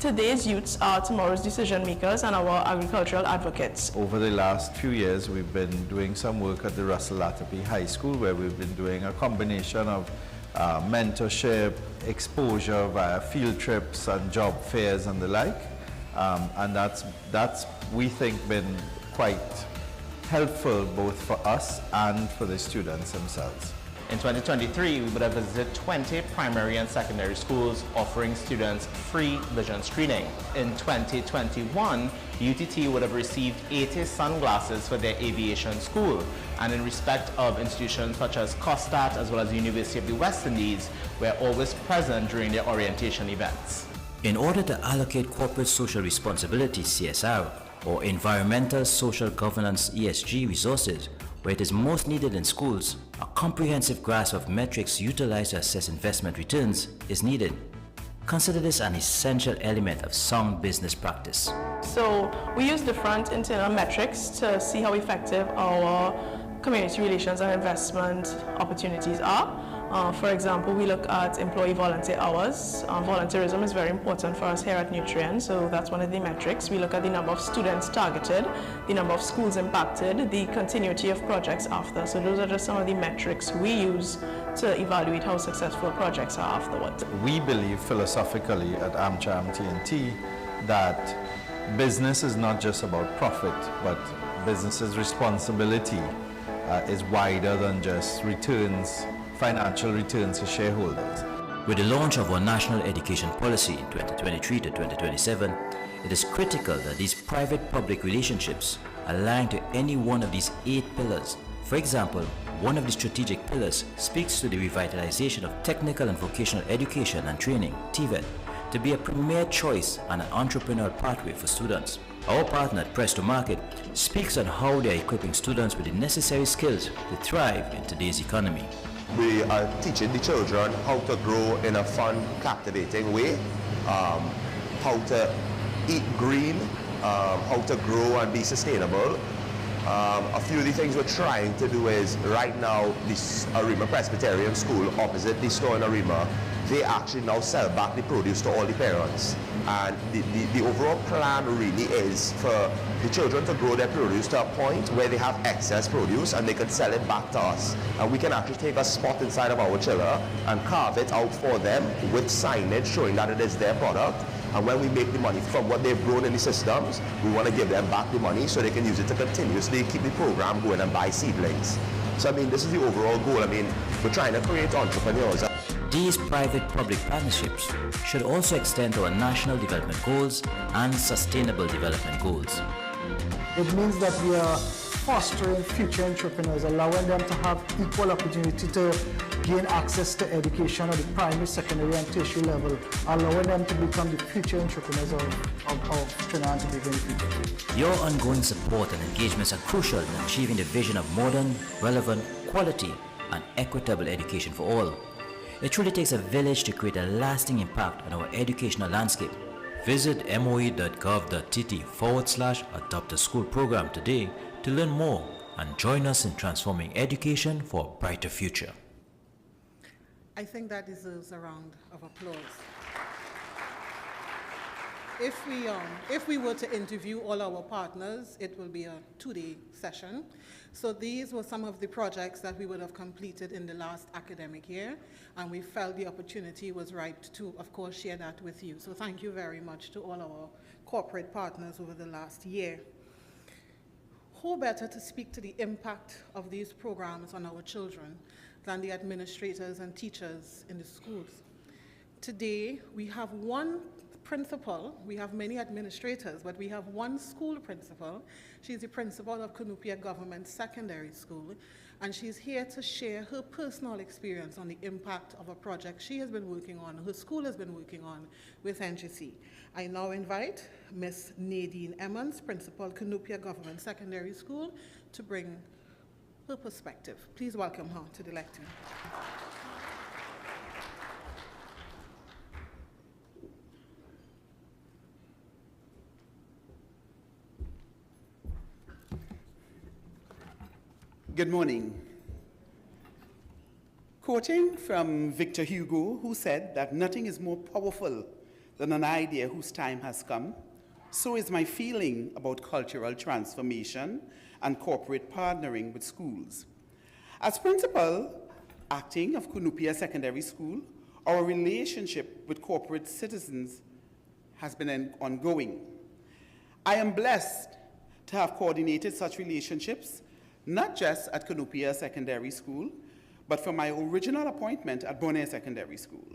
Today's youths are tomorrow's decision makers and our agricultural advocates. Over the last few years, we've been doing some work at the Russell-Latterby High School, where we've been doing a combination of mentorship, exposure via field trips and job fairs and the like. And that's, we think, been quite helpful both for us and for the students themselves. In 2023, we would have visited 20 primary and secondary schools offering students free vision screening. In 2021, UTT would have received 80 sunglasses for their aviation school. And in respect of institutions such as COSTAT as well as the University of the West Indies, we're always present during their orientation events. In order to allocate corporate social responsibility (CSR) or environmental social governance (ESG) resources where it is most needed in schools, a comprehensive grasp of metrics utilized to assess investment returns is needed. Consider this an essential element of sound business practice. So we use different internal metrics to see how effective our community relations and investment opportunities are. For example, we look at employee volunteer hours. Volunteerism is very important for us here at Nutrien, so that's one of the metrics. We look at the number of students targeted, the number of schools impacted, the continuity of projects after. So those are just some of the metrics we use to evaluate how successful projects are afterwards. We believe philosophically at AmCham TNT that business is not just about profit, but business's responsibility is wider than just returns, financial returns to shareholders. With the launch of our national education policy in 2023 to 2027, it is critical that these private-public relationships align to any one of these 8 pillars. For example, one of the strategic pillars speaks to the revitalization of technical and vocational education and training, TVET, to be a premier choice and an entrepreneurial pathway for students. Our partner at Press to Market speaks on how they are equipping students with the necessary skills to thrive in today's economy. We are teaching the children how to grow in a fun, captivating way, how to eat green, how to grow and be sustainable. A few of the things we're trying to do is, right now, this Arima Presbyterian School opposite the store in Arima, they actually now sell back the produce to all the parents. And the overall plan really is for the children to grow their produce to a point where they have excess produce and they can sell it back to us. And we can actually take a spot inside of our chiller and carve it out for them with signage showing that it is their product. And when we make the money from what they've grown in the systems, we want to give them back the money so they can use it to continuously keep the program going and buy seedlings. So I mean, this is the overall goal. I mean, we're trying to create entrepreneurs. These private-public partnerships should also extend to our national development goals and sustainable development goals. It means that we are fostering future entrepreneurs, allowing them to have equal opportunity to gain access to education at the primary, secondary, and tertiary level, allowing them to become the future entrepreneurs of Trinidad and Tobago in the future. Your ongoing support and engagements are crucial in achieving the vision of modern, relevant, quality, and equitable education for all. It truly takes a village to create a lasting impact on our educational landscape. Visit moe.gov.tt/adopt a school program today to learn more and join us in transforming education for a brighter future. I think that deserves a round of applause. If we were to interview all our partners, it will be a 2-day session. So these were some of the projects that we would have completed in the last academic year, and we felt the opportunity was right to, of course, share that with you. So thank you very much to all our corporate partners over the last year. Who better to speak to the impact of these programs on our children than the administrators and teachers in the schools? Today, we have one principal. We have many administrators, but we have one school principal. She's the principal of Cunupia Government Secondary School, and she's here to share her personal experience on the impact of a project she has been working on, her school has been working on with NGC. I now invite Ms. Nadine Emmons, Principal, Cunupia Government Secondary School, to bring her perspective. Please welcome her to the lectern. Good morning. Quoting from Victor Hugo, who said that nothing is more powerful than an idea whose time has come, so is my feeling about cultural transformation and corporate partnering with schools. As principal acting of Cunupia Secondary School, our relationship with corporate citizens has been ongoing. I am blessed to have coordinated such relationships, not just at Cunupia Secondary School, but from my original appointment at Bonaire Secondary School.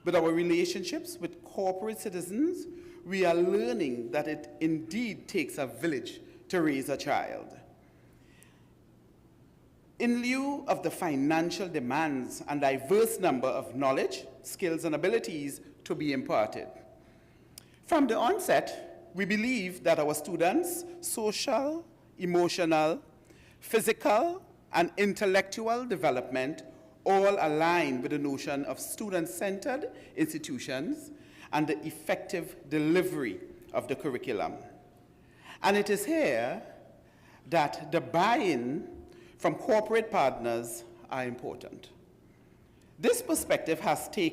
With our relationships with corporate citizens, we are learning that it indeed takes a village to raise a child. In lieu of the financial demands and diverse number of knowledge, skills, and abilities to be imparted. From the onset, we believe that our students' social, emotional, physical, and intellectual development all align with the notion of student-centered institutions and the effective delivery of the curriculum. And it is here that the buy-in from corporate partners are important. This perspective has been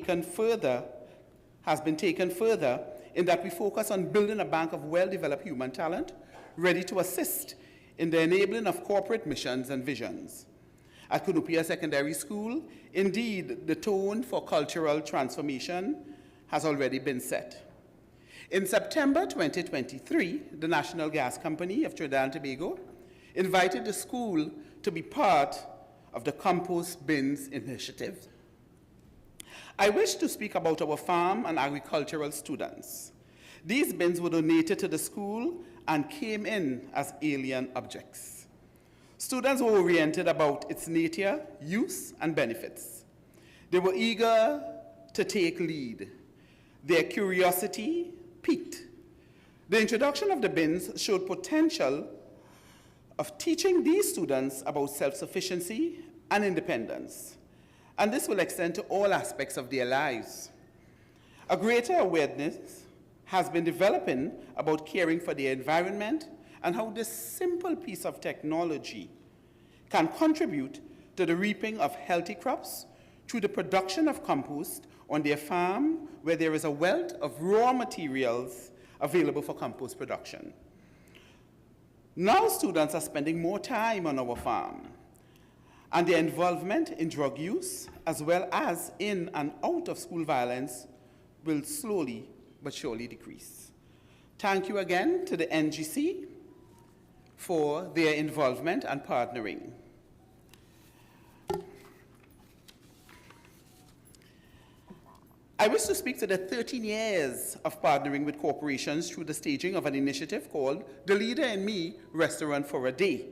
taken further in that we focus on building a bank of well-developed human talent ready to assist in the enabling of corporate missions and visions. At Cunupia Secondary School, indeed, the tone for cultural transformation has already been set. In September 2023, the National Gas Company of Trinidad and Tobago invited the school to be part of the Compost Bins Initiative. I wish to speak about our farm and agricultural students. These bins were donated to the school and came in as alien objects. Students were oriented about its nature, use, and benefits. They were eager to take lead. Their curiosity piqued. The introduction of the bins showed potential of teaching these students about self-sufficiency and independence. And this will extend to all aspects of their lives. A greater awareness has been developing about caring for the environment and how this simple piece of technology can contribute to the reaping of healthy crops through the production of compost on their farm, where there is a wealth of raw materials available for compost production. Now students are spending more time on our farm, and their involvement in drug use, as well as in and out of school violence, will slowly but surely decrease. Thank you again to the NGC for their involvement and partnering. I wish to speak to the 13 years of partnering with corporations through the staging of an initiative called The Leader in Me Restaurant for a Day.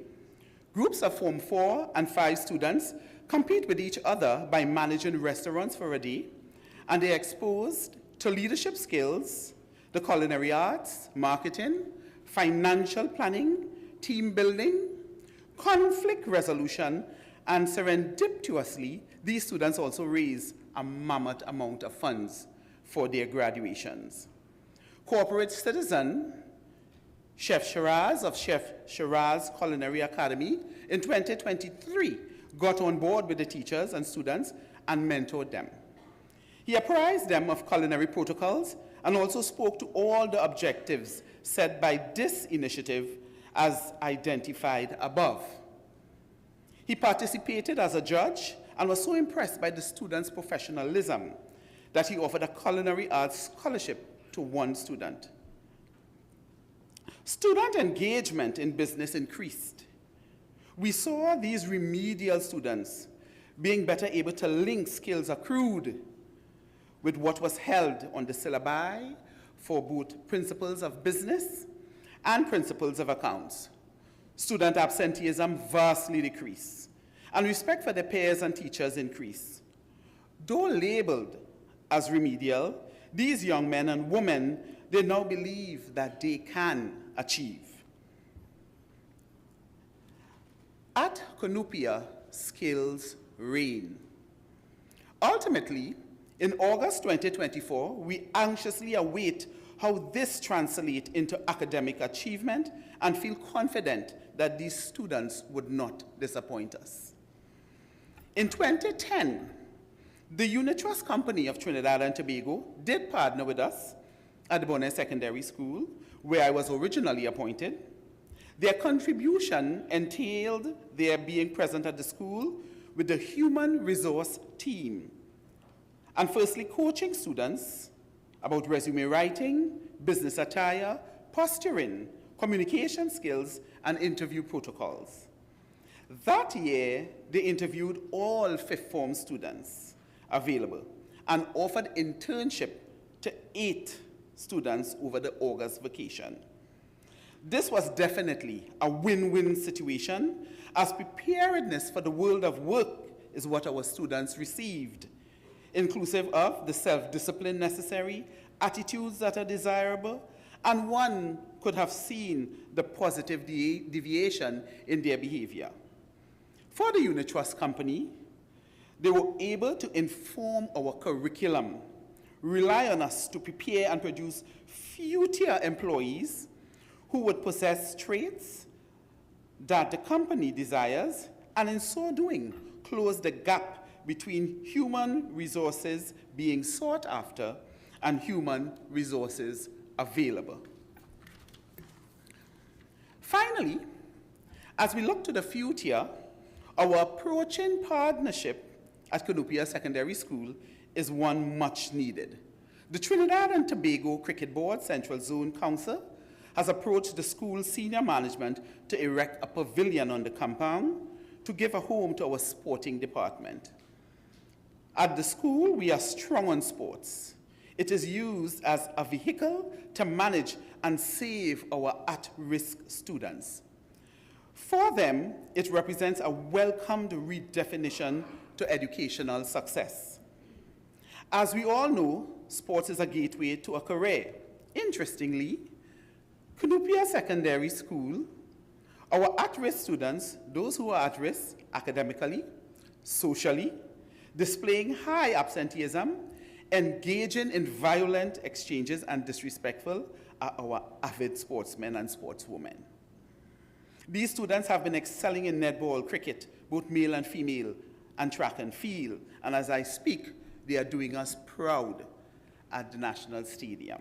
Groups of Form 4 and 5 students compete with each other by managing restaurants for a day, and they are exposed to leadership skills, the culinary arts, marketing, financial planning, team building, conflict resolution, and serendipitously, these students also raise a mammoth amount of funds for their graduations. Corporate citizen, Chef Shiraz of Chef Shiraz Culinary Academy in 2023 got on board with the teachers and students and mentored them. He apprised them of culinary protocols and also spoke to all the objectives set by this initiative as identified above. He participated as a judge and was so impressed by the students' professionalism that he offered a culinary arts scholarship to one student. Student engagement in business increased. We saw these remedial students being better able to link skills accrued with what was held on the syllabi for both principles of business and principles of accounts. Student absenteeism vastly decreased, and respect for their peers and teachers increased. Though labeled as remedial, these young men and women, they now believe that they can achieve. At Cunupia, skills reign. Ultimately, in August 2024, we anxiously await how this translates into academic achievement and feel confident that these students would not disappoint us. In 2010, the Unit Trust Company of Trinidad and Tobago did partner with us at the Bonnet Secondary School, where I was originally appointed. Their contribution entailed their being present at the school with the human resource team, and firstly coaching students about resume writing, business attire, posturing, communication skills, and interview protocols. That year, they interviewed all fifth form students available and offered internship to 8 students over the August vacation. This was definitely a win-win situation, as preparedness for the world of work is what our students received, inclusive of the self-discipline necessary, attitudes that are desirable, and one could have seen the positive deviation in their behavior. For the Unit Trust Company, they were able to inform our curriculum, rely on us to prepare and produce future employees who would possess traits that the company desires, and in so doing, close the gap between human resources being sought after and human resources available. Finally, as we look to the future, our approaching partnership at Cunupia Secondary School is one much needed. The Trinidad and Tobago Cricket Board Central Zone Council has approached the school's senior management to erect a pavilion on the compound to give a home to our sporting department. At the school, we are strong on sports. It is used as a vehicle to manage and save our at-risk students. For them, it represents a welcomed redefinition to educational success. As we all know, sports is a gateway to a career. Interestingly, Cunupia Secondary School, our at-risk students, those who are at risk academically, socially, displaying high absenteeism, engaging in violent exchanges and disrespectful, are our avid sportsmen and sportswomen. These students have been excelling in netball, cricket, both male and female, and track and field. And as I speak, they are doing us proud at the National Stadium.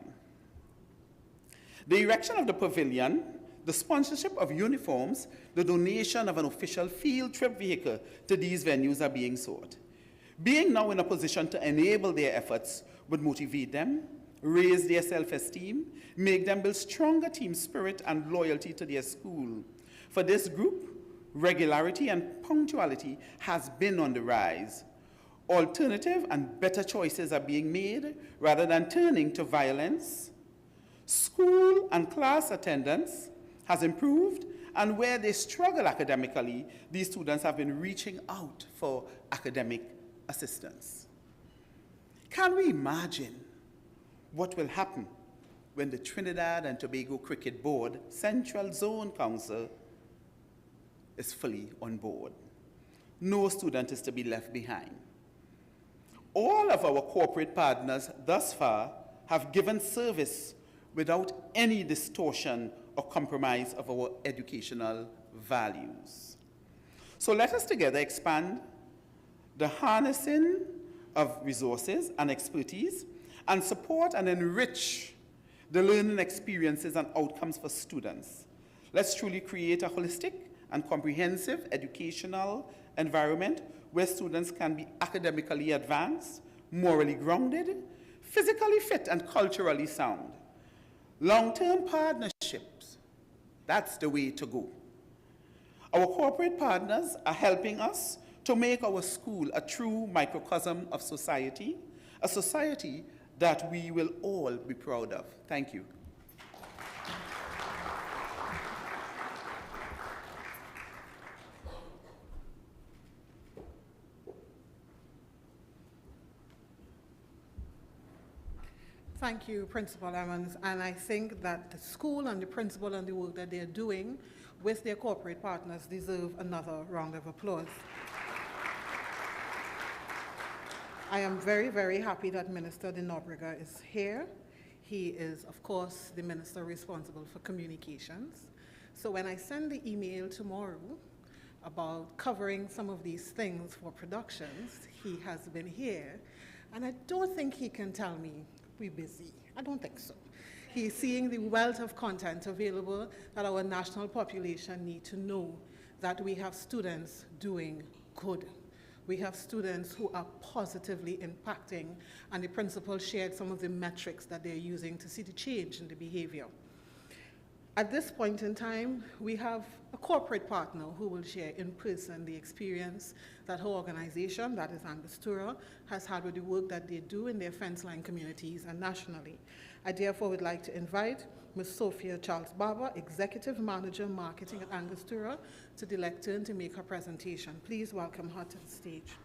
The erection of the pavilion, the sponsorship of uniforms, the donation of an official field trip vehicle to these venues are being sought. Being now in a position to enable their efforts would motivate them, raise their self-esteem, make them build stronger team spirit and loyalty to their school. For this group, regularity and punctuality has been on the rise. Alternative and better choices are being made rather than turning to violence. School and class attendance has improved, and where they struggle academically, these students have been reaching out for academic assistance. Can we imagine what will happen when the Trinidad and Tobago Cricket Board Central Zone Council is fully on board? No student is to be left behind. All of our corporate partners thus far have given service without any distortion or compromise of our educational values. So let us together expand the harnessing of resources and expertise and support and enrich the learning experiences and outcomes for students. Let's truly create a holistic and comprehensive educational environment where students can be academically advanced, morally grounded, physically fit, and culturally sound. Long-term partnerships, that's the way to go. Our corporate partners are helping us to make our school a true microcosm of society, a society that we will all be proud of. Thank you. Thank you, Principal Emmons. And I think that the school and the principal and the work that they're doing with their corporate partners deserve another round of applause. I am very, very happy that Minister De Nobrega is here. He is, of course, the minister responsible for communications. So when I send the email tomorrow about covering some of these things for productions, he has been here. And I don't think he can tell me we're busy. I don't think so. He's seeing the wealth of content available that our national population need to know that we have students doing good. We have students who are positively impacting, and the principal shared some of the metrics that they're using to see the change in the behavior. At this point in time, we have a corporate partner who will share in person the experience that her organization, that is Angostura, has had with the work that they do in their fence-line communities and nationally. I therefore would like to invite Ms. Sophia Charles-Barber, Executive Manager Marketing at Angostura, to the lectern to make her presentation. Please welcome her to the stage.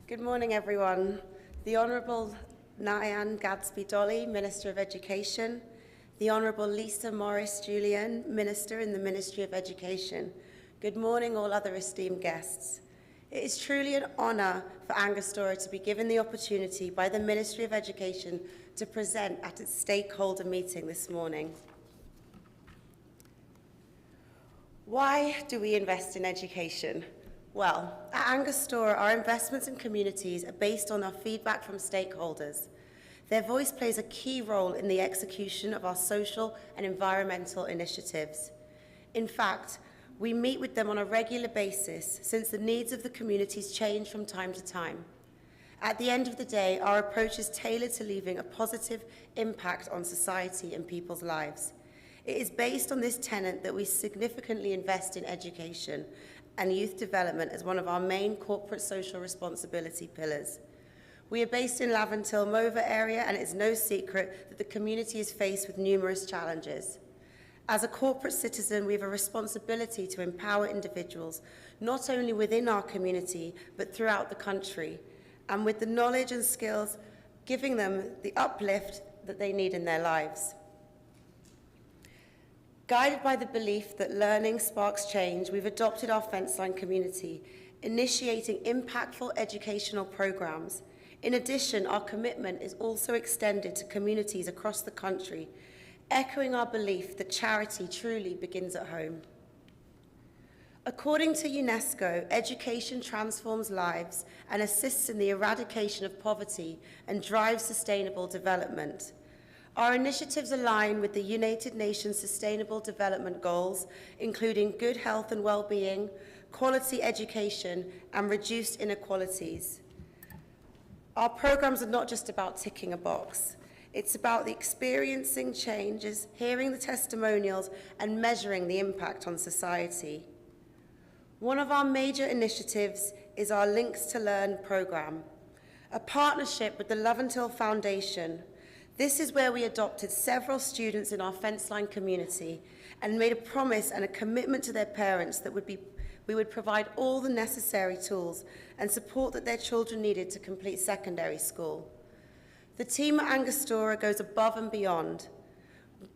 Good morning, everyone. The Honourable Nyan Gadsby-Dolly, Minister of Education, the Honourable Lisa Morris-Julian, Minister in the Ministry of Education. Good morning, all other esteemed guests. It is truly an honour for Angostura to be given the opportunity by the Ministry of Education to present at its stakeholder meeting this morning. Why do we invest in education? Well, at Angostura, our investments in communities are based on our feedback from stakeholders. Their voice plays a key role in the execution of our social and environmental initiatives. In fact, we meet with them on a regular basis since the needs of the communities change from time to time. At the end of the day, our approach is tailored to leaving a positive impact on society and people's lives. It is based on this tenet that we significantly invest in education and youth development as one of our main corporate social responsibility pillars. We are based in Laventille Mova area, and it's no secret that the community is faced with numerous challenges. As a corporate citizen, we have a responsibility to empower individuals, not only within our community, but throughout the country, and with the knowledge and skills, giving them the uplift that they need in their lives. Guided by the belief that learning sparks change, we've adopted our fence-line community, initiating impactful educational programs. In addition, our commitment is also extended to communities across the country, echoing our belief that charity truly begins at home. According to UNESCO, education transforms lives and assists in the eradication of poverty and drives sustainable development. Our initiatives align with the United Nations Sustainable Development Goals, including good health and well-being, quality education, and reduced inequalities. Our programs are not just about ticking a box. It's about the experiencing changes, hearing the testimonials, and measuring the impact on society. One of our major initiatives is our Links to Learn program, a partnership with the Laventille Foundation. This is where we adopted several students in our fence-line community and made a promise and a commitment to their parents that we would provide all the necessary tools and support that their children needed to complete secondary school. The team at Angostura goes above and beyond,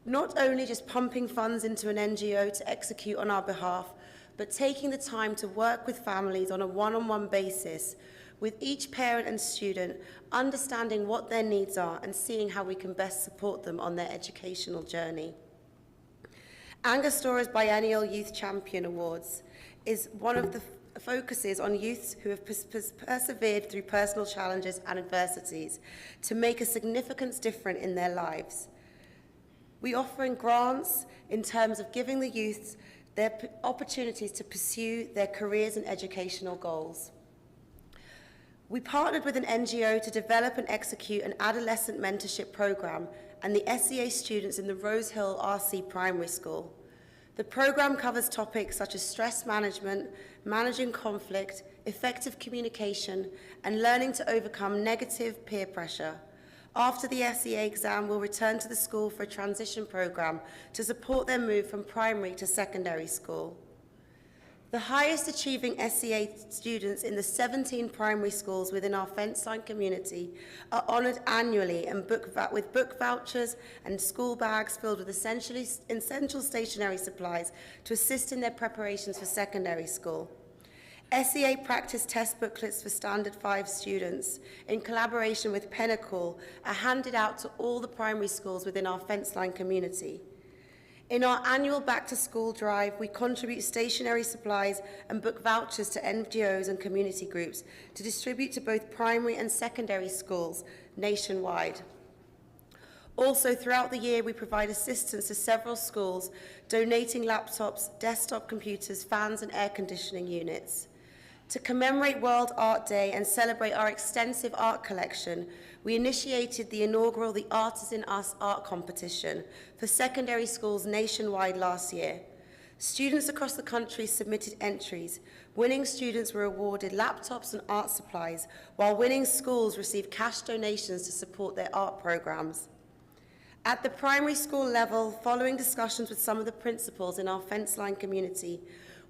not only just pumping funds into an NGO to execute on our behalf, but taking the time to work with families on a one-on-one basis, with each parent and student understanding what their needs are and seeing how we can best support them on their educational journey. Angostura's Biennial Youth Champion Awards is one of the focuses on youths who have persevered through personal challenges and adversities to make a significant difference in their lives. We offer grants in terms of giving the youths their opportunities to pursue their careers and educational goals. We partnered with an NGO to develop and execute an adolescent mentorship program and the SEA students in the Rose Hill RC Primary School. The program covers topics such as stress management, managing conflict, effective communication, and learning to overcome negative peer pressure. After the SEA exam, we'll return to the school for a transition program to support their move from primary to secondary school. The highest achieving SEA students in the 17 primary schools within our fence-line community are honoured annually and with book vouchers and school bags filled with essential stationery supplies to assist in their preparations for secondary school. SEA practice test booklets for Standard 5 students, in collaboration with Pinnacle, are handed out to all the primary schools within our fence-line community. In our annual back-to-school drive, we contribute stationery supplies and book vouchers to NGOs and community groups to distribute to both primary and secondary schools nationwide. Also, throughout the year, we provide assistance to several schools, donating laptops, desktop computers, fans and air conditioning units. To commemorate World Art Day and celebrate our extensive art collection, we initiated the inaugural The Art is in Us art competition for secondary schools nationwide last year. Students across the country submitted entries. Winning students were awarded laptops and art supplies, while winning schools received cash donations to support their art programs. At the primary school level, following discussions with some of the principals in our fence-line community,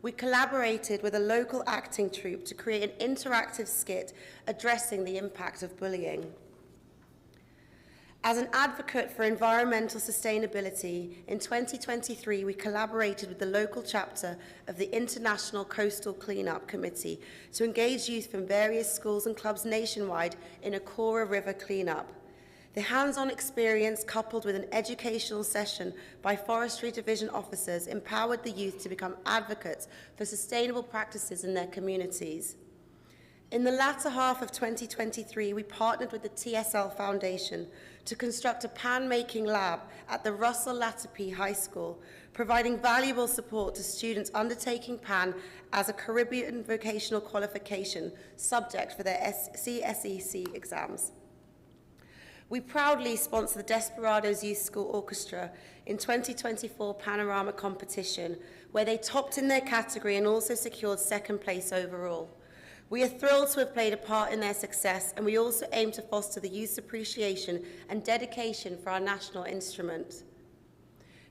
we collaborated with a local acting troupe to create an interactive skit addressing the impact of bullying. As an advocate for environmental sustainability, in 2023 we collaborated with the local chapter of the International Coastal Cleanup Committee to engage youth from various schools and clubs nationwide in a Kora River cleanup. The hands-on experience, coupled with an educational session by Forestry Division officers, empowered the youth to become advocates for sustainable practices in their communities. In the latter half of 2023, we partnered with the TSL Foundation to construct a pan-making lab at the Russell Latapy High School, providing valuable support to students undertaking pan as a Caribbean vocational qualification subject for their CSEC exams. We proudly sponsor the Desperados Youth School Orchestra in 2024 Panorama competition, where they topped in their category and also secured second place overall. We are thrilled to have played a part in their success, and we also aim to foster the youth's appreciation and dedication for our national instrument.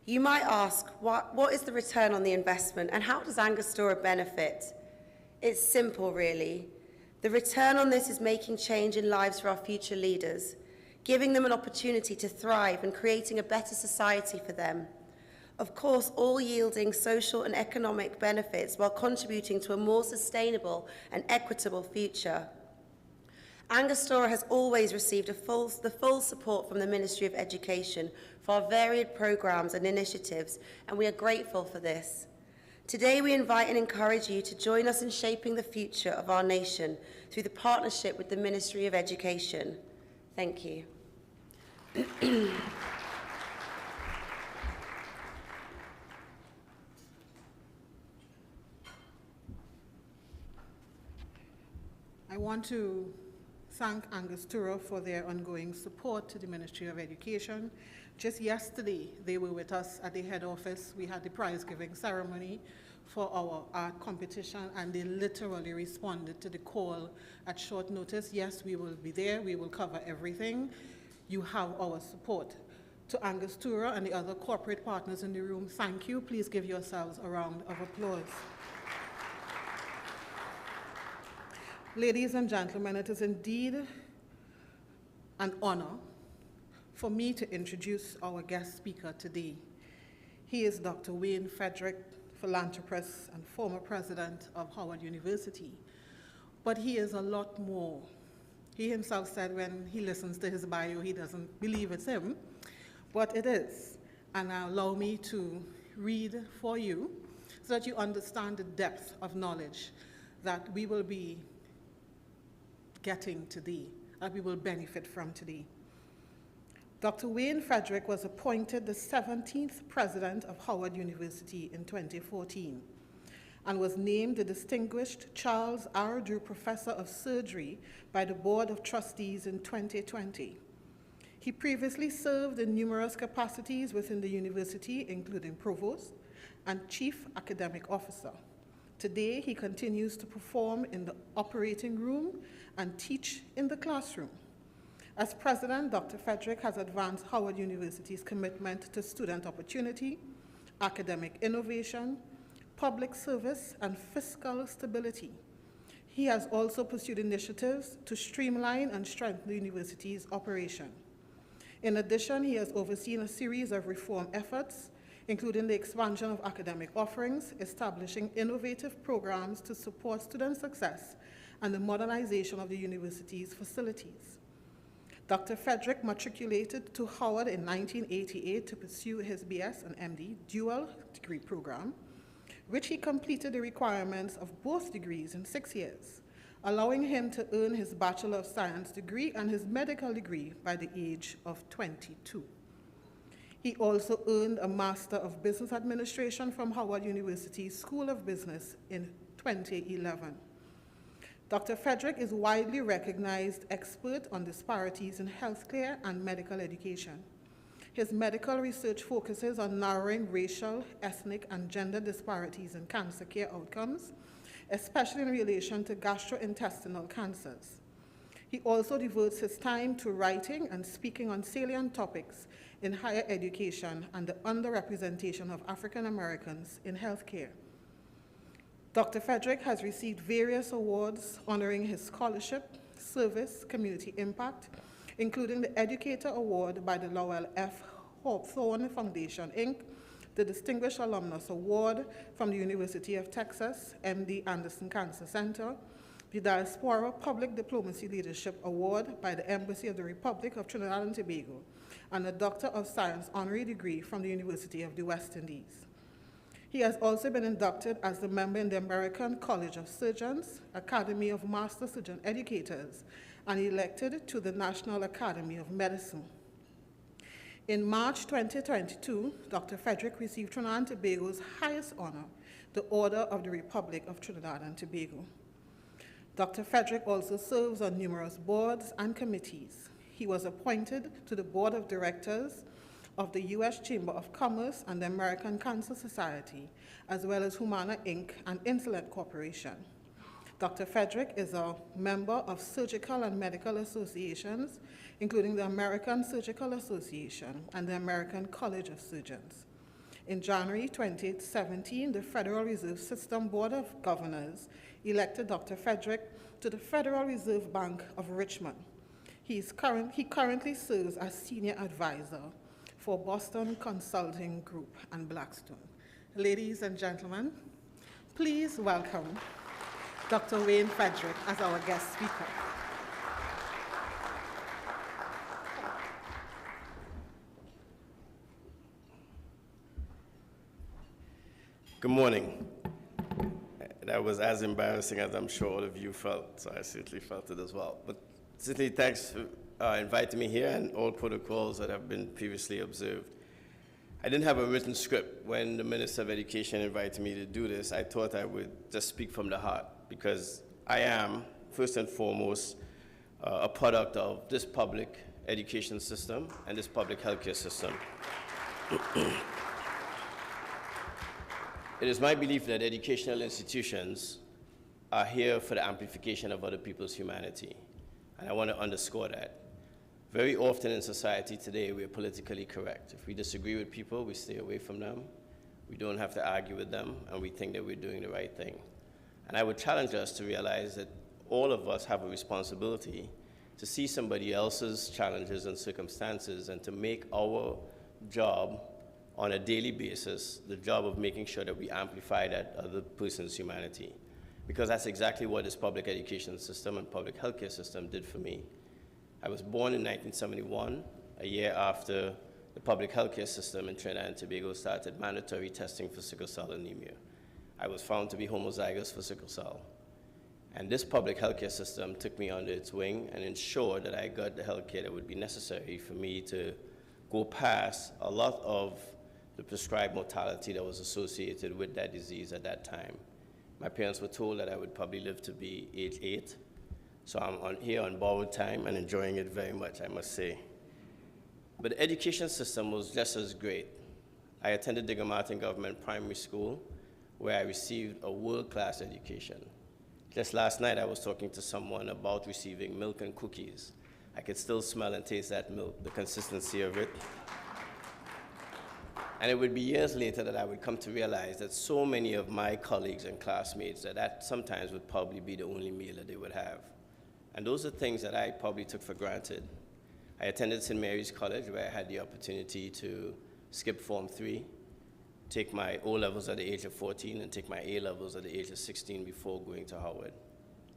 You might ask, what is the return on the investment, and how does Angostura benefit? It's simple, really. The return on this is making change in lives for our future leaders, giving them an opportunity to thrive and creating a better society for them. Of course, all yielding social and economic benefits while contributing to a more sustainable and equitable future. Angostura has always received the full support from the Ministry of Education for our varied programs and initiatives, and we are grateful for this. Today, we invite and encourage you to join us in shaping the future of our nation through the partnership with the Ministry of Education. Thank you. I want to thank Angostura for their ongoing support to the Ministry of Education. Just yesterday, they were with us at the head office. We had the prize-giving ceremony for our art competition, and they literally responded to the call at short notice. Yes, we will be there. We will cover everything. You have our support. To Angostura and the other corporate partners in the room, thank you. Please give yourselves a round of applause. Ladies and gentlemen, it is indeed an honor for me to introduce our guest speaker today. He is Dr. Wayne Frederick, philanthropist and former president of Howard University. But he is a lot more. He himself said when he listens to his bio, he doesn't believe it's him, but it is. And allow me to read for you so that you understand the depth of knowledge that we will be getting today, that we will benefit from today. Dr. Wayne Frederick was appointed the 17th president of Howard University in 2014 and was named the Distinguished Charles R. Drew Professor of Surgery by the Board of Trustees in 2020. He previously served in numerous capacities within the university, including provost and chief academic officer. Today, he continues to perform in the operating room and teach in the classroom. As president, Dr. Frederick has advanced Howard University's commitment to student opportunity, academic innovation, public service, and fiscal stability. He has also pursued initiatives to streamline and strengthen the university's operation. In addition, he has overseen a series of reform efforts, including the expansion of academic offerings, establishing innovative programs to support student success, and the modernization of the university's facilities. Dr. Frederick matriculated to Howard in 1988 to pursue his BS and MD dual degree program, which he completed the requirements of both degrees in 6 years, allowing him to earn his Bachelor of Science degree and his medical degree by the age of 22. He also earned a Master of Business Administration from Howard University School of Business in 2011. Dr. Frederick is a widely recognized expert on disparities in healthcare and medical education. His medical research focuses on narrowing racial, ethnic, and gender disparities in cancer care outcomes, especially in relation to gastrointestinal cancers. He also devotes his time to writing and speaking on salient topics in higher education and the underrepresentation of African Americans in healthcare. Dr. Frederick has received various awards honoring his scholarship, service, community impact, including the Educator Award by the Lowell F. Hawthorne Foundation, Inc., the Distinguished Alumnus Award from the University of Texas, MD Anderson Cancer Center, the Diaspora Public Diplomacy Leadership Award by the Embassy of the Republic of Trinidad and Tobago, and a Doctor of Science honorary degree from the University of the West Indies. He has also been inducted as a member in the American College of Surgeons, Academy of Master Surgeon Educators, and elected to the National Academy of Medicine. In March 2022, Dr. Frederick received Trinidad and Tobago's highest honor, the Order of the Republic of Trinidad and Tobago. Dr. Frederick also serves on numerous boards and committees. He was appointed to the Board of Directors of the U.S. Chamber of Commerce and the American Cancer Society, as well as Humana Inc. and Insulet Corporation. Dr. Frederick is a member of surgical and medical associations, including the American Surgical Association and the American College of Surgeons. In January 2017, the Federal Reserve System Board of Governors elected Dr. Frederick to the Federal Reserve Bank of Richmond. He currently serves as Senior Advisor for Boston Consulting Group and Blackstone. Ladies and gentlemen, please welcome Dr. Wayne Frederick as our guest speaker. Good morning. That was as embarrassing as I'm sure all of you felt, so I certainly felt it as well. But certainly thanks for inviting me here and all protocols that have been previously observed. I didn't have a written script. When the Minister of Education invited me to do this, I thought I would just speak from the heart, because I am, first and foremost, a product of this public education system and this public healthcare system. It is my belief that educational institutions are here for the amplification of other people's humanity, and I want to underscore that. Very often in society today, we are politically correct. If we disagree with people, we stay away from them. We don't have to argue with them, and we think that we're doing the right thing. And I would challenge us to realize that all of us have a responsibility to see somebody else's challenges and circumstances and to make our job on a daily basis the job of making sure that we amplify that other person's humanity. Because that's exactly what this public education system and public healthcare system did for me. I was born in 1971, a year after the public healthcare system in Trinidad and Tobago started mandatory testing for sickle cell anemia. I was found to be homozygous for sickle cell. And this public healthcare system took me under its wing and ensured that I got the healthcare that would be necessary for me to go past a lot of the prescribed mortality that was associated with that disease at that time. My parents were told that I would probably live to be age 8. So I'm here on borrowed time and enjoying it very much, I must say. But the education system was just as great. I attended Digger Martin Government Primary School, where I received a world-class education. Just last night, I was talking to someone about receiving milk and cookies. I could still smell and taste that milk, the consistency of it. And it would be years later that I would come to realize that so many of my colleagues and classmates that sometimes would probably be the only meal that they would have. And those are things that I probably took for granted. I attended St. Mary's College, where I had the opportunity to skip Form 3, take my O-levels at the age of 14, and take my A-levels at the age of 16 before going to Howard.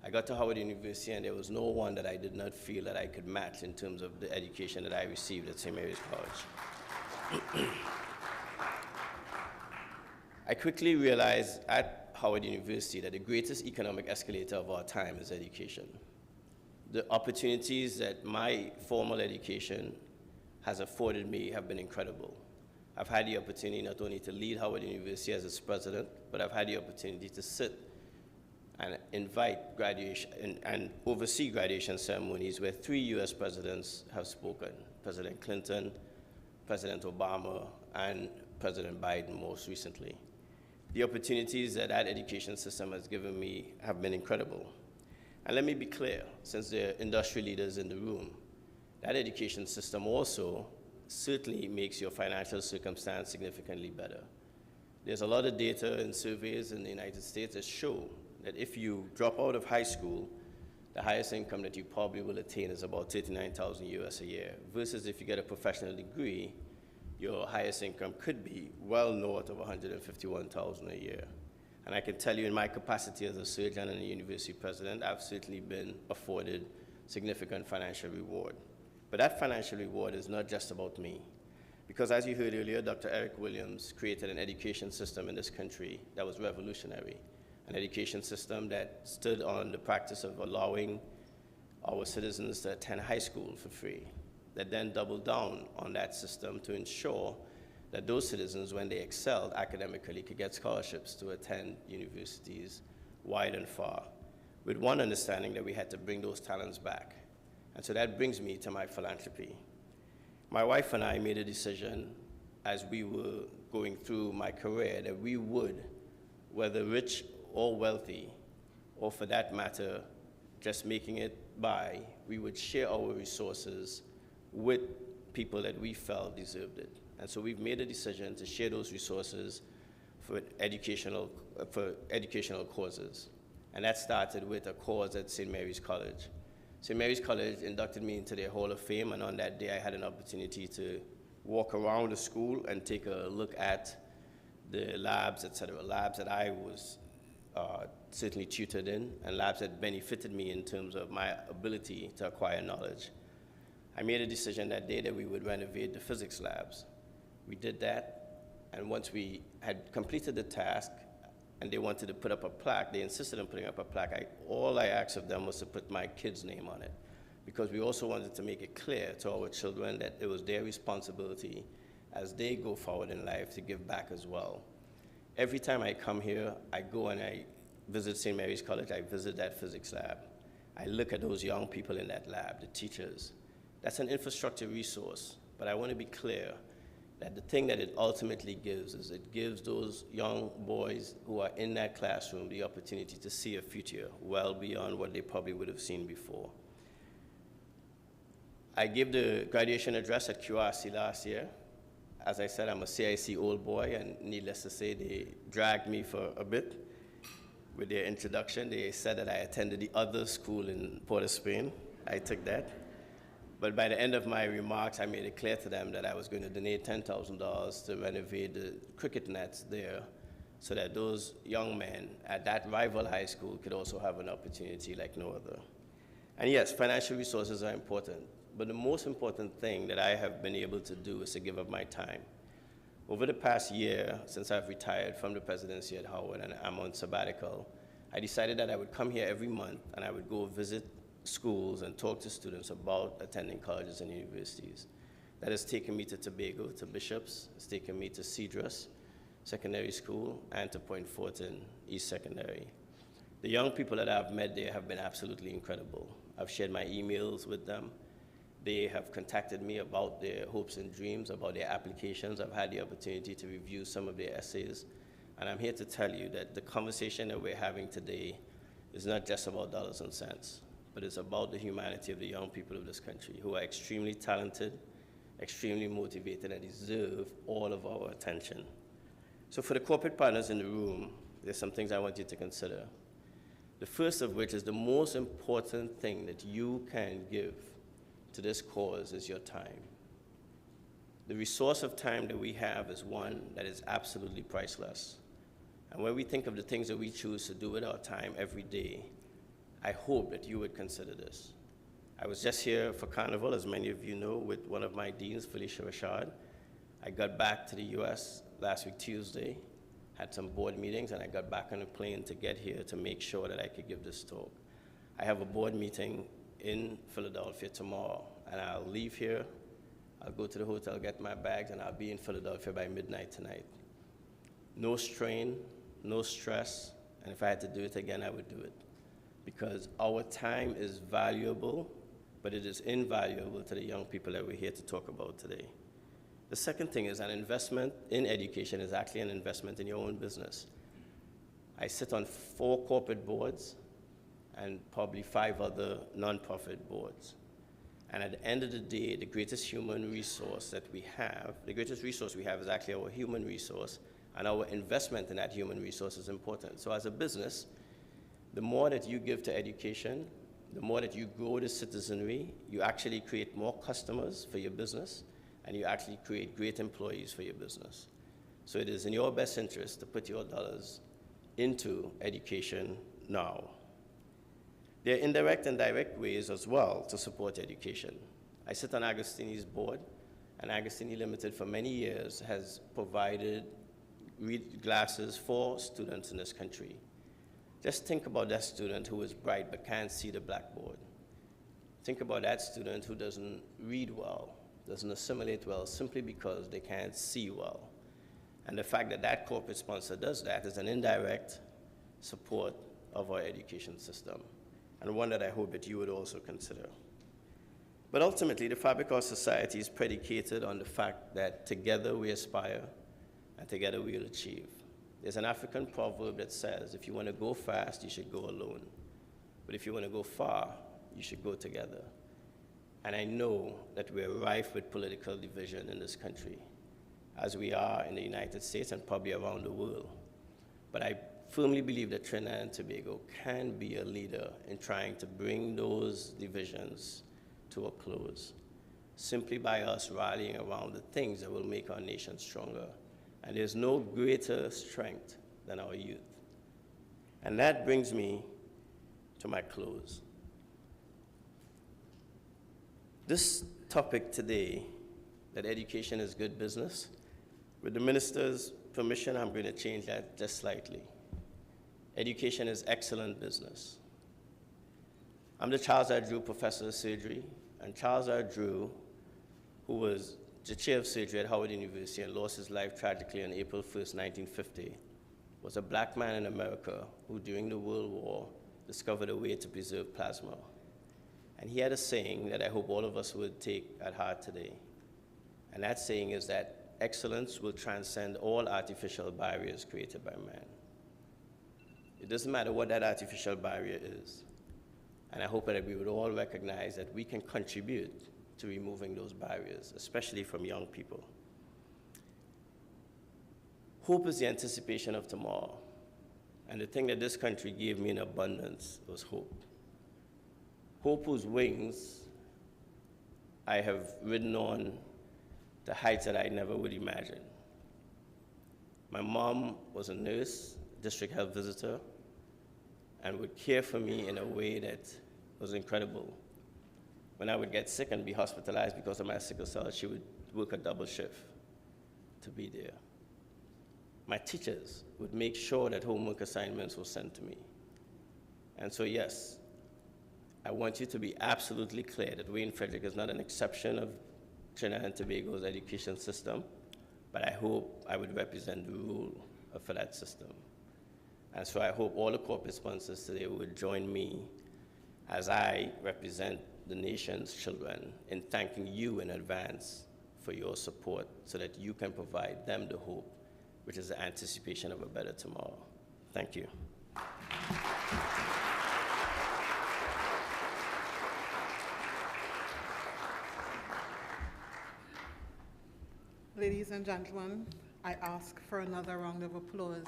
I got to Howard University and there was no one that I did not feel that I could match in terms of the education that I received at St. Mary's College. I quickly realized at Howard University that the greatest economic escalator of our time is education. The opportunities that my formal education has afforded me have been incredible. I've had the opportunity not only to lead Howard University as its president, but I've had the opportunity to sit and invite graduation and oversee graduation ceremonies where 3 US presidents have spoken, President Clinton, President Obama, and President Biden most recently. The opportunities that that education system has given me have been incredible. And let me be clear, since there are industry leaders in the room, that education system also certainly makes your financial circumstance significantly better. There's a lot of data and surveys in the United States that show that if you drop out of high school, the highest income that you probably will attain is about $39,000 US a year, versus if you get a professional degree, your highest income could be well north of $151,000 a year. And I can tell you in my capacity as a surgeon and a university president, I've certainly been afforded significant financial reward. But that financial reward is not just about me. Because as you heard earlier, Dr. Eric Williams created an education system in this country that was revolutionary. An education system that stood on the practice of allowing our citizens to attend high school for free, that then doubled down on that system to ensure that those citizens, when they excelled academically, could get scholarships to attend universities wide and far, with one understanding that we had to bring those talents back. And so that brings me to my philanthropy. My wife and I made a decision as we were going through my career that we would, whether rich or wealthy, or for that matter, just making it by, we would share our resources with people that we felt deserved it. And so we've made a decision to share those resources for educational causes. And that started with a cause at St. Mary's College. St. Mary's College inducted me into their Hall of Fame, and on that day I had an opportunity to walk around the school and take a look at the labs, et cetera, labs that I was certainly tutored in, and labs that benefited me in terms of my ability to acquire knowledge. I made a decision that day that we would renovate the physics labs. We did that, and once we had completed the task, and they wanted to put up a plaque, they insisted on putting up a plaque. All I asked of them was to put my kid's name on it, because we also wanted to make it clear to our children that it was their responsibility as they go forward in life to give back as well. Every time I come here, I go and I visit St. Mary's College, I visit that physics lab. I look at those young people in that lab, the teachers. That's an infrastructure resource, but I want to be clear that the thing that it ultimately gives is it gives those young boys who are in that classroom the opportunity to see a future well beyond what they probably would have seen before. I gave the graduation address at QRC last year. As I said, I'm a CIC old boy, and needless to say, they dragged me for a bit with their introduction. They said that I attended the other school in Port of Spain. I took that. But by the end of my remarks, I made it clear to them that I was going to donate $10,000 to renovate the cricket nets there so that those young men at that rival high school could also have an opportunity like no other. And yes, financial resources are important, but the most important thing that I have been able to do is to give up my time. Over the past year, since I've retired from the presidency at Howard and I'm on sabbatical, I decided that I would come here every month and I would go visit schools and talk to students about attending colleges and universities. That has taken me to Tobago, to Bishops. It's taken me to Cedrus Secondary School and to Point Fortin East Secondary. The young people that I've met there have been absolutely incredible. I've shared my emails with them. They have contacted me about their hopes and dreams, about their applications. I've had the opportunity to review some of their essays. And I'm here to tell you that the conversation that we're having today is not just about dollars and cents, but it's about the humanity of the young people of this country who are extremely talented, extremely motivated, and deserve all of our attention. So for the corporate partners in the room, there's some things I want you to consider. The first of which is the most important thing that you can give to this cause is your time. The resource of time that we have is one that is absolutely priceless. And when we think of the things that we choose to do with our time every day, I hope that you would consider this. I was just here for Carnival, as many of you know, with one of my deans, Felicia Rashad. I got back to the US last week, Tuesday, had some board meetings, and I got back on a plane to get here to make sure that I could give this talk. I have a board meeting in Philadelphia tomorrow, and I'll leave here, I'll go to the hotel, get my bags, and I'll be in Philadelphia by midnight tonight. No strain, no stress, and if I had to do it again, I would do it. Because our time is valuable, but it is invaluable to the young people that we're here to talk about today. The second thing is an investment in education is actually an investment in your own business. I sit on 4 corporate boards and probably 5 other nonprofit boards. And at the end of the day, the greatest human resource that we have, the greatest resource we have is actually our human resource, and our investment in that human resource is important. So as a business, the more that you give to education, the more that you grow the citizenry, you actually create more customers for your business, and you actually create great employees for your business. So it is in your best interest to put your dollars into education now. There are indirect and direct ways as well to support education. I sit on Agostini's board, and Agostini Limited for many years has provided read glasses for students in this country. Just think about that student who is bright but can't see the blackboard. Think about that student who doesn't read well, doesn't assimilate well simply because they can't see well. And the fact that that corporate sponsor does that is an indirect support of our education system, and one that I hope that you would also consider. But ultimately, the fabric of our society is predicated on the fact that together we aspire, and together we will achieve. There's an African proverb that says, if you want to go fast, you should go alone. But if you want to go far, you should go together. And I know that we're rife with political division in this country, as we are in the United States and probably around the world. But I firmly believe that Trinidad and Tobago can be a leader in trying to bring those divisions to a close, simply by us rallying around the things that will make our nation stronger. And there's no greater strength than our youth. And that brings me to my close. This topic today, that education is good business, with the minister's permission, I'm going to change that just slightly. Education is excellent business. I'm the Charles R. Drew Professor of Surgery, and Charles R. Drew, who was the chair of surgery at Howard University and lost his life tragically on April 1st, 1950, was a black man in America who, during the World War, discovered a way to preserve plasma. And he had a saying that I hope all of us would take at heart today. And that saying is that excellence will transcend all artificial barriers created by man. It doesn't matter what that artificial barrier is. And I hope that we would all recognize that we can contribute to removing those barriers, especially from young people. Hope is the anticipation of tomorrow. And the thing that this country gave me in abundance was hope. Hope whose wings I have ridden on to heights that I never would imagine. My mom was a nurse, district health visitor, and would care for me in a way that was incredible. When I would get sick and be hospitalized because of my sickle cell, she would work a double shift to be there. My teachers would make sure that homework assignments were sent to me. And so yes, I want you to be absolutely clear that Wayne Frederick is not an exception of Trinidad and Tobago's education system, but I hope I would represent the rule for that system. And so I hope all the corporate sponsors today would join me as I represent the nation's children in thanking you in advance for your support so that you can provide them the hope, which is the anticipation of a better tomorrow. Thank you. Ladies and gentlemen, I ask for another round of applause.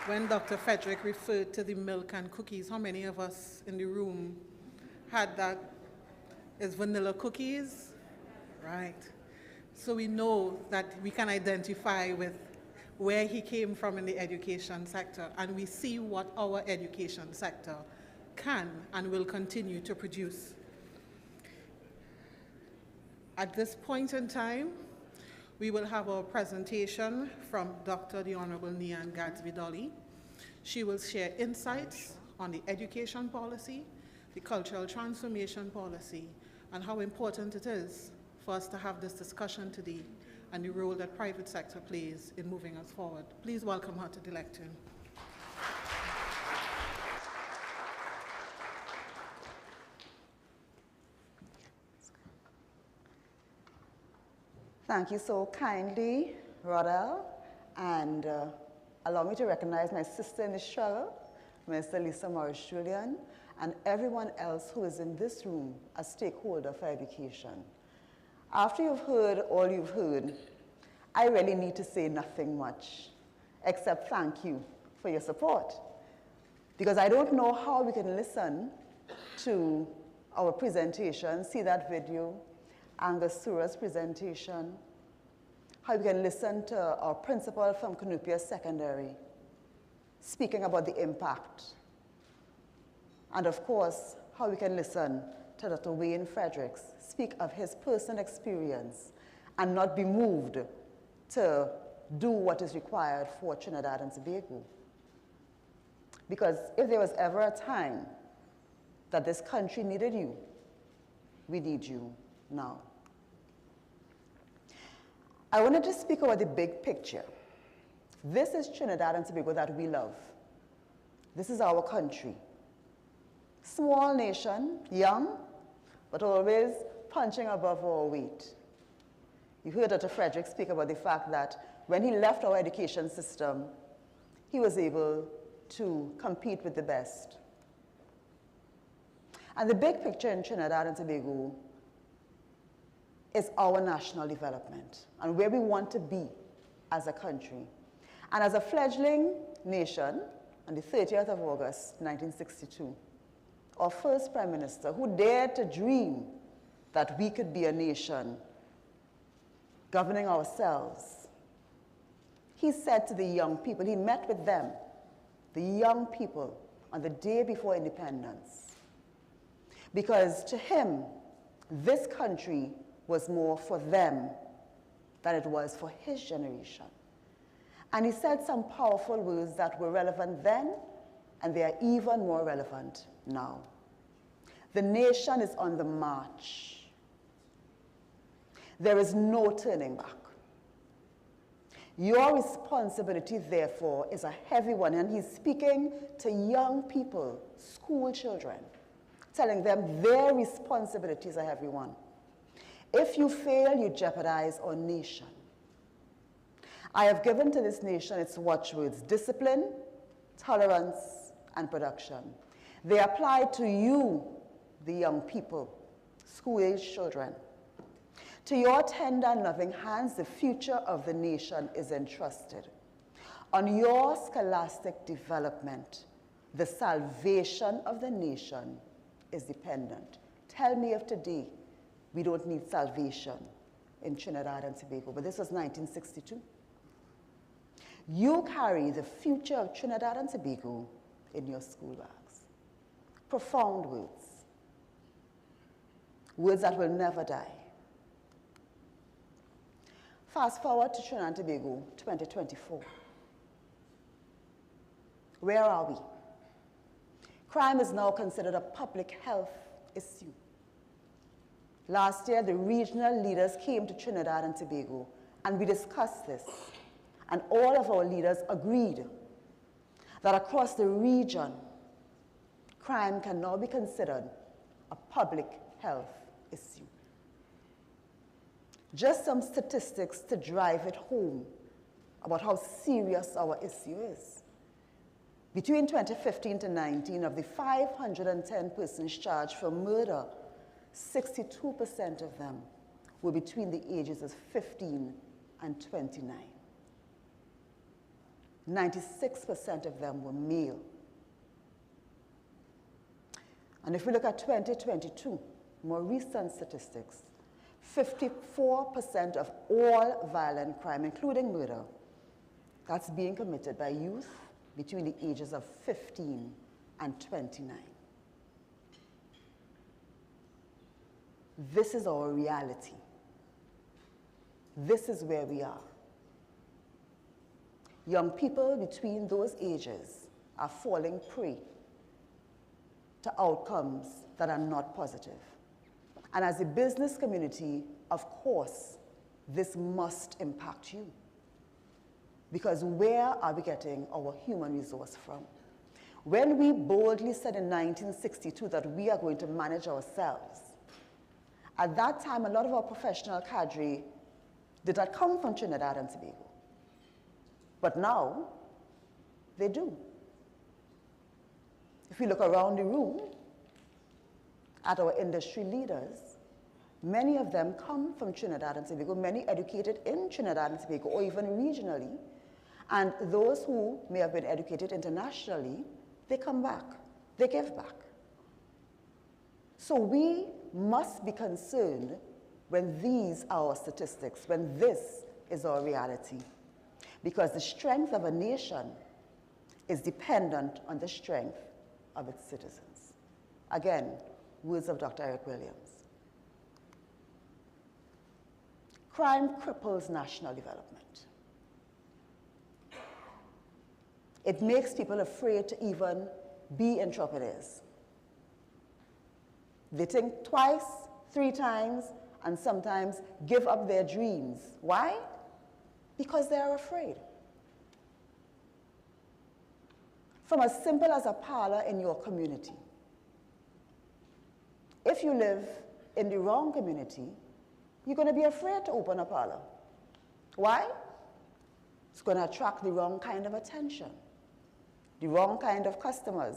When Dr. Frederick referred to the milk and cookies, how many of us in the room had that as vanilla cookies? Right. So we know that we can identify with where he came from in the education sector, and we see what our education sector can and will continue to produce. At this point in time, we will have our presentation from Dr. the Honorable Nian Gadsby-Dolly. She will share insights on the education policy, the cultural transformation policy, and how important it is for us to have this discussion today and the role that private sector plays in moving us forward. Please welcome her to the lectern. Thank you so kindly, Rodel, and allow me to recognize my sister in the struggle, Mr. Lisa Morris-Julian, and everyone else who is in this room a stakeholder for education. After you've heard all you've heard, I really need to say nothing much, except thank you for your support. Because I don't know how we can listen to our presentation, see that video, Angostura's presentation, how we can listen to our principal from Cunupia Secondary speaking about the impact. And of course, how we can listen to Dr. Wayne Fredericks speak of his personal experience and not be moved to do what is required for Trinidad and Tobago. Because if there was ever a time that this country needed you, we need you now. I wanted to speak about the big picture. This is Trinidad and Tobago that we love. This is our country. Small nation, young, but always punching above our weight. You heard Dr. Frederick speak about the fact that when he left our education system, he was able to compete with the best. And the big picture in Trinidad and Tobago is our national development and where we want to be as a country. And as a fledgling nation, on the 30th of August, 1962, our first Prime Minister, who dared to dream that we could be a nation governing ourselves, he said to the young people, he met with them, the young people, on the day before independence. Because to him, this country was more for them than it was for his generation. And he said some powerful words that were relevant then, and they are even more relevant now. The nation is on the march. There is no turning back. Your responsibility, therefore, is a heavy one, and he's speaking to young people, school children, telling them their responsibilities are heavy one. If you fail, you jeopardize our nation. I have given to this nation its watchwords: discipline, tolerance, and production. They apply to you, the young people, school-age children. To your tender and loving hands, the future of the nation is entrusted. On your scholastic development, the salvation of the nation is dependent. Tell me if today we don't need salvation in Trinidad and Tobago, but this was 1962. You carry the future of Trinidad and Tobago in your school bags. Profound words. Words that will never die. Fast forward to Trinidad and Tobago, 2024. Where are we? Crime is now considered a public health issue. Last year, the regional leaders came to Trinidad and Tobago, and we discussed this. And all of our leaders agreed that across the region, crime can now be considered a public health issue. Just some statistics to drive it home about how serious our issue is. Between 2015 to 19, of the 510 persons charged for murder, 62% of them were between the ages of 15 and 29. 96% of them were male. And if we look at 2022, more recent statistics, 54% of all violent crime, including murder, that's being committed by youth between the ages of 15 and 29. This is our reality. This is where we are. Young people between those ages are falling prey to outcomes that are not positive. And as a business community, of course, this must impact you. Because where are we getting our human resource from? When we boldly said in 1962 that we are going to manage ourselves, at that time, a lot of our professional cadre did not come from Trinidad and Tobago. But now, they do. If we look around the room at our industry leaders, many of them come from Trinidad and Tobago, many educated in Trinidad and Tobago, or even regionally. And those who may have been educated internationally, they come back, they give back. So we must be concerned when these are our statistics, when this is our reality. Because the strength of a nation is dependent on the strength of its citizens. Again, words of Dr. Eric Williams. Crime cripples national development. It makes people afraid to even be entrepreneurs. They think twice, 3 times, and sometimes give up their dreams. Why? Because they are afraid. From as simple as a parlor in your community. If you live in the wrong community, you're going to be afraid to open a parlor. Why? It's going to attract the wrong kind of attention, the wrong kind of customers.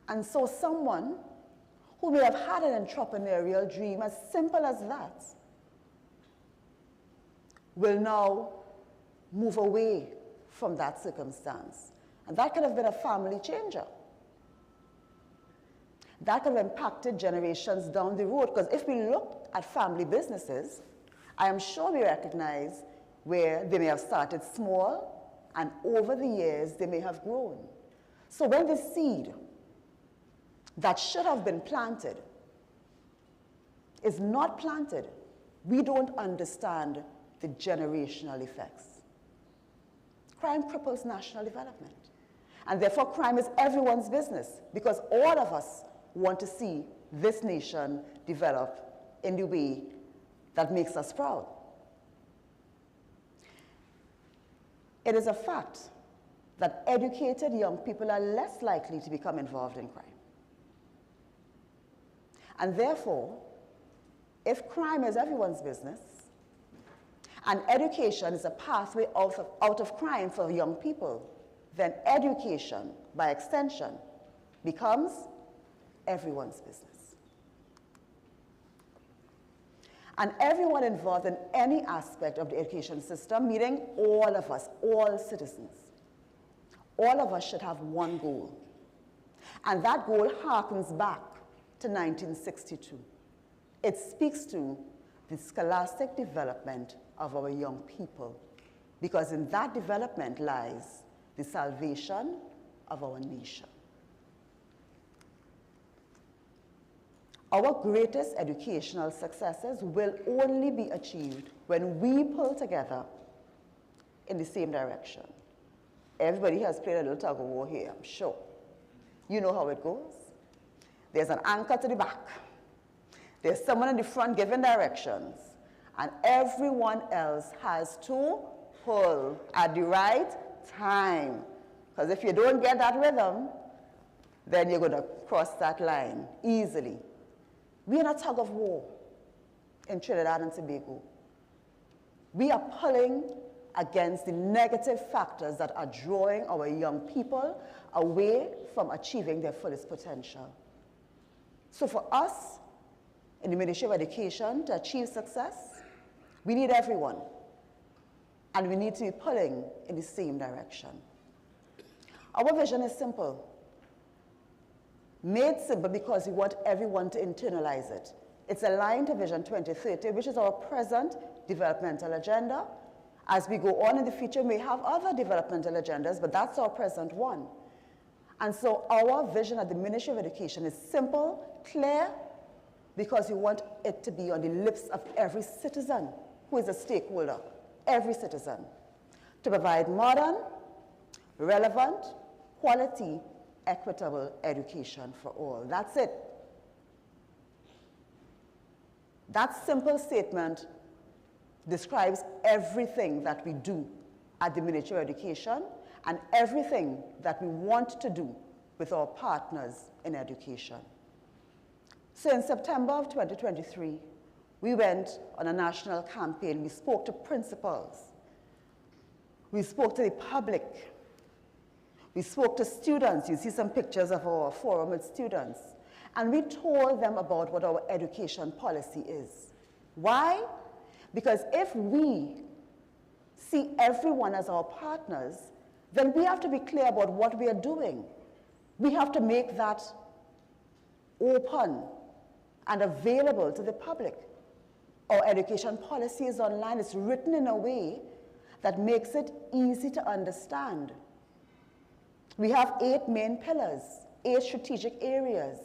And so someone who may have had an entrepreneurial dream as simple as that will now move away from that circumstance. And that could have been a family changer. That could have impacted generations down the road. Because if we look at family businesses, I am sure we recognize where they may have started small, and over the years they may have grown. So when the seed that should have been planted is not planted, we don't understand the generational effects. Crime cripples national development. And therefore, crime is everyone's business, because all of us want to see this nation develop in the way that makes us proud. It is a fact that educated young people are less likely to become involved in crime. And therefore, if crime is everyone's business, and education is a pathway out of crime for young people, then education, by extension, becomes everyone's business. And everyone involved in any aspect of the education system, meaning all of us, all citizens, all of us should have one goal. And that goal harkens back to 1962. It speaks to the scholastic development of our young people, because in that development lies the salvation of our nation. Our greatest educational successes will only be achieved when we pull together in the same direction. Everybody has played a little tug of war here, I'm sure. You know how it goes. There's an anchor to the back. There's someone in the front giving directions, and everyone else has to pull at the right time. Because if you don't get that rhythm, then you're going to cross that line easily. We're in a tug of war in Trinidad and Tobago. We are pulling against the negative factors that are drawing our young people away from achieving their fullest potential. So for us, in the Ministry of Education, to achieve success, we need everyone. And we need to be pulling in the same direction. Our vision is simple. Made simple because we want everyone to internalize it. It's aligned to Vision 2030, which is our present developmental agenda. As we go on in the future, we may have other developmental agendas, but that's our present one. And so our vision at the Ministry of Education is simple, clear, because we want it to be on the lips of every citizen who is a stakeholder, every citizen, to provide modern, relevant, quality, equitable education for all. That's it. That simple statement describes everything that we do at the Ministry of Education and everything that we want to do with our partners in education. So in September of 2023, we went on a national campaign. We spoke to principals. We spoke to the public. We spoke to students. You see some pictures of our forum with students. And we told them about what our education policy is. Why? Because if we see everyone as our partners, then we have to be clear about what we are doing. We have to make that open and available to the public. Our education policy is online. It's written in a way that makes it easy to understand. We have 8 main pillars, 8 strategic areas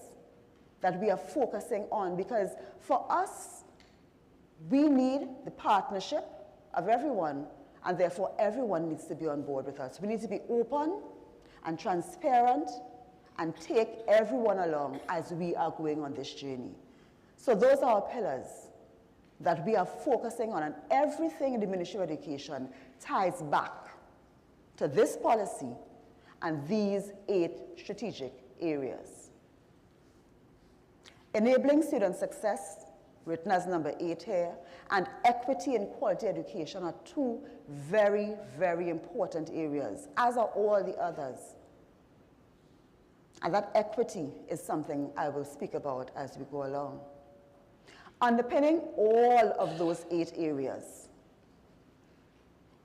that we are focusing on, because for us, we need the partnership of everyone, and therefore everyone needs to be on board with us. We need to be open and transparent and take everyone along as we are going on this journey. So those are our pillars that we are focusing on, and everything in the Ministry of Education ties back to this policy and these 8 strategic areas. Enabling student success, written as number 8 here, and equity and quality education are 2 very, very important areas, as are all the others. And that equity is something I will speak about as we go along. Underpinning all of those 8 areas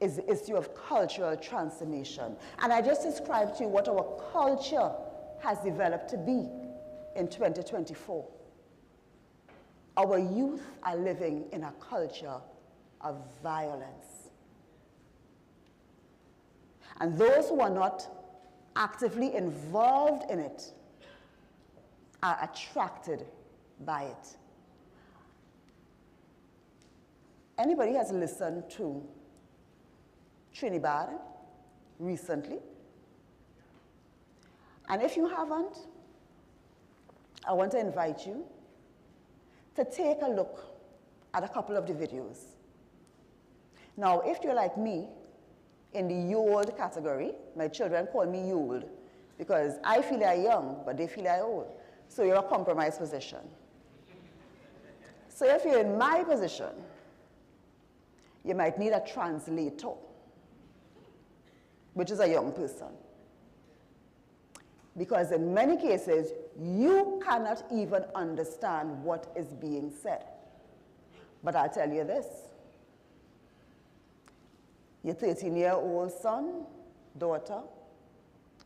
is the issue of cultural transformation. And I just described to you what our culture has developed to be in 2024. Our youth are living in a culture of violence. And those who are not actively involved in it are attracted by it. Anybody has listened to Trinidad recently? And if you haven't, I want to invite you to take a look at a couple of the videos. Now, if you're like me, in the old category, my children call me old because I feel I'm young, but they feel I'm old. So you're a compromised position. So if you're in my position, you might need a translator, which is a young person. Because in many cases, you cannot even understand what is being said. But I'll tell you this. Your 13-year-old son, daughter,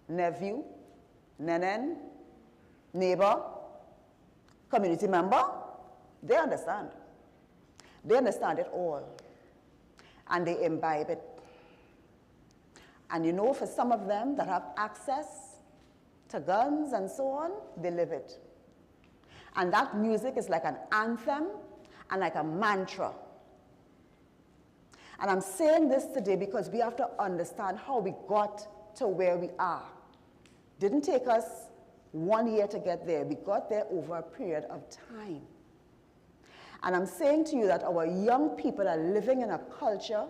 nephew, nenen, neighbor, community member, they understand. They understand it all. And they imbibe it. And you know, for some of them that have access to guns and so on, they live it. And that music is like an anthem and like a mantra. And I'm saying this today because we have to understand how we got to where we are. Didn't take us 1 year to get there. We got there over a period of time. And I'm saying to you that our young people are living in a culture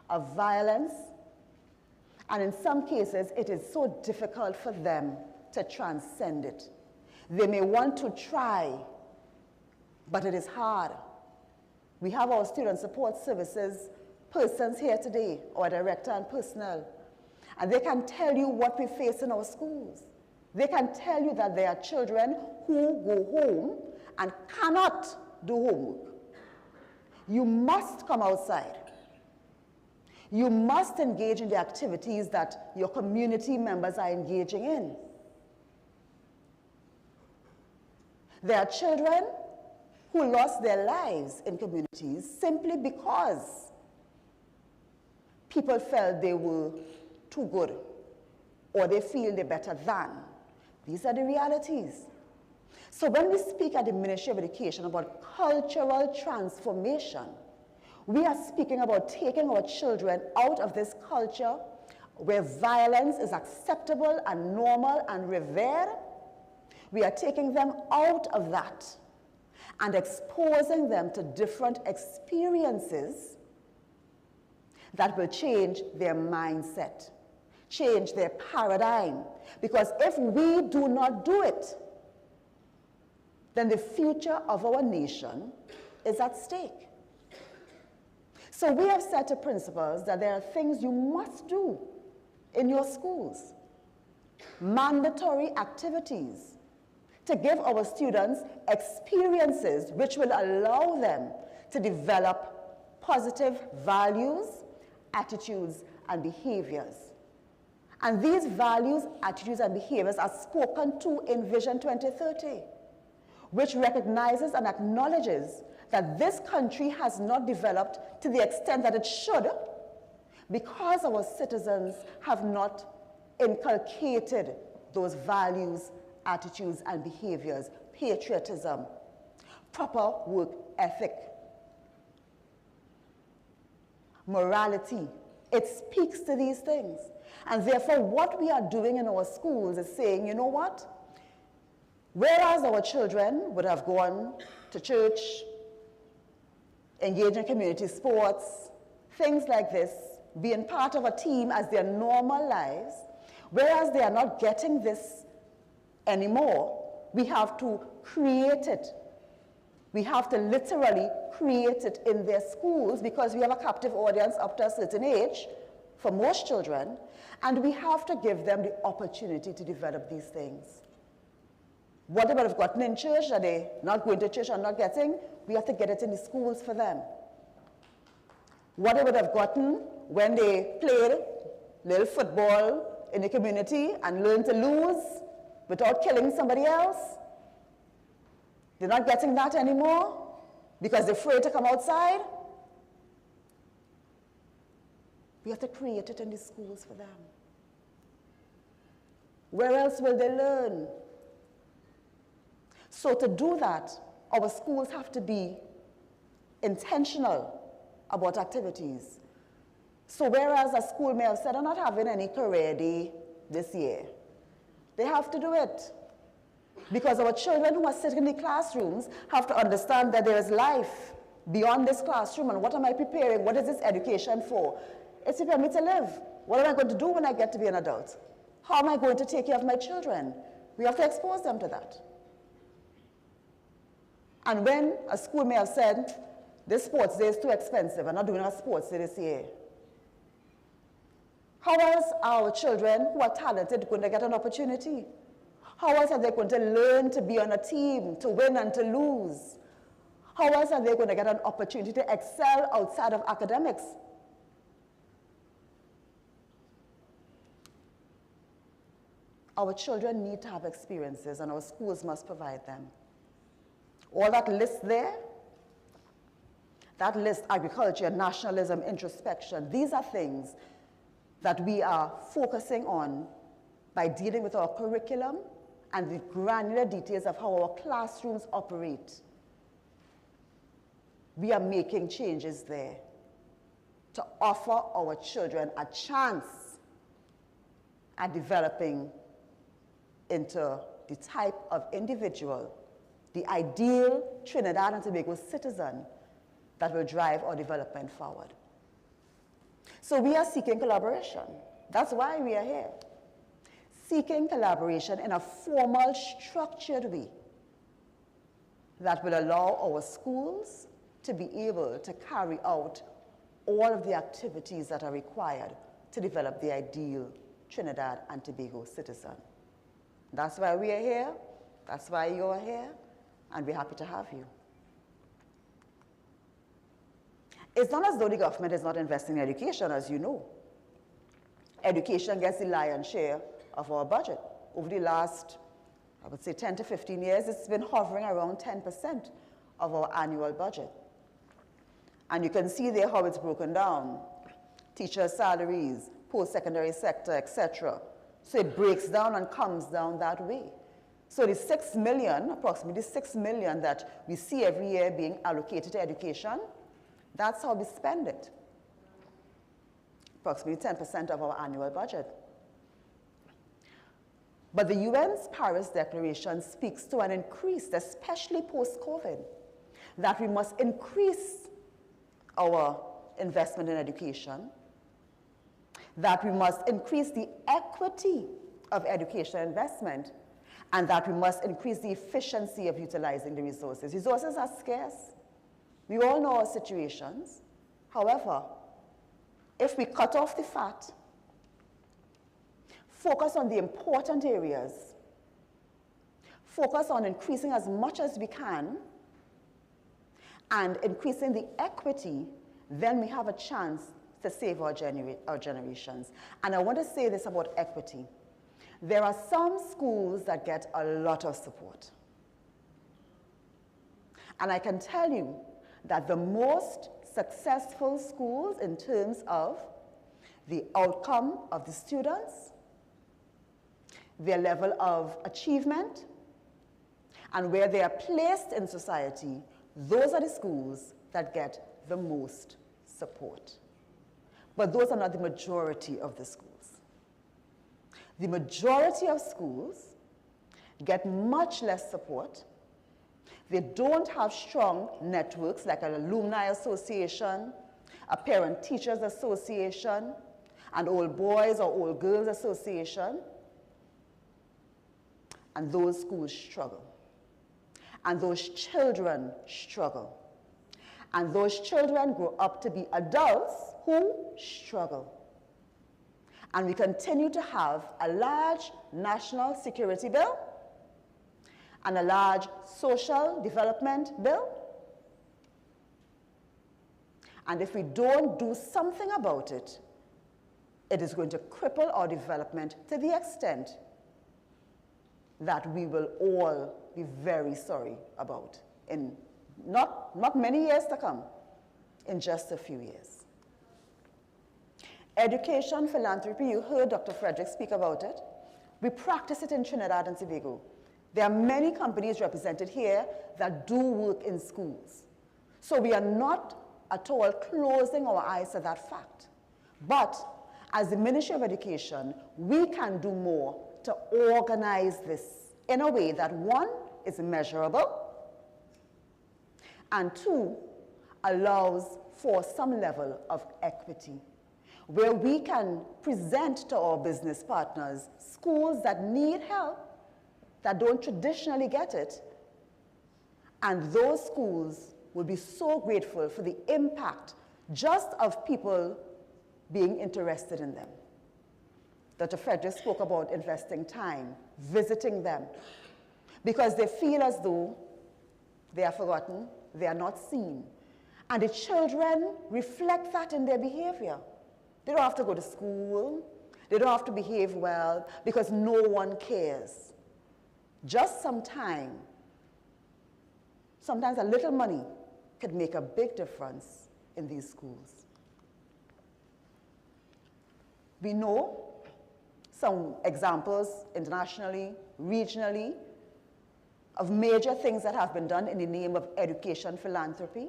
of violence, and in some cases, it is so difficult for them to transcend it. They may want to try, but it is hard. We have our student support services persons here today, our director and personnel, and they can tell you what we face in our schools. They can tell you that there are children who go home and cannot do homework. You must come outside. You must engage in the activities that your community members are engaging in. There are children who lost their lives in communities simply because people felt they were too good or they feel they're better than. These are the realities. So when we speak at the Ministry of Education about cultural transformation, we are speaking about taking our children out of this culture where violence is acceptable and normal and revered. We are taking them out of that and exposing them to different experiences that will change their mindset, change their paradigm. Because if we do not do it, then the future of our nation is at stake. So we have set a principles that there are things you must do in your schools, mandatory activities to give our students experiences which will allow them to develop positive values, attitudes, and behaviors. And these values, attitudes, and behaviors are spoken to in Vision 2030, which recognizes and acknowledges that this country has not developed to the extent that it should because our citizens have not inculcated those values, attitudes, and behaviors, patriotism, proper work ethic, morality. It speaks to these things. And therefore, what we are doing in our schools is saying, you know what? Whereas our children would have gone to church, engaged in community sports, things like this, being part of a team as their normal lives, whereas they are not getting this anymore, we have to create it. We have to literally create it in their schools because we have a captive audience up to a certain age for most children, and we have to give them the opportunity to develop these things. What they would have gotten in church that they're not going to church and not getting, we have to get it in the schools for them. What they would have gotten when they played little football in the community and learned to lose without killing somebody else, they're not getting that anymore because they're afraid to come outside. We have to create it in the schools for them. Where else will they learn? So to do that, our schools have to be intentional about activities. So whereas a school may have said, I'm not having any career day this year, they have to do it. Because our children who are sitting in the classrooms have to understand that there is life beyond this classroom, and what am I preparing? What is this education for? It's to prepare me to live. What am I going to do when I get to be an adult? How am I going to take care of my children? We have to expose them to that. And when a school may have said, this sports day is too expensive, I'm not doing a sports day this year, how else are our children who are talented going to get an opportunity? How else are they going to learn to be on a team, to win and to lose? How else are they going to get an opportunity to excel outside of academics? Our children need to have experiences, and our schools must provide them. All that list there, that list, agriculture, nationalism, introspection, these are things that we are focusing on by dealing with our curriculum and the granular details of how our classrooms operate. We are making changes there to offer our children a chance at developing into the type of individual, the ideal Trinidad and Tobago citizen that will drive our development forward. So we are seeking collaboration. That's why we are here. Seeking collaboration in a formal, structured way that will allow our schools to be able to carry out all of the activities that are required to develop the ideal Trinidad and Tobago citizen. That's why we are here, that's why you are here, and we're happy to have you. It's not as though the government is not investing in education, as you know. Education gets the lion's share of our budget. Over the last, I would say 10 to 15 years, it's been hovering around 10% of our annual budget. And you can see there how it's broken down. Teacher salaries, post-secondary sector, etc. So it breaks down and comes down that way. So the 6 million, approximately 6 million that we see every year being allocated to education, that's how we spend it. Approximately 10% of our annual budget. But the UN's Paris Declaration speaks to an increase, especially post-COVID, that we must increase our investment in education, that we must increase the equity of education investment, and that we must increase the efficiency of utilizing the resources. Resources are scarce. We all know our situations. However, if we cut off the fat, focus on the important areas, focus on increasing as much as we can, and increasing the equity, then we have a chance to save our generations. And I want to say this about equity. There are some schools that get a lot of support. And I can tell you that the most successful schools in terms of the outcome of the students, their level of achievement, and where they are placed in society, those are the schools that get the most support. But those are not the majority of the schools. The majority of schools get much less support. They don't have strong networks like an alumni association, a parent-teachers association, an old boys or old girls association. And those schools struggle. And those children struggle. And those children grow up to be adults who struggle. And we continue to have a large national security bill and a large social development bill. And if we don't do something about it, it is going to cripple our development to the extent that we will all be very sorry about in not many years to come, in just a few years. Education, philanthropy, you heard Dr. Frederick speak about it. We practice it in Trinidad and Tobago. There are many companies represented here that do work in schools. So we are not at all closing our eyes to that fact. But as the Ministry of Education, we can do more to organize this in a way that, one, is measurable, and two, allows for some level of equity, where we can present to our business partners schools that need help, that don't traditionally get it, and those schools will be so grateful for the impact just of people being interested in them. Dr. Frederick spoke about investing time, visiting them, because they feel as though they are forgotten, they are not seen. And the children reflect that in their behavior. They don't have to go to school, they don't have to behave well, because no one cares. Just some time, sometimes a little money could make a big difference in these schools. We know some examples internationally, regionally, of major things that have been done in the name of education philanthropy.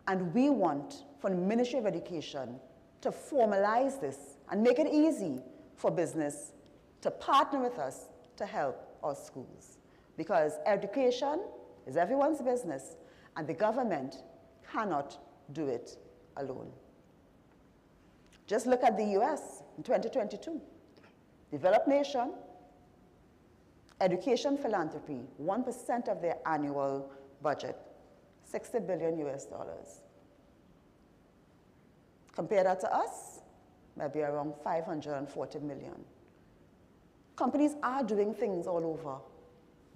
And we want, for the Ministry of Education, to formalize this and make it easy for business to partner with us to help our schools. Because education is everyone's business, and the government cannot do it alone. Just look at the US in 2022. Developed nation, education philanthropy, 1% of their annual budget, $60 billion US. Compare that to us, maybe around 540 million. Companies are doing things all over.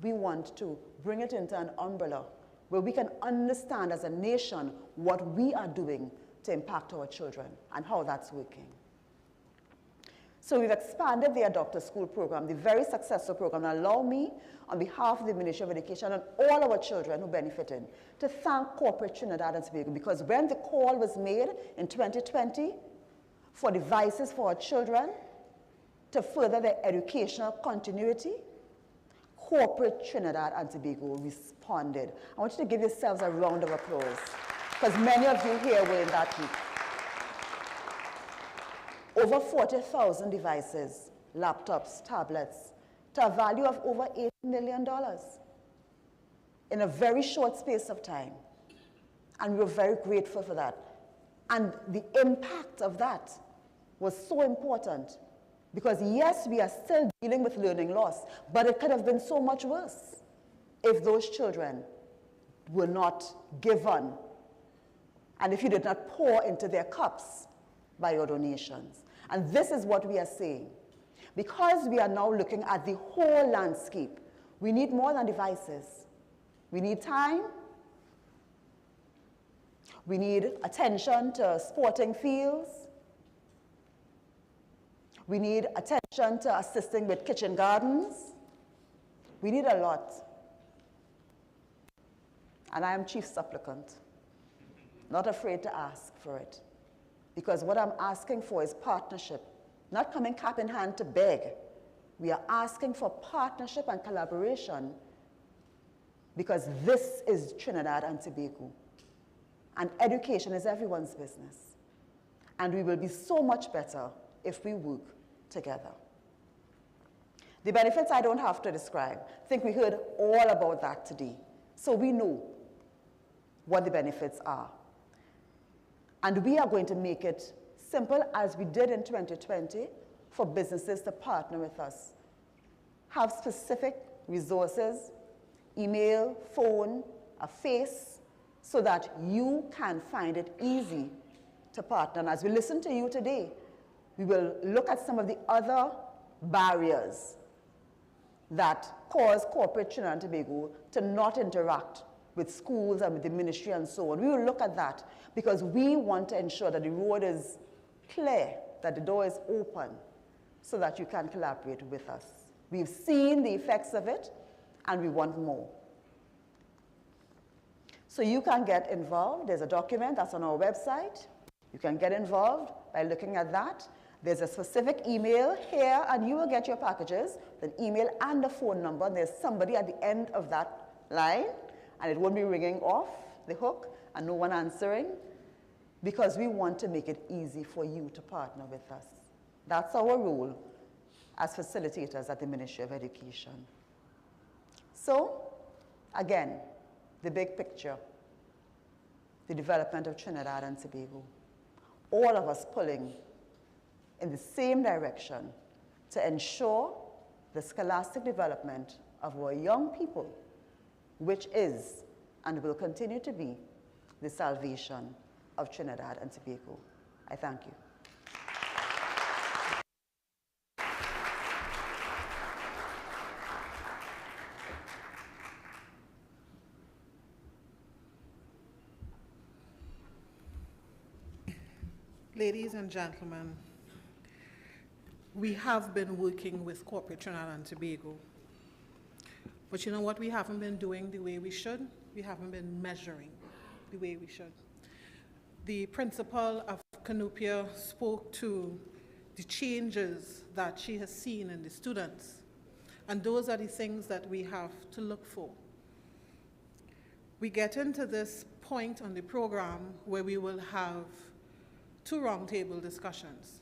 We want to bring it into an umbrella where we can understand as a nation what we are doing to impact our children and how that's working. So we've expanded the Adopt a School program, the very successful program. And allow me, on behalf of the Ministry of Education and all our children who benefited, to thank corporate Trinidad and Tobago, because when the call was made in 2020 for devices for our children to further their educational continuity, corporate Trinidad and Tobago responded. I want you to give yourselves a round of applause, because many of you here were in that group. Over 40,000 devices, laptops, tablets, to a value of over $8 million in a very short space of time. And we're very grateful for that. And the impact of that was so important, because yes, we are still dealing with learning loss, but it could have been so much worse if those children were not given, and if you did not pour into their cups by your donations. And this is what we are saying. Because we are now looking at the whole landscape, we need more than devices. We need time. We need attention to sporting fields. We need attention to assisting with kitchen gardens. We need a lot. And I am chief supplicant, not afraid to ask for it. Because what I'm asking for is partnership, not coming cap in hand to beg. We are asking for partnership and collaboration, because this is Trinidad and Tobago. And education is everyone's business. And we will be so much better if we work together. The benefits I don't have to describe. I think we heard all about that today. So we know what the benefits are. And we are going to make it simple, as we did in 2020, for businesses to partner with us. Have specific resources, email, phone, a face, so that you can find it easy to partner. And as we listen to you today, we will look at some of the other barriers that cause corporate Trinidad and Tobago to not interact with schools and with the ministry and so on. We will look at that, because we want to ensure that the road is clear, that the door is open, so that you can collaborate with us. We've seen the effects of it, and we want more. So you can get involved. There's a document that's on our website. You can get involved by looking at that. There's a specific email here, and you will get your packages, the email and the phone number. There's somebody at the end of that line, and it won't be ringing off the hook and no one answering, because we want to make it easy for you to partner with us. That's our role as facilitators at the Ministry of Education. So, again, the big picture, the development of Trinidad and Tobago. All of us pulling in the same direction to ensure the scholastic development of our young people, which is and will continue to be the salvation of Trinidad and Tobago. I thank you. Ladies and gentlemen, we have been working with corporate Trinidad and Tobago. But you know what we haven't been doing the way we should? We haven't been measuring the way we should. The principal of Canopia spoke to the changes that she has seen in the students. And those are the things that we have to look for. We get into this point on the program where we will have 2 roundtable discussions.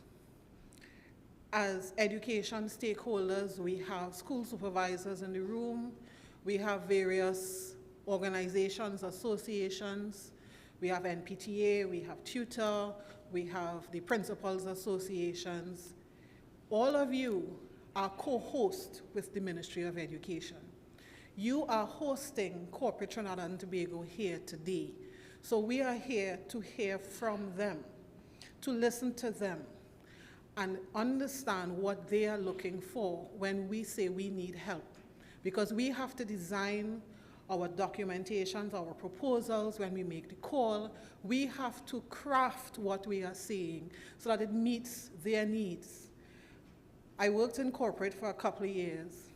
As education stakeholders, we have school supervisors in the room, we have various organizations, associations, we have NPTA, we have tutor, we have the principals associations. All of you are co-hosts with the Ministry of Education. You are hosting corporate Trinidad and Tobago here today. So we are here to hear from them, to listen to them, and understand what they are looking for when we say we need help. Because we have to design our documentations, our proposals, when we make the call, we have to craft what we are saying so that it meets their needs. I worked in corporate for a couple of years,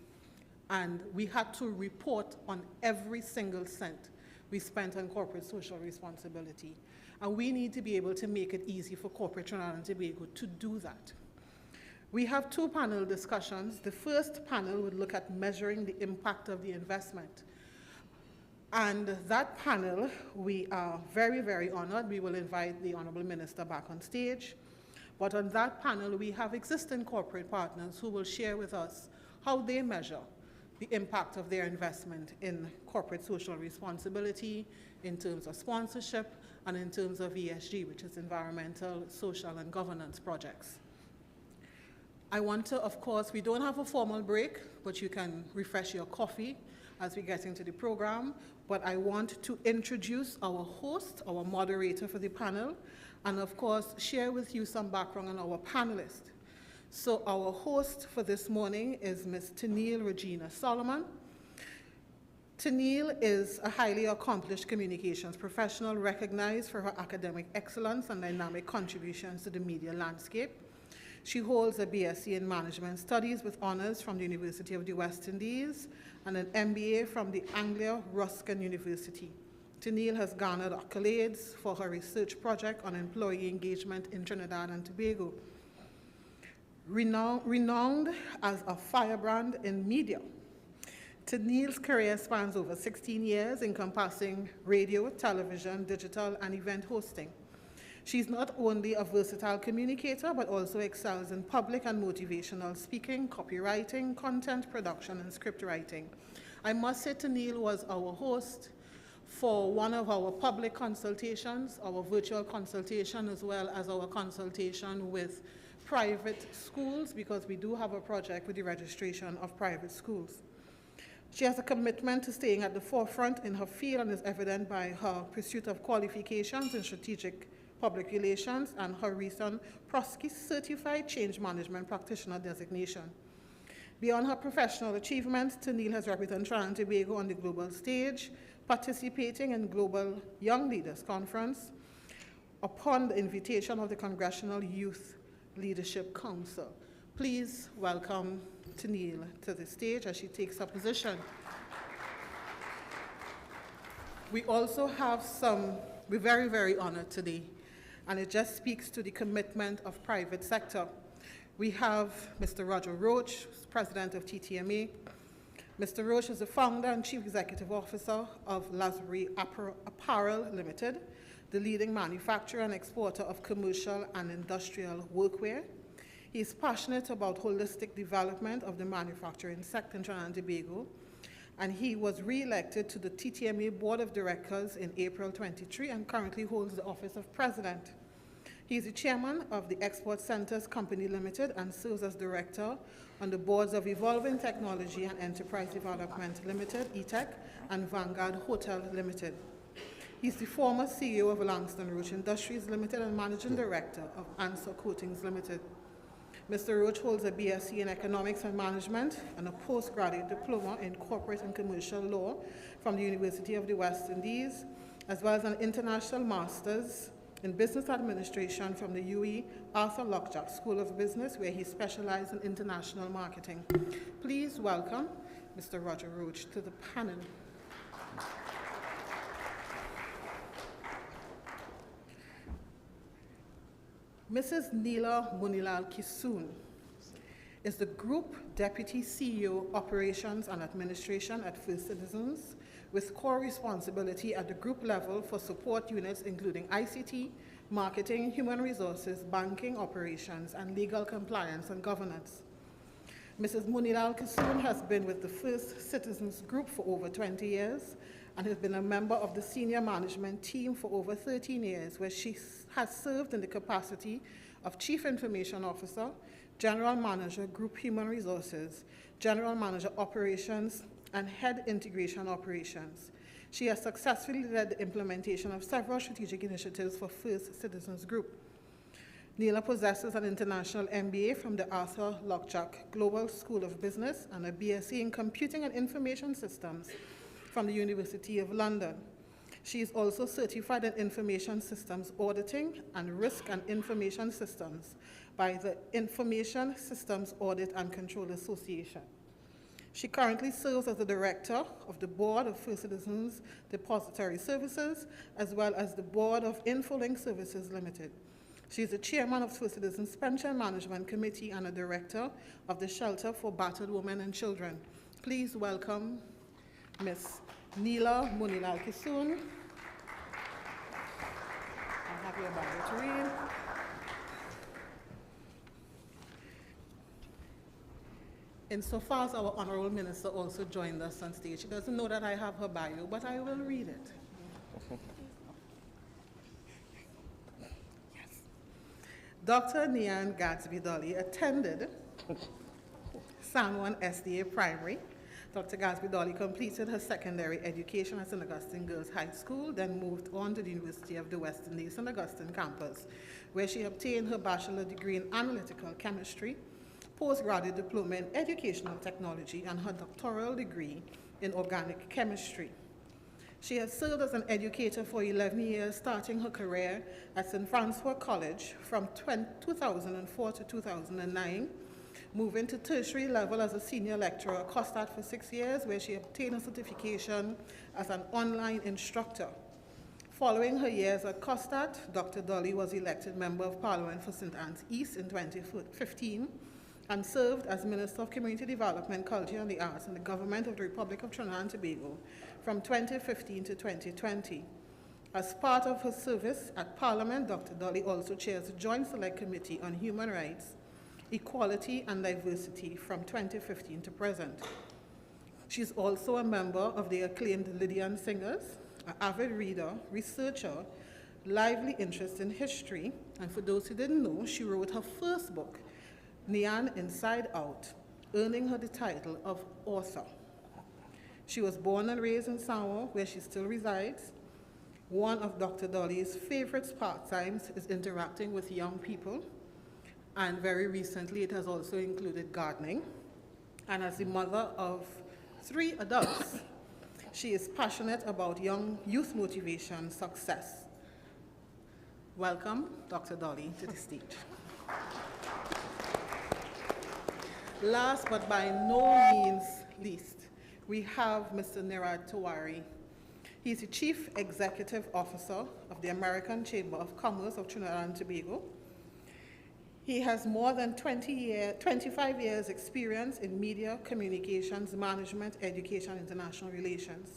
and we had to report on every single cent we spent on corporate social responsibility. And we need to be able to make it easy for corporate Trinidad and Tobago to do that. We have two panel discussions. The first panel would look at measuring the impact of the investment. And that panel, we are very, very honored. We will invite the Honorable Minister back on stage. But on that panel, we have existing corporate partners who will share with us how they measure the impact of their investment in corporate social responsibility, in terms of sponsorship, and in terms of ESG, which is environmental, social, and governance projects. I want to, of course, we don't have a formal break, but you can refresh your coffee as we get into the program. But I want to introduce our host, our moderator for the panel, and of course, share with you some background on our panelists. So our host for this morning is Ms. Tennille Regina Solomon. Tennille is a highly accomplished communications professional recognized for her academic excellence and dynamic contributions to the media landscape. She holds a BSc in Management Studies with honors from the University of the West Indies and an MBA from the Anglia Ruskin University. Tennille has garnered accolades for her research project on employee engagement in Trinidad and Tobago. Renowned as a firebrand in media, Tennille's career spans over 16 years, encompassing radio, television, digital, and event hosting. She's not only a versatile communicator, but also excels in public and motivational speaking, copywriting, content production, and script writing. I must say Tennille was our host for one of our public consultations, our virtual consultation, as well as our consultation with private schools, because we do have a project with the registration of private schools. She has a commitment to staying at the forefront in her field and is evident by her pursuit of qualifications in strategic public relations and her recent PROSCI Certified Change Management Practitioner designation. Beyond her professional achievements, Tennille has represented Trinidad and Tobago on the global stage, participating in Global Young Leaders Conference upon the invitation of the Congressional Youth Leadership Council. Please welcome Tennille to the stage as she takes her position. We also have we're very, very honored today, and it just speaks to the commitment of private sector. We have Mr. Roger Roach, president of TTMA. Mr. Roach is the founder and chief executive officer of Lazari Apparel Limited, the leading manufacturer and exporter of commercial and industrial workwear. He is passionate about holistic development of the manufacturing sector in Trinidad and Tobago, and he was re-elected to the TTMA Board of Directors in April 23 and currently holds the office of president. He is the chairman of the Export Centers Company Limited and serves as director on the boards of Evolving Technology and Enterprise Development Limited, ETEC, and Vanguard Hotel Limited. He's the former CEO of Langston Roach Industries Limited and managing director of Answer Coatings Limited. Mr. Roach holds a BSc in Economics and Management and a postgraduate diploma in Corporate and Commercial Law from the University of the West Indies, as well as an international master's in Business Administration from the UE Arthur Lockjack School of Business, where he specialized in international marketing. Please welcome Mr. Roger Roach to the panel. Mrs. Neela Munilal Kisoon is the Group Deputy CEO, Operations and Administration at First Citizens, with core responsibility at the group level for support units including ICT, marketing, human resources, banking operations, and legal compliance and governance. Mrs. Munilal Kisoon has been with the First Citizens Group for over 20 years and has been a member of the senior management team for over 13 years, where she has served in the capacity of Chief Information Officer, General Manager, Group Human Resources, General Manager Operations, and Head Integration Operations. She has successfully led the implementation of several strategic initiatives for First Citizens Group. Neela possesses an international MBA from the Arthur Lockjack Global School of Business and a BSc in Computing and Information Systems from the University of London. She is also certified in information systems auditing and risk and information systems by the Information Systems Audit and Control Association. She currently serves as the director of the Board of First Citizens Depository Services, as well as the Board of Infolink Services Limited. She is the chairman of First Citizens Pension Management Committee and a director of the Shelter for Battered Women and Children. Please welcome Ms. Neela Munilal Kisoon. I have your bio to read. Insofar as our Honorable Minister also joined us on stage, she doesn't know that I have her bio, but I will read it. Yes. Dr. Nian Gadsby-Dolly attended San Juan SDA Primary. Dr. Gadsby-Dolly completed her secondary education at St. Augustine Girls High School, then moved on to the University of the West Indies St. Augustine campus, where she obtained her bachelor degree in analytical chemistry, postgraduate diploma in educational technology, and her doctoral degree in organic chemistry. She has served as an educator for 11 years, starting her career at St. Francois College from 2004 to 2009, moving to tertiary level as a senior lecturer at COSTAT for 6 years, where she obtained a certification as an online instructor. Following her years at COSTAT, Dr. Dolly was elected Member of Parliament for St. Anne's East in 2015, and served as Minister of Community Development, Culture and the Arts in the Government of the Republic of Trinidad and Tobago from 2015 to 2020. As part of her service at Parliament, Dr. Dolly also chairs the Joint Select Committee on Human Rights, Equality and Diversity from 2015 to present. She's also a member of the acclaimed Lydian Singers, an avid reader, researcher, lively interest in history, and for those who didn't know, she wrote her first book, Nian Inside Out, earning her the title of author. She was born and raised in San Juan, where she still resides. One of Dr. Dolly's favorite pastimes is interacting with young people, and very recently it has also included gardening. And as the mother of 3 adults, she is passionate about young youth motivation success. Welcome, Dr. Dolly, to the stage. Last but by no means least, we have Mr. Nirad Tiwari. He's the Chief Executive Officer of the American Chamber of Commerce of Trinidad and Tobago. He has more than 25 years experience in media, communications, management, education, and international relations.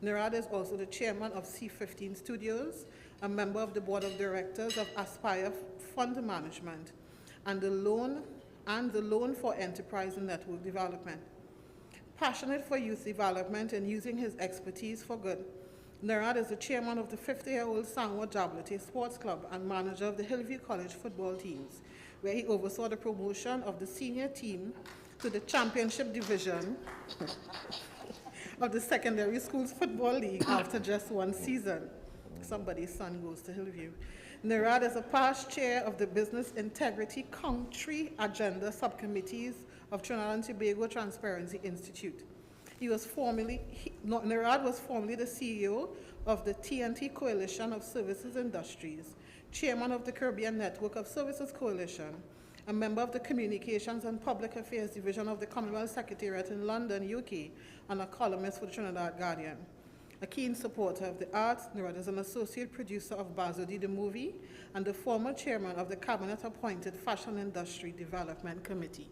Nirad is also the chairman of C15 Studios, a member of the board of directors of Aspire Fund Management, and the Loan for Enterprise and Network Development. Passionate for youth development and using his expertise for good, Nirad is the chairman of the 50-year-old San Juan Jabalete Sports Club and manager of the Hillview College football teams, where he oversaw the promotion of the senior team to the championship division of the secondary schools football league after just 1 season. Somebody's son goes to Hillview. Nirad is a past chair of the Business Integrity Country Agenda Subcommittees of Trinidad and Tobago Transparency Institute. Nirad was formerly the CEO of the TNT Coalition of Services Industries, chairman of the Caribbean Network of Services Coalition, a member of the Communications and Public Affairs Division of the Commonwealth Secretariat in London, UK, and a columnist for the Trinidad Guardian. A keen supporter of the arts, Nirad is an associate producer of Bazodi the Movie and the former chairman of the cabinet-appointed Fashion Industry Development Committee.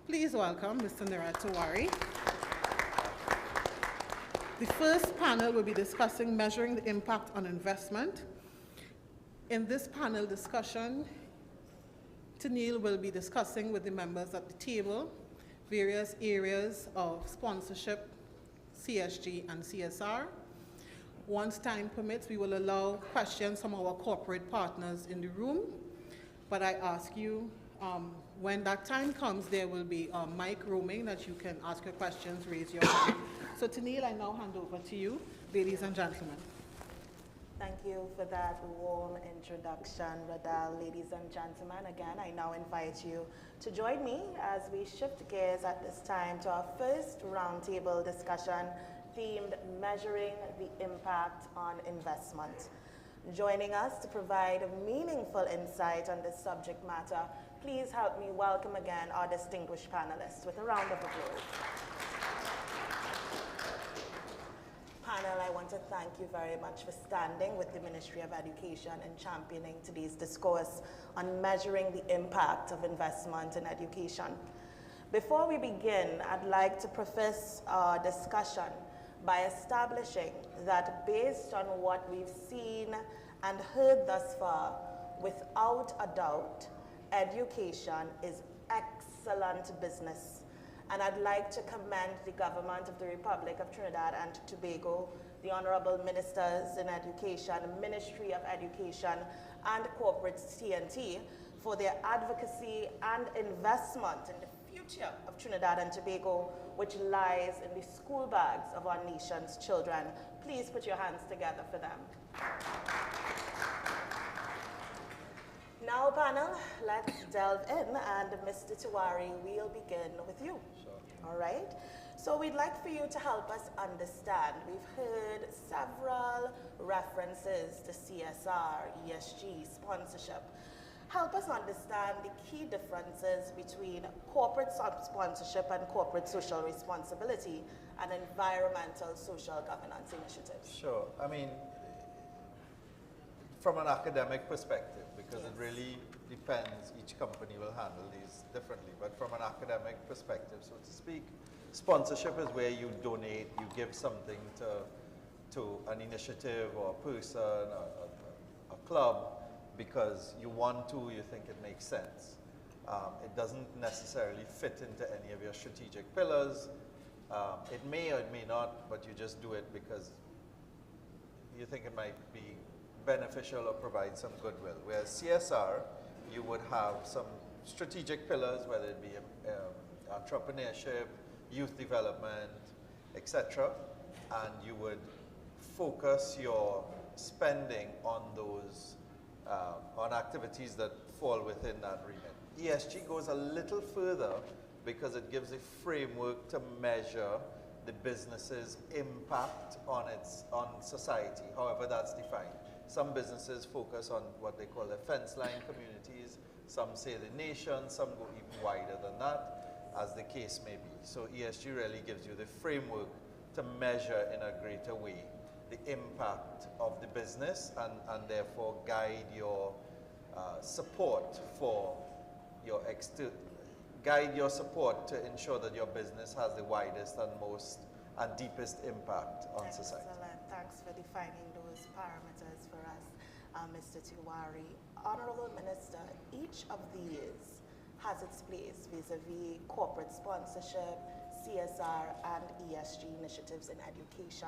Please welcome Mr. Nirad Tiwari. The first panel will be discussing measuring the impact on investment. In this panel discussion, Tanil will be discussing with the members at the table various areas of sponsorship, CSG, and CSR. Once time permits, we will allow questions from our corporate partners in the room. But I ask you, when that time comes, there will be a mic roaming that you can ask your questions, raise your hand. So Tanil, I now hand over to you, ladies and gentlemen. Thank you for that warm introduction, Radal. Ladies and gentlemen, again, I now invite you to join me as we shift gears at this time to our first roundtable discussion themed Measuring the Impact on Investment. Joining us to provide meaningful insight on this subject matter, please help me welcome again our distinguished panelists with a round of applause. Panel, I want to thank you very much for standing with the Ministry of Education and championing today's discourse on measuring the impact of investment in education. Before we begin, I'd like to preface our discussion by establishing that based on what we've seen and heard thus far, without a doubt, education is excellent business. And I'd like to commend the government of the Republic of Trinidad and Tobago, the Honorable Ministers in Education, Ministry of Education, and Corporate TNT for their advocacy and investment in the future of Trinidad and Tobago, which lies in the school bags of our nation's children. Please put your hands together for them. Now, panel, let's delve in, and Mr. Tiwari, we'll begin with you. Sure. All right? So we'd like for you to help us understand. We've heard several references to CSR, ESG, sponsorship. Help us understand the key differences between corporate sponsorship and corporate social responsibility and environmental social governance initiatives. Sure. I mean, from an academic perspective, because it really depends, each company will handle these differently, but from an academic perspective, so to speak, sponsorship is where you donate, you give something to an initiative or a person, a club, because you want to, you think it makes sense. It doesn't necessarily fit into any of your strategic pillars. It may or it may not, but you just do it because you think it might be beneficial or provide some goodwill. Whereas CSR, you would have some strategic pillars, whether it be entrepreneurship, youth development, etc., and you would focus your spending on those on activities that fall within that remit. ESG goes a little further because it gives a framework to measure the business's impact on society, however that's defined. Some businesses focus on what they call the fence line communities, some say the nation, some go even wider than that, as the case may be. So ESG really gives you the framework to measure in a greater way the impact of the business and therefore guide your support for your guide your support to ensure that your business has the widest and most and deepest impact on society. Excellent. Thanks for defining those parameters for us, Mr. Tiwari. Honorable Minister, each of these has its place vis-a-vis corporate sponsorship, CSR, and ESG initiatives in education.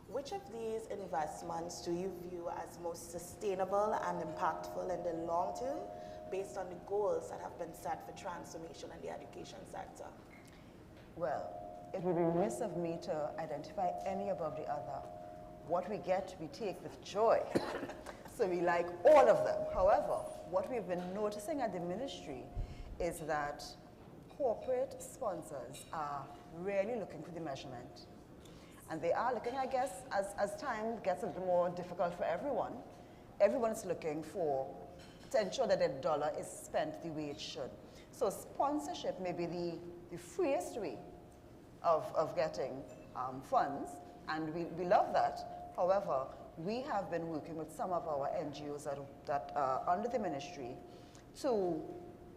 Which of these investments do you view as most sustainable and impactful in the long term based on the goals that have been set for transformation in the education sector? Well, it would be remiss of me to identify any above the other. What we get, we take with joy. So we like all of them. However, what we've been noticing at the ministry is that corporate sponsors are really looking for the measurement. And they are looking, I guess, as time gets a little more difficult for everyone, everyone's looking to ensure that their dollar is spent the way it should. So sponsorship may be the freest way of getting funds, and we love that. However, we have been working with some of our NGOs that are under the ministry to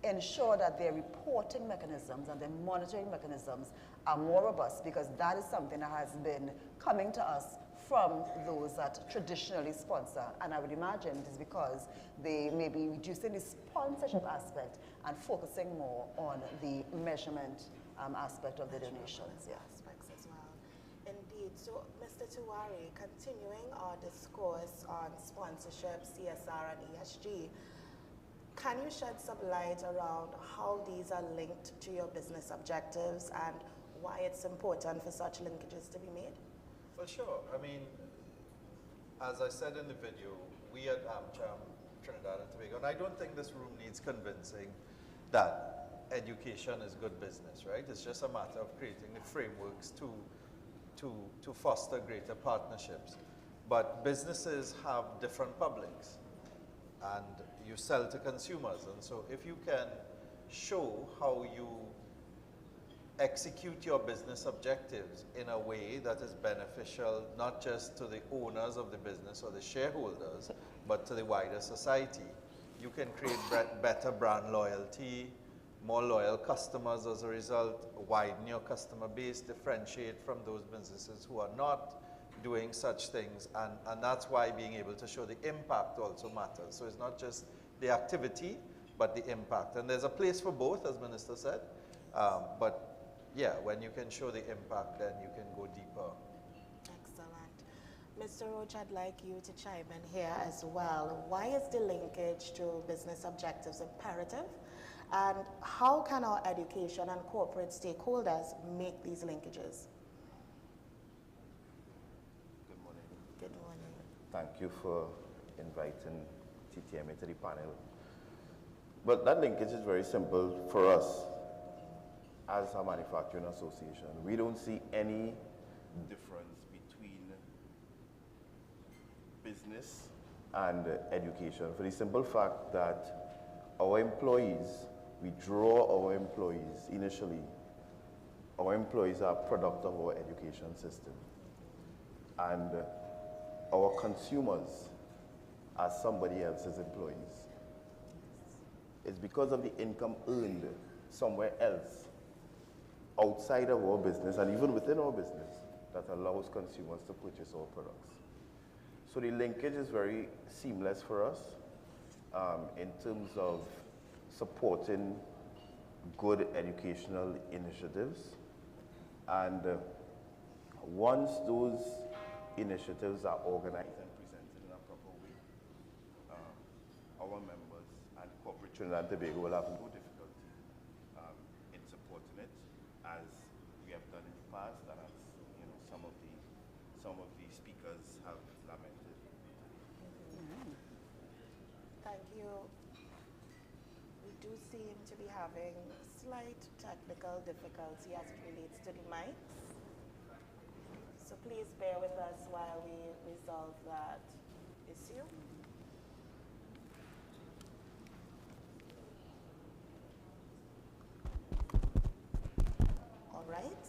ensure that their reporting mechanisms and their monitoring mechanisms are more robust, because that is something that has been coming to us from those that traditionally sponsor. And I would imagine it is because they may be reducing the sponsorship aspect and focusing more on the measurement aspect of the donations. Yeah. Aspects as well. Indeed. So, Mr. Tiwari, continuing our discourse on sponsorship, CSR, and ESG, can you shed some light around how these are linked to your business objectives and why it's important for such linkages to be made? For sure. I mean, as I said in the video, we at AmCham, Trinidad and Tobago, and I don't think this room needs convincing that education is good business, right? It's just a matter of creating the frameworks to to foster greater partnerships. But businesses have different publics, and you sell to consumers. And so if you can show how you execute your business objectives in a way that is beneficial not just to the owners of the business or the shareholders, but to the wider society, you can create better brand loyalty, more loyal customers as a result, widen your customer base, differentiate from those businesses who are not doing such things, and that's why being able to show the impact also matters. So it's not just the activity, but the impact. And there's a place for both, as Minister said, but yeah, when you can show the impact, then you can go deeper. Excellent. Mr. Roach, I'd like you to chime in here as well. Why is the linkage to business objectives imperative? And how can our education and corporate stakeholders make these linkages? Good morning. Good morning. Thank you for inviting TTMA to the panel. But that linkage is very simple for us as a manufacturing association. We don't see any difference between business and education for the simple fact that our employees, we draw our employees initially. Our employees are a product of our education system. And our consumers are somebody else's employees. It's because of the income earned somewhere else, outside of our business and even within our business, that allows consumers to purchase our products. So the linkage is very seamless for us in terms of supporting good educational initiatives. And once those initiatives are organized and presented in a proper way, our members and corporate Trinidad and Tobago will have no difficulty in supporting it, as we have done in the past, and as some of the speakers have lamented. Thank you. We do seem to be having slight technical difficulty as it relates to the mics. So please bear with us while we resolve that issue. All right.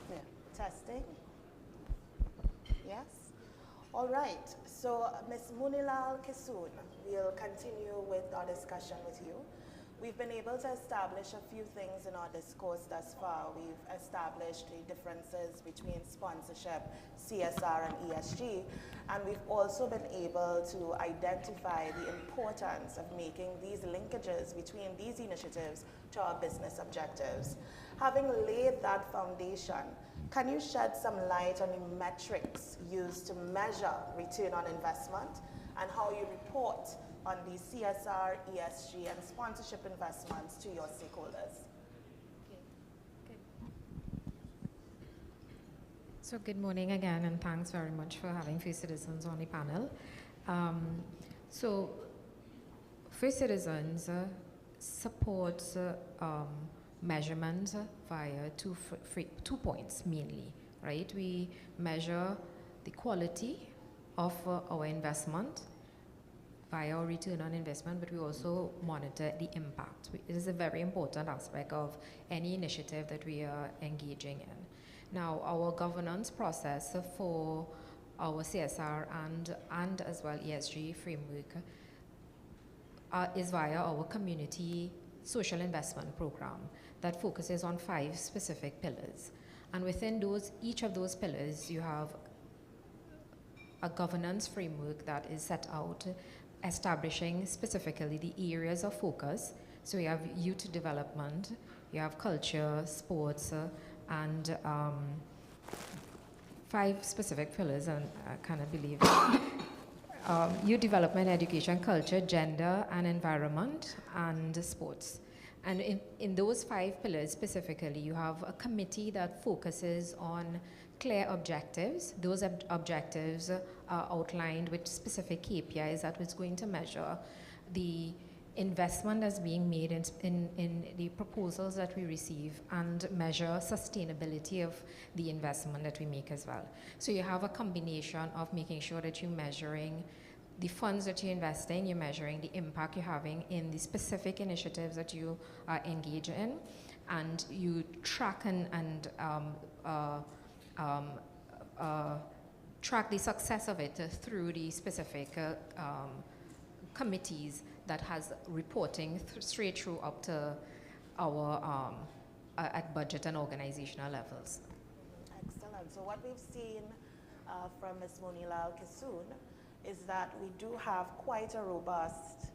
Yeah. Testing. Yes. All right. So Ms. Munilal Kisoon, we'll continue with our discussion with you. We've been able to establish a few things in our discourse thus far. We've established the differences between sponsorship, CSR, and ESG, and we've also been able to identify the importance of making these linkages between these initiatives to our business objectives. Having laid that foundation, can you shed some light on the metrics used to measure return on investment and how you report on the CSR, ESG, and sponsorship investments to your stakeholders? So good morning again, and thanks very much for having First Citizens on the panel. So First Citizens supports measurement via two points mainly, right? We measure the quality of our investment via our return on investment, but we also monitor the impact. It is a very important aspect of any initiative that we are engaging in. Now, our governance process for our CSR and as well ESG framework is via our community social investment program that focuses on 5 specific pillars. And within each of those pillars, you have a governance framework that is set out, establishing specifically the areas of focus. So you have youth development, you have culture, sports, and 5 specific pillars, and I kind of believe youth development, education, culture, gender, and environment, and sports. And in those 5 pillars specifically, you have a committee that focuses on clear objectives. Those objectives are outlined with specific KPIs that was going to measure the investment that's being made in the proposals that we receive and measure sustainability of the investment that we make as well. So you have a combination of making sure that you're measuring the funds that you're investing, you're measuring the impact you're having in the specific initiatives that you are engaged in, and you track and track the success of it through the specific committees that has reporting straight through up to our at budget and organizational levels. Excellent. So what we've seen from Ms. Monilal Kisoon is that we do have quite a robust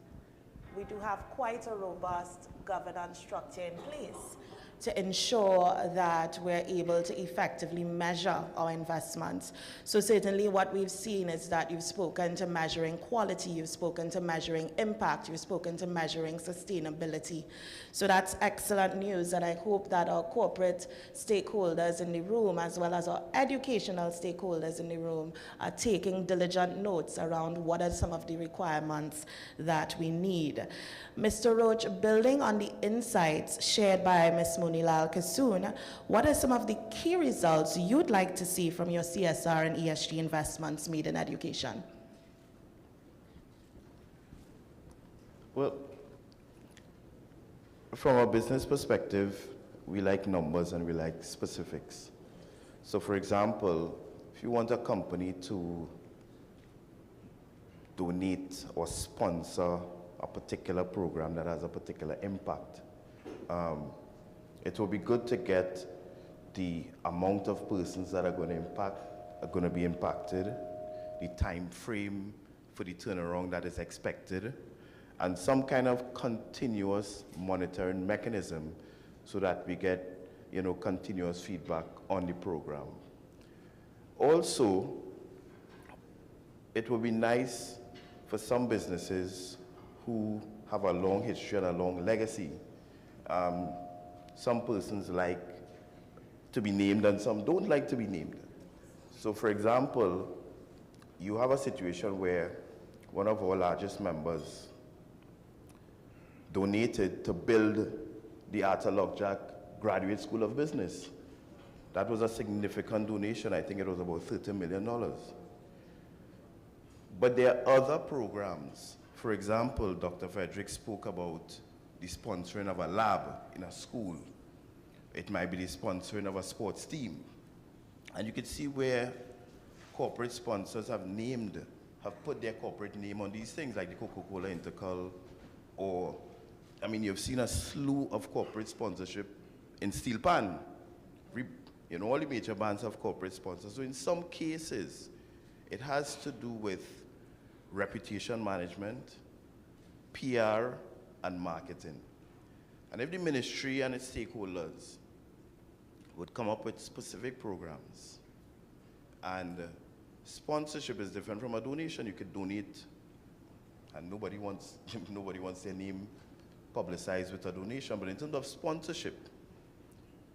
governance structure in place to ensure that we're able to effectively measure our investments. So certainly what we've seen is that you've spoken to measuring quality, you've spoken to measuring impact, you've spoken to measuring sustainability. So that's excellent news, and I hope that our corporate stakeholders in the room, as well as our educational stakeholders in the room, are taking diligent notes around what are some of the requirements that we need. Mr. Roach, building on the insights shared by Ms. Monilal Kisoon, what are some of the key results you'd like to see from your CSR and ESG investments made in education? Well, from a business perspective, we like numbers and we like specifics. So for example, if you want a company to donate or sponsor a particular program that has a particular impact, it will be good to get the amount of persons that are going to be impacted, the time frame for the turnaround that is expected, and some kind of continuous monitoring mechanism so that we get, continuous feedback on the program. Also, it would be nice for some businesses who have a long history and a long legacy. Some persons like to be named and some don't like to be named. So for example, you have a situation where one of our largest members donated to build the Arthur Lockjack Graduate School of Business. That was a significant donation. I think it was about $30 million. But there are other programs. For example, Dr. Frederick spoke about the sponsoring of a lab in a school. It might be the sponsoring of a sports team. And you can see where corporate sponsors have put their corporate name on these things, like the Coca-Cola Intercal, or, you've seen a slew of corporate sponsorship in Steel Pan. All the major bands have corporate sponsors. So in some cases, it has to do with reputation management, PR, and marketing. And if the ministry and its stakeholders would come up with specific programs, and sponsorship is different from a donation. You could donate, and nobody wants their name publicized with a donation, but in terms of sponsorship,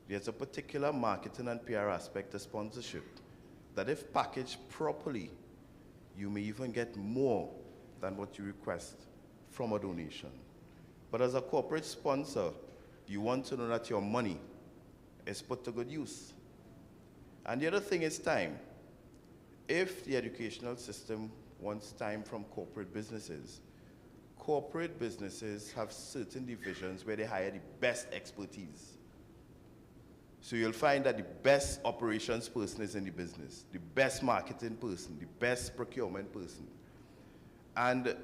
there's a particular marketing and PR aspect to sponsorship that if packaged properly, you may even get more than what you request from a donation. But as a corporate sponsor, you want to know that your money is put to good use. And the other thing is time. If the educational system wants time from corporate businesses have certain divisions where they hire the best expertise. So you'll find that the best operations person is in the business, the best marketing person, the best procurement person. And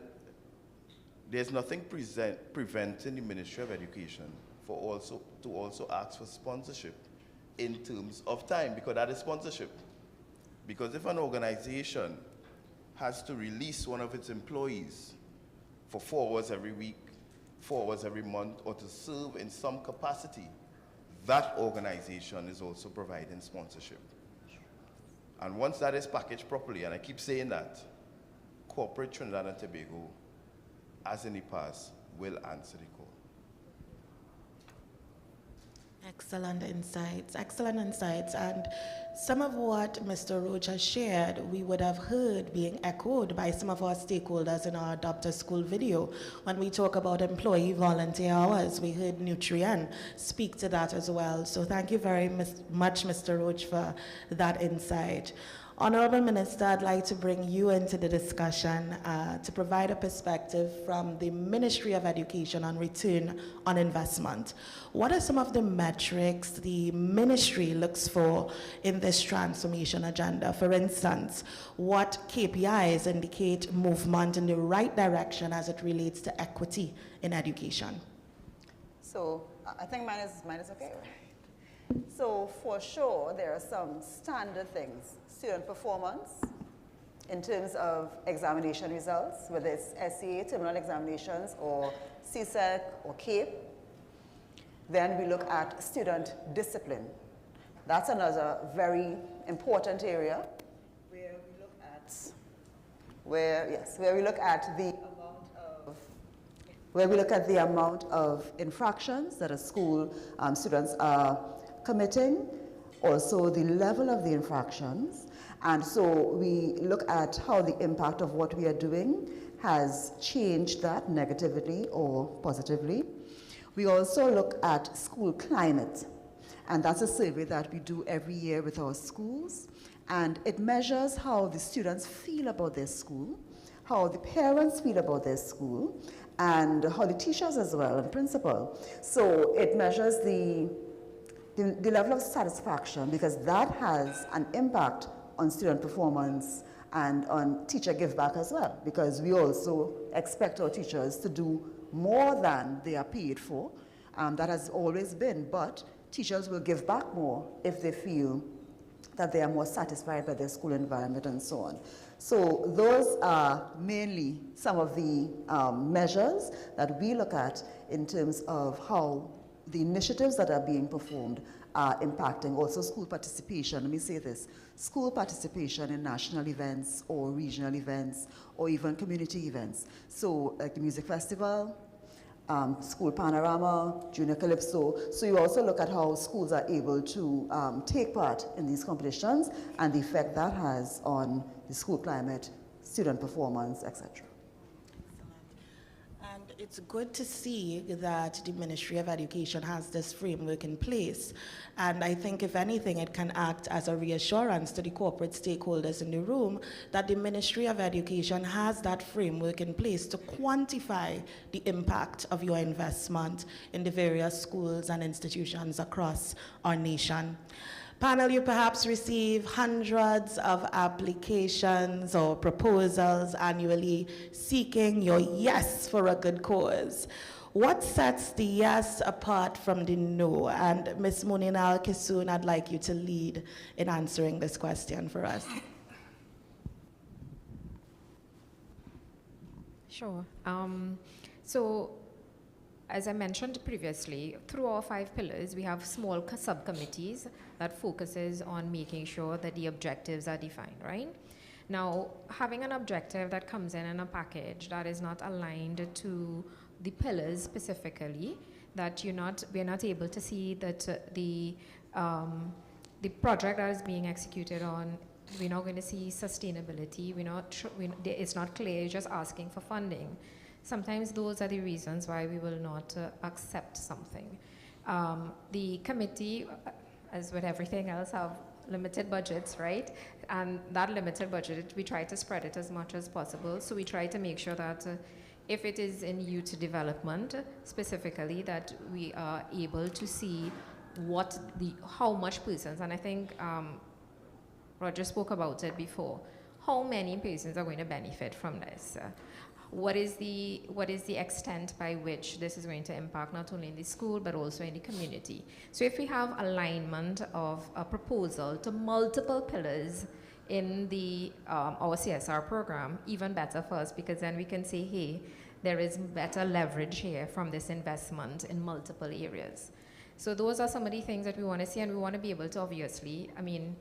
there's nothing preventing the Ministry of Education to also ask for sponsorship in terms of time, because that is sponsorship. Because if an organization has to release one of its employees for 4 hours every week, 4 hours every month, or to serve in some capacity, that organization is also providing sponsorship. And once that is packaged properly, and I keep saying that, corporate Trinidad and Tobago, as in the past, will answer the call. Excellent insights, excellent insights. And some of what Mr. Roach has shared, we would have heard being echoed by some of our stakeholders in our Adopt a School video. When we talk about employee volunteer hours, we heard Nutrien speak to that as well. So thank you very much, Mr. Roach, for that insight. Honorable Minister, I'd like to bring you into the discussion to provide a perspective from the Ministry of Education on return on investment. What are some of the metrics the ministry looks for in this transformation agenda? For instance, what KPIs indicate movement in the right direction as it relates to equity in education? So I think mine is okay. So for sure, there are some standard things. Student performance in terms of examination results, whether it's SEA, terminal examinations, or CSEC or CAPE. Then we look at student discipline. That's another very important area where we look at the amount of infractions that a school students are committing, also the level of the infractions. And so we look at how the impact of what we are doing has changed that negatively or positively. We also look at school climate, and that's a survey that we do every year with our schools, and it measures how the students feel about their school, how the parents feel about their school, and how the teachers as well, and principal. So it measures the level of satisfaction, because that has an impact on student performance and on teacher give back as well, because we also expect our teachers to do more than they are paid for. That has always been, but teachers will give back more if they feel that they are more satisfied by their school environment and so on. So those are mainly some of the measures that we look at in terms of how the initiatives that are being performed are impacting also school participation. Let me say this, school participation in national events or regional events or even community events. So like the music festival, school panorama, junior calypso. So you also look at how schools are able to take part in these competitions and the effect that has on the school climate, student performance, etc. It's good to see that the Ministry of Education has this framework in place. And I think, if anything, it can act as a reassurance to the corporate stakeholders in the room that the Ministry of Education has that framework in place to quantify the impact of your investment in the various schools and institutions across our nation. Panel, you perhaps receive hundreds of applications or proposals annually seeking your yes for a good cause. What sets the yes apart from the no? And Ms. Munina Al-Kisoon, I'd like you to lead in answering this question for us. Sure. So, as I mentioned previously, through our 5 pillars, we have small subcommittees that focuses on making sure that the objectives are defined, right? Now, having an objective that comes in a package that is not aligned to the pillars specifically, that we're not able to see that the project that is being executed on, we're not going to see sustainability, it's not clear, you're just asking for funding. Sometimes those are the reasons why we will not accept something. The committee, as with everything else, have limited budgets, right? And that limited budget, we try to spread it as much as possible. So we try to make sure that if it is in youth development specifically, that we are able to see how much persons, and I think Roger spoke about it before, how many persons are going to benefit from this? What is the extent by which this is going to impact not only in the school but also in the community? So if we have alignment of a proposal to multiple pillars in the our CSR program, even better for us, because then we can say, hey, there is better leverage here from this investment in multiple areas. So those are some of the things that we want to see, and we want to be able to, obviously, I mean,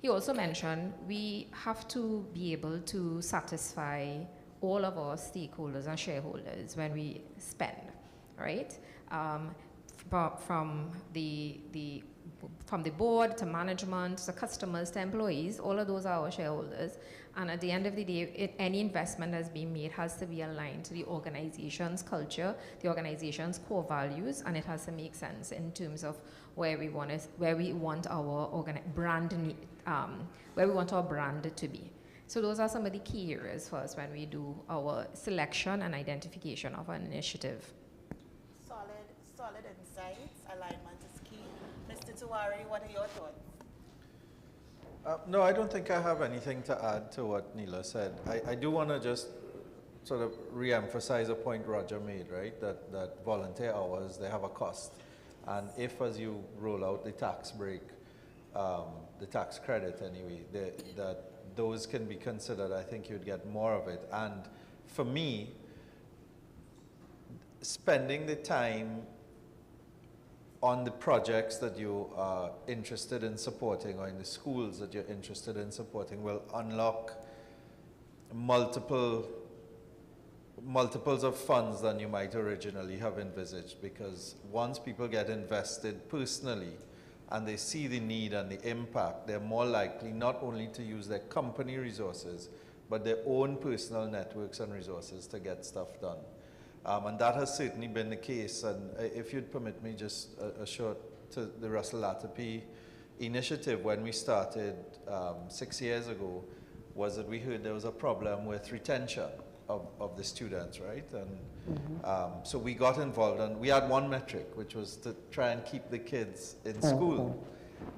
he also mentioned we have to be able to satisfy all of our stakeholders and shareholders when we spend, right? from the board to management to customers to employees, all of those are our shareholders. And at the end of the day, any investment that's being made has to be aligned to the organization's culture, the organization's core values, and it has to make sense in terms of where we want our brand to be. So those are some of the key areas for us when we do our selection and identification of an initiative. Solid insights. Alignment is key. Mr. Tiwari, what are your thoughts? No, I don't think I have anything to add to what Neela said. I do want to just sort of re-emphasize a point Roger made, right? That volunteer hours, they have a cost. And if, as you roll out the tax break, the tax credit anyway, that those can be considered, I think you'd get more of it. And for me, spending the time on the projects that you are interested in supporting or in the schools that you're interested in supporting will unlock multiples of funds than you might originally have envisaged, because once people get invested personally and they see the need and the impact, they're more likely not only to use their company resources but their own personal networks and resources to get stuff done. And that has certainly been the case. And if you'd permit me just a short to the Philanthropy initiative, when we started 6 years ago, was that we heard there was a problem with retention of the students, right? And so we got involved, and we had one metric, which was to try and keep the kids in school.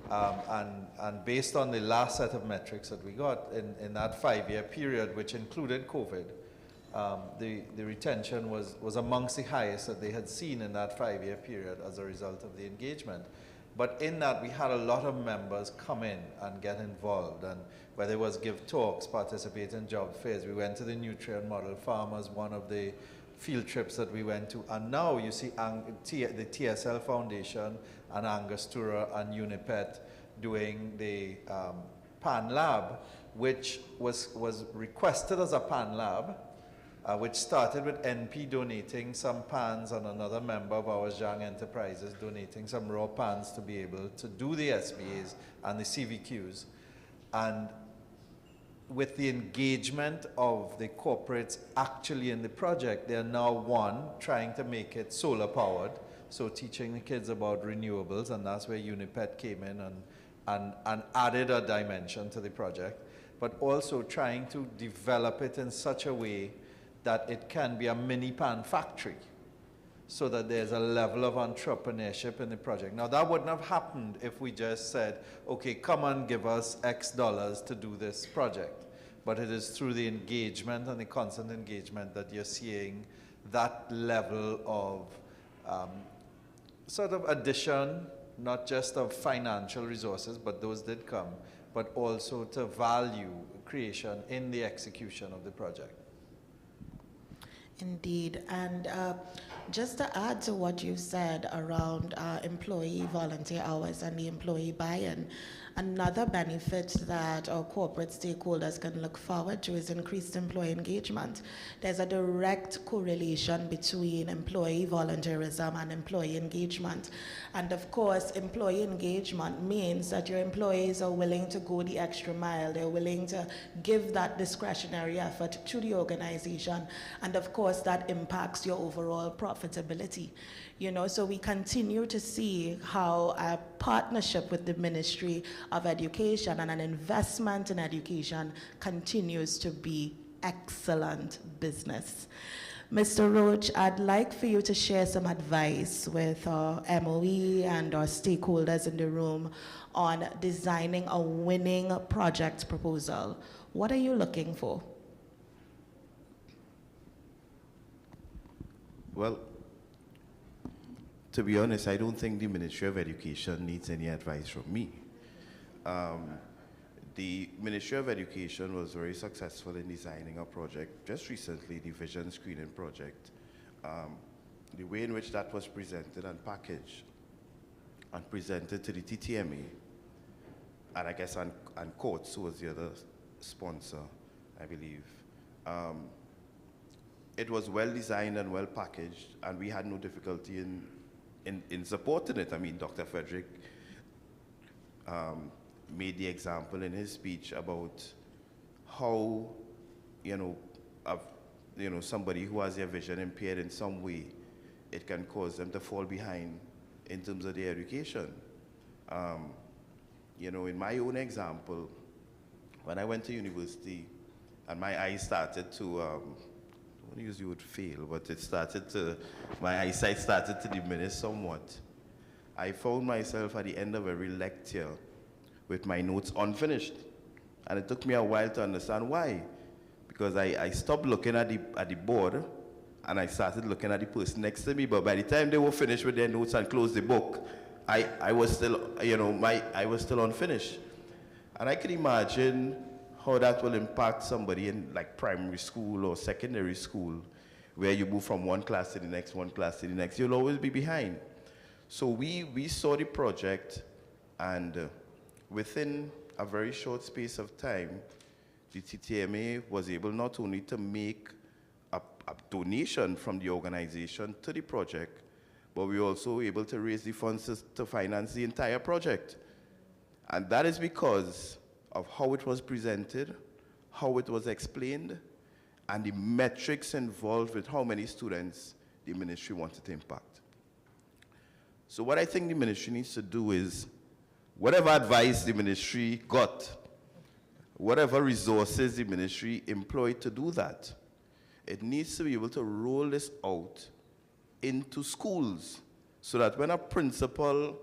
And based on the last set of metrics that we got in that 5-year period, which included COVID, the retention was amongst the highest that they had seen in that 5-year period as a result of the engagement. But in that, we had a lot of members come in and get involved, and whether it was give talks, participate in job fairs. We went to the nutrient model farm as one of the field trips that we went to. And now you see the TSL Foundation and Angostura and Unipet doing the PAN Lab, which was requested as a PAN Lab, which started with NP donating some pans and another member of our Zhang Enterprises donating some raw pans to be able to do the SBAs and the CVQs. And with the engagement of the corporates actually in the project, they are now trying to make it solar powered, so teaching the kids about renewables, and that's where Unipet came in and added a dimension to the project, but also trying to develop it in such a way that it can be a mini pan factory, so that there's a level of entrepreneurship in the project. Now, that wouldn't have happened if we just said, okay, come and give us X dollars to do this project. But it is through the engagement and the constant engagement that you're seeing that level of sort of addition, not just of financial resources, but those did come, but also to value creation in the execution of the project. Indeed, and just to add to what you've said around employee volunteer hours and the employee buy-in, another benefit that our corporate stakeholders can look forward to is increased employee engagement. There's a direct correlation between employee volunteerism and employee engagement. And of course, employee engagement means that your employees are willing to go the extra mile. They're willing to give that discretionary effort to the organization. And of course, that impacts your overall profitability. You know, so we continue to see how a partnership with the Ministry of Education and an investment in education continues to be excellent business. Mr. Roach, I'd like for you to share some advice with our MOE and our stakeholders in the room on designing a winning project proposal. What are you looking for? Well, to be honest, I don't think the Ministry of Education needs any advice from me. The Ministry of Education was very successful in designing a project just recently, the Vision Screening Project. The way in which that was presented and packaged and presented to the TTMA, and I guess and Courts, who was the other sponsor, I believe. It was well designed and well packaged, and we had no difficulty in in supporting it. I mean, Dr. Frederick made the example in his speech about how, somebody who has their vision impaired in some way, it can cause them to fall behind in terms of their education. In my own example, when I went to university and my eyes started to, I don't want to use the word fail, but my eyesight started to diminish somewhat. I found myself at the end of every lecture with my notes unfinished. And it took me a while to understand why. Because I stopped looking at the board and I started looking at the person next to me. But by the time they were finished with their notes and closed the book, I was still, I was still unfinished. And I can imagine how that will impact somebody in like primary school or secondary school, where you move from one class to the next, one class to the next. You'll always be behind. So we saw the project, and within a very short space of time, the TTMA was able not only to make a donation from the organization to the project, but we were also able to raise the funds to finance the entire project. And that is because of how it was presented, how it was explained, and the metrics involved with how many students the ministry wanted to impact. So what I think the ministry needs to do is, whatever advice the ministry got, whatever resources the ministry employed to do that, it needs to be able to roll this out into schools so that when a principal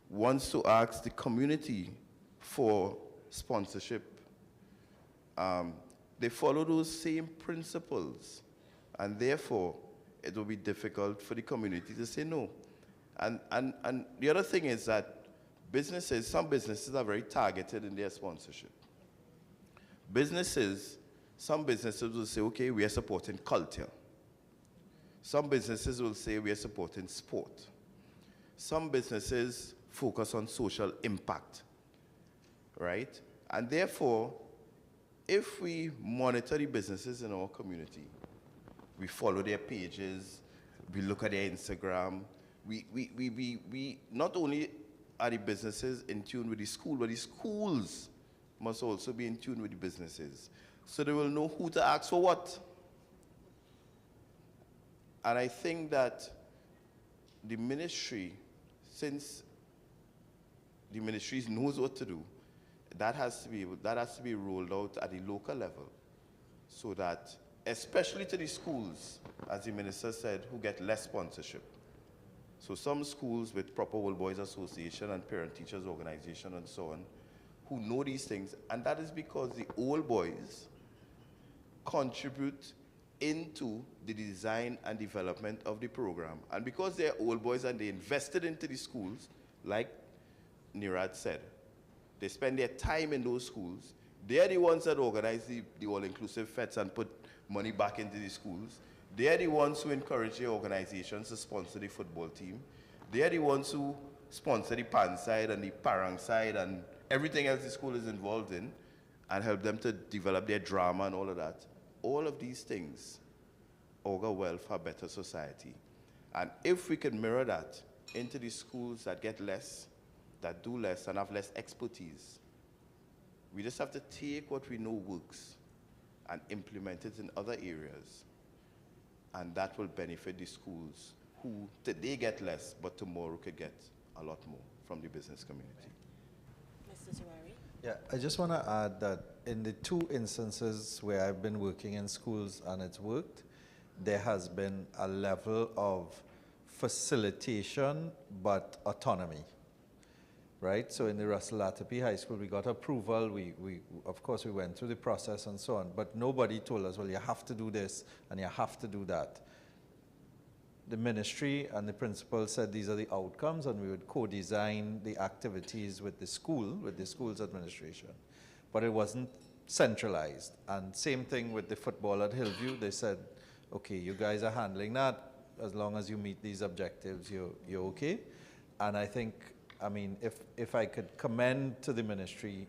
wants to ask the community for sponsorship, they follow those same principles, and therefore it will be difficult for the community to say no. And the other thing is that some businesses are very targeted in their sponsorship. Some businesses will say, okay, we are supporting culture. Some businesses will say we are supporting sport. Some businesses focus on social impact, right? And therefore, if we monitor the businesses in our community, we follow their pages, we look at their Instagram, we not only are the businesses in tune with the school, but the schools must also be in tune with the businesses, so they will know who to ask for what. And I think that the ministry, since the ministry knows what to do, that has to be rolled out at the local level, so that, especially to the schools, as the minister said, who get less sponsorship. So some schools with proper Old Boys Association and Parent Teachers Organization and so on, who know these things, and that is because the Old Boys contribute into the design and development of the program. And because they're Old Boys and they invested into the schools, like Nirad said, they spend their time in those schools. They're the ones that organize the all-inclusive fets and put money back into the schools. They're the ones who encourage their organizations to sponsor the football team. They're the ones who sponsor the PAN side and the Parang side and everything else the school is involved in, and help them to develop their drama and all of that. All of these things augur well for a better society. And if we can mirror that into the schools that get less, that do less, and have less expertise, we just have to take what we know works and implement it in other areas. And that will benefit the schools who today get less, but tomorrow could get a lot more from the business community. Mr. Zuari? Yeah, I just want to add that in the two instances where I've been working in schools and it's worked, there has been a level of facilitation but autonomy, right? So in the Russell Latapy High School, we got approval. Of course, we went through the process and so on, but nobody told us, well, you have to do this and you have to do that. The ministry and the principal said these are the outcomes, and we would co-design the activities with the school, with the school's administration. But it wasn't centralized. And same thing with the football at Hillview. They said, okay, you guys are handling that. As long as you meet these objectives, you're okay. And I think, I mean, if I could commend to the ministry,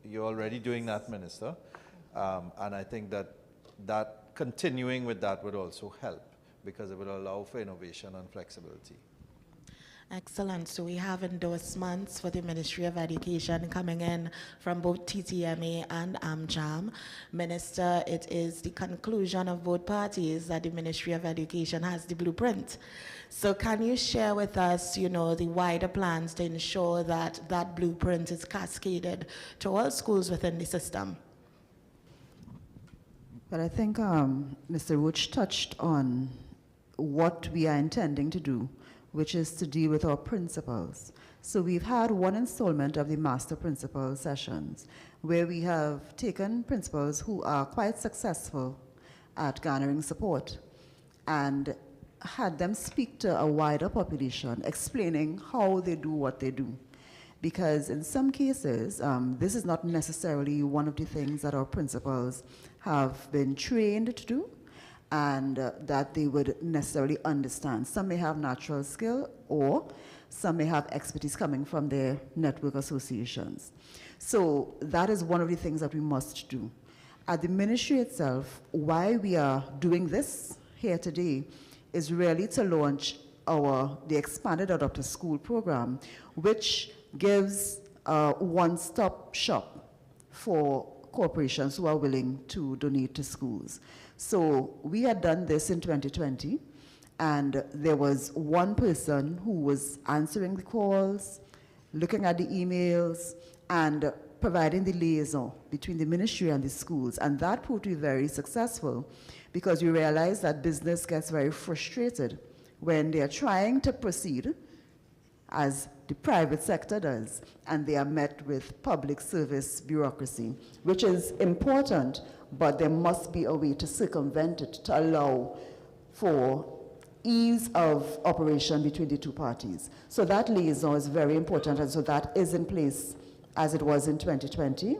you're already doing that, Minister. And I think that continuing with that would also help, because it would allow for innovation and flexibility. Excellent. So we have endorsements for the Ministry of Education coming in from both TTMA and AmJam. Minister, it is the conclusion of both parties that the Ministry of Education has the blueprint. So can you share with us, the wider plans to ensure that that blueprint is cascaded to all schools within the system? But I think Mr. Roach touched on what we are intending to do, which is to deal with our principals. So we've had one installment of the Master Principal sessions where we have taken principals who are quite successful at garnering support and had them speak to a wider population, explaining how they do what they do. Because in some cases, this is not necessarily one of the things that our principals have been trained to do, and that they would necessarily understand. Some may have natural skill, or some may have expertise coming from their network associations. So that is one of the things that we must do. At the ministry itself, why we are doing this here today is really to launch the expanded Adopt School program, which gives a one-stop shop for corporations who are willing to donate to schools. So we had done this in 2020, and there was one person who was answering the calls, looking at the emails, and providing the liaison between the ministry and the schools. And that proved to be very successful, because we realized that business gets very frustrated when they are trying to proceed as the private sector does, and they are met with public service bureaucracy, which is important, but there must be a way to circumvent it to allow for ease of operation between the two parties. So that liaison is very important, and so that is in place as it was in 2020.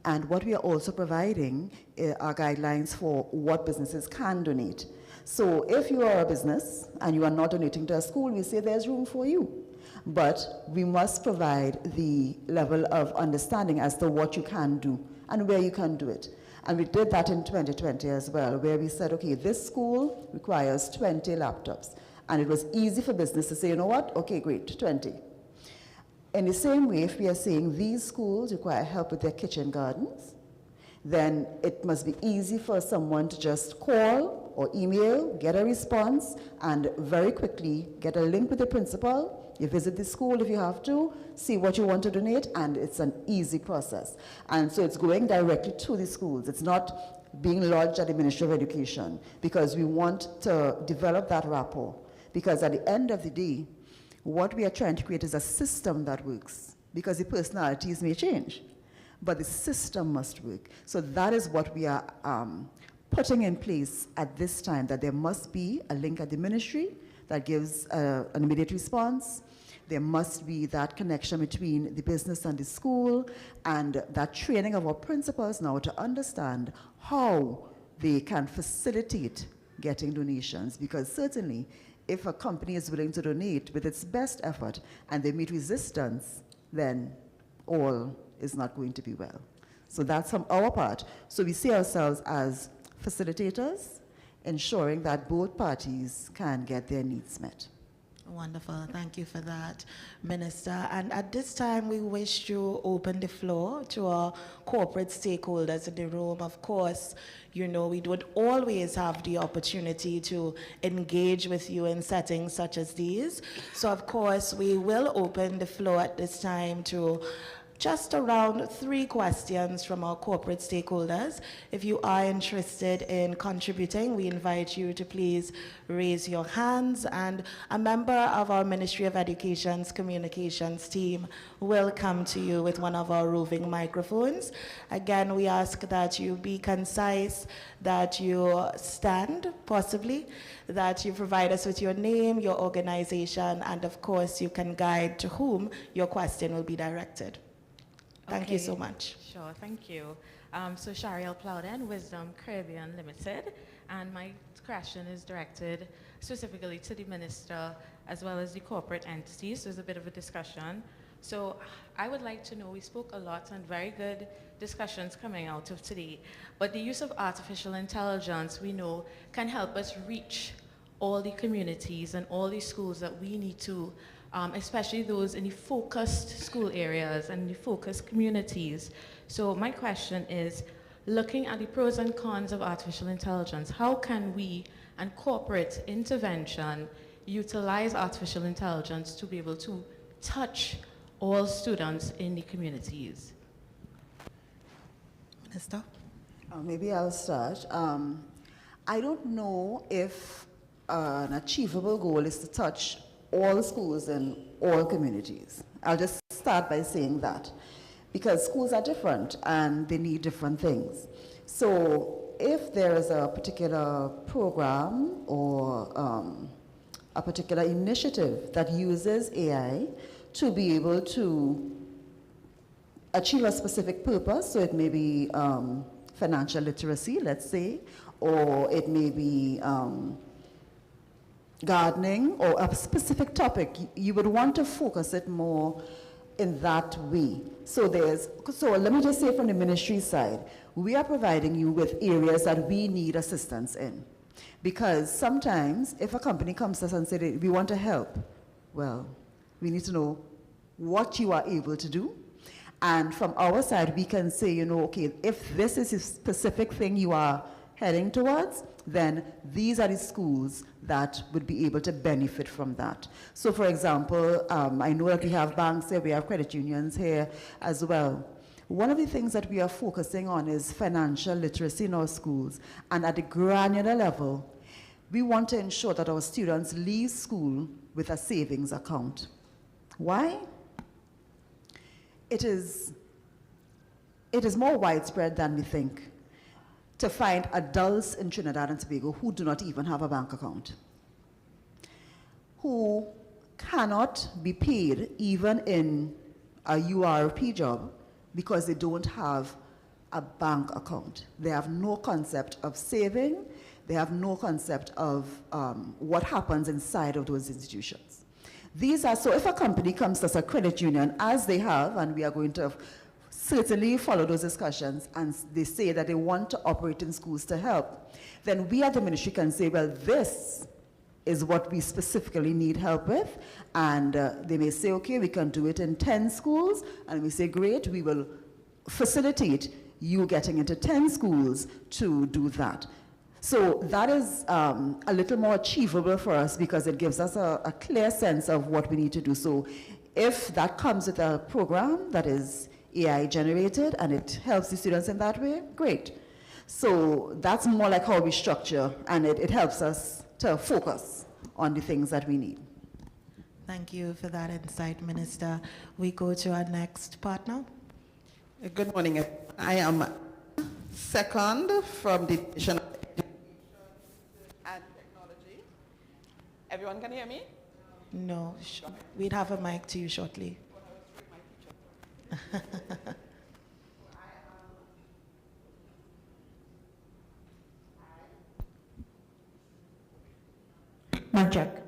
And what we are also providing are guidelines for what businesses can donate. So if you are a business and you are not donating to a school, we say there's room for you. But we must provide the level of understanding as to what you can do and where you can do it. And we did that in 2020 as well, where we said, okay, this school requires 20 laptops. And it was easy for business to say, you know what, okay, great, 20. In the same way, if we are saying these schools require help with their kitchen gardens, then it must be easy for someone to just call or email, get a response, and very quickly get a link with the principal. You visit the school if you have to, see what you want to donate, and it's an easy process. And so it's going directly to the schools. It's not being lodged at the Ministry of Education, because we want to develop that rapport. Because at the end of the day, what we are trying to create is a system that works, because the personalities may change, but the system must work. So that is what we are putting in place at this time, that there must be a link at the ministry that gives an immediate response. There must be that connection between the business and the school, and that training of our principals now to understand how they can facilitate getting donations, because certainly if a company is willing to donate with its best effort and they meet resistance, then all is not going to be well. So that's from our part. So we see ourselves as facilitators, ensuring that both parties can get their needs met. Wonderful. Thank you for that, Minister. And at this time, we wish to open the floor to our corporate stakeholders in the room. Of course, we don't always have the opportunity to engage with you in settings such as these. So, of course, we will open the floor at this time to just around 3 questions from our corporate stakeholders. If you are interested in contributing, we invite you to please raise your hands, and a member of our Ministry of Education's communications team will come to you with one of our roving microphones. Again, we ask that you be concise, that you stand, possibly, that you provide us with your name, your organization, and of course, you can guide to whom your question will be directed. Thank you so much. Sure, thank you. So Shariel Plowden, Wisdom Caribbean Limited, and my question is directed specifically to the Minister as well as the corporate entities. So there's a bit of a discussion. So I would like to know, we spoke a lot and very good discussions coming out of today, but the use of artificial intelligence, we know, can help us reach all the communities and all the schools that we need to, especially those in the focused school areas and the focused communities. So my question is, looking at the pros and cons of artificial intelligence, how can we and corporate intervention utilize artificial intelligence to be able to touch all students in the communities? Minister? Maybe I'll start. I don't know if an achievable goal is to touch all schools in all communities. I'll just start by saying that, because schools are different and they need different things. So if there is a particular program or a particular initiative that uses AI to be able to achieve a specific purpose, so it may be financial literacy, let's say, or it may be gardening or a specific topic, you would want to focus it more in that way. So let me just say from the ministry side, we are providing you with areas that we need assistance in. Because sometimes if a company comes to us and says, we want to help, well, we need to know what you are able to do. And from our side, we can say, okay, if this is a specific thing you are heading towards, then these are the schools that would be able to benefit from that. So for example, I know that we have banks here, we have credit unions here as well. One of the things that we are focusing on is financial literacy in our schools. And at the granular level, we want to ensure that our students leave school with a savings account. Why? It is more widespread than we think to find adults in Trinidad and Tobago who do not even have a bank account, who cannot be paid even in a URP job because they don't have a bank account. They have no concept of saving. They have no concept of what happens inside of those institutions. So if a company comes to us, a credit union, as they have, and we are going to certainly follow those discussions, and they say that they want to operate in schools to help, then we at the ministry can say, well, this is what we specifically need help with. And they may say, okay, we can do it in 10 schools. And we say, great, we will facilitate you getting into 10 schools to do that. So that is a little more achievable for us because it gives us a clear sense of what we need to do. So if that comes with a program that is AI generated and it helps the students in that way, great. So that's more like how we structure, and it helps us to focus on the things that we need. Thank you for that insight, Minister. We go to our next partner. Good morning. I am second from the Division of Education and Technology. Everyone can hear me? No, we'd have a mic to you shortly. Check.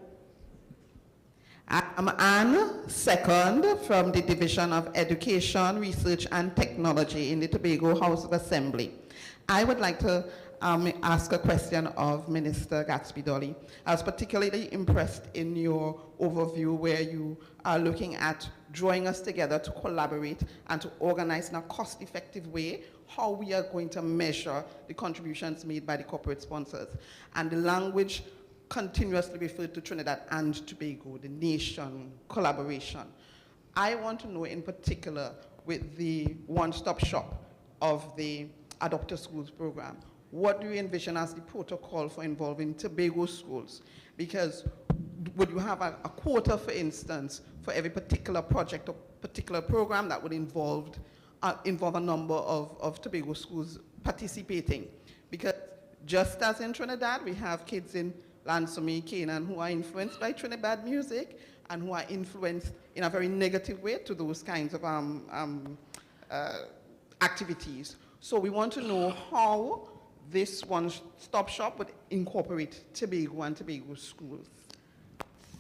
I'm Anne, second from the Division of Education, Research and Technology in the Tobago House of Assembly. I would like to ask a question of Minister Gatsby-Dolly. I was particularly impressed in your overview where you are looking at drawing us together to collaborate and to organize in a cost-effective way how we are going to measure the contributions made by the corporate sponsors. And the language continuously referred to Trinidad and Tobago, the nation, collaboration. I want to know in particular with the one-stop shop of the Adopter Schools program, what do you envision as the protocol for involving Tobago schools? Because would you have a quota, for instance, for every particular project or particular program that would involve a number of Tobago schools participating? Because just as in Trinidad, we have kids in Lansome, Canaan, who are influenced by Trinidad music and who are influenced in a very negative way to those kinds of activities. So we want to know how this one-stop shop would incorporate Tobago and Tobago schools.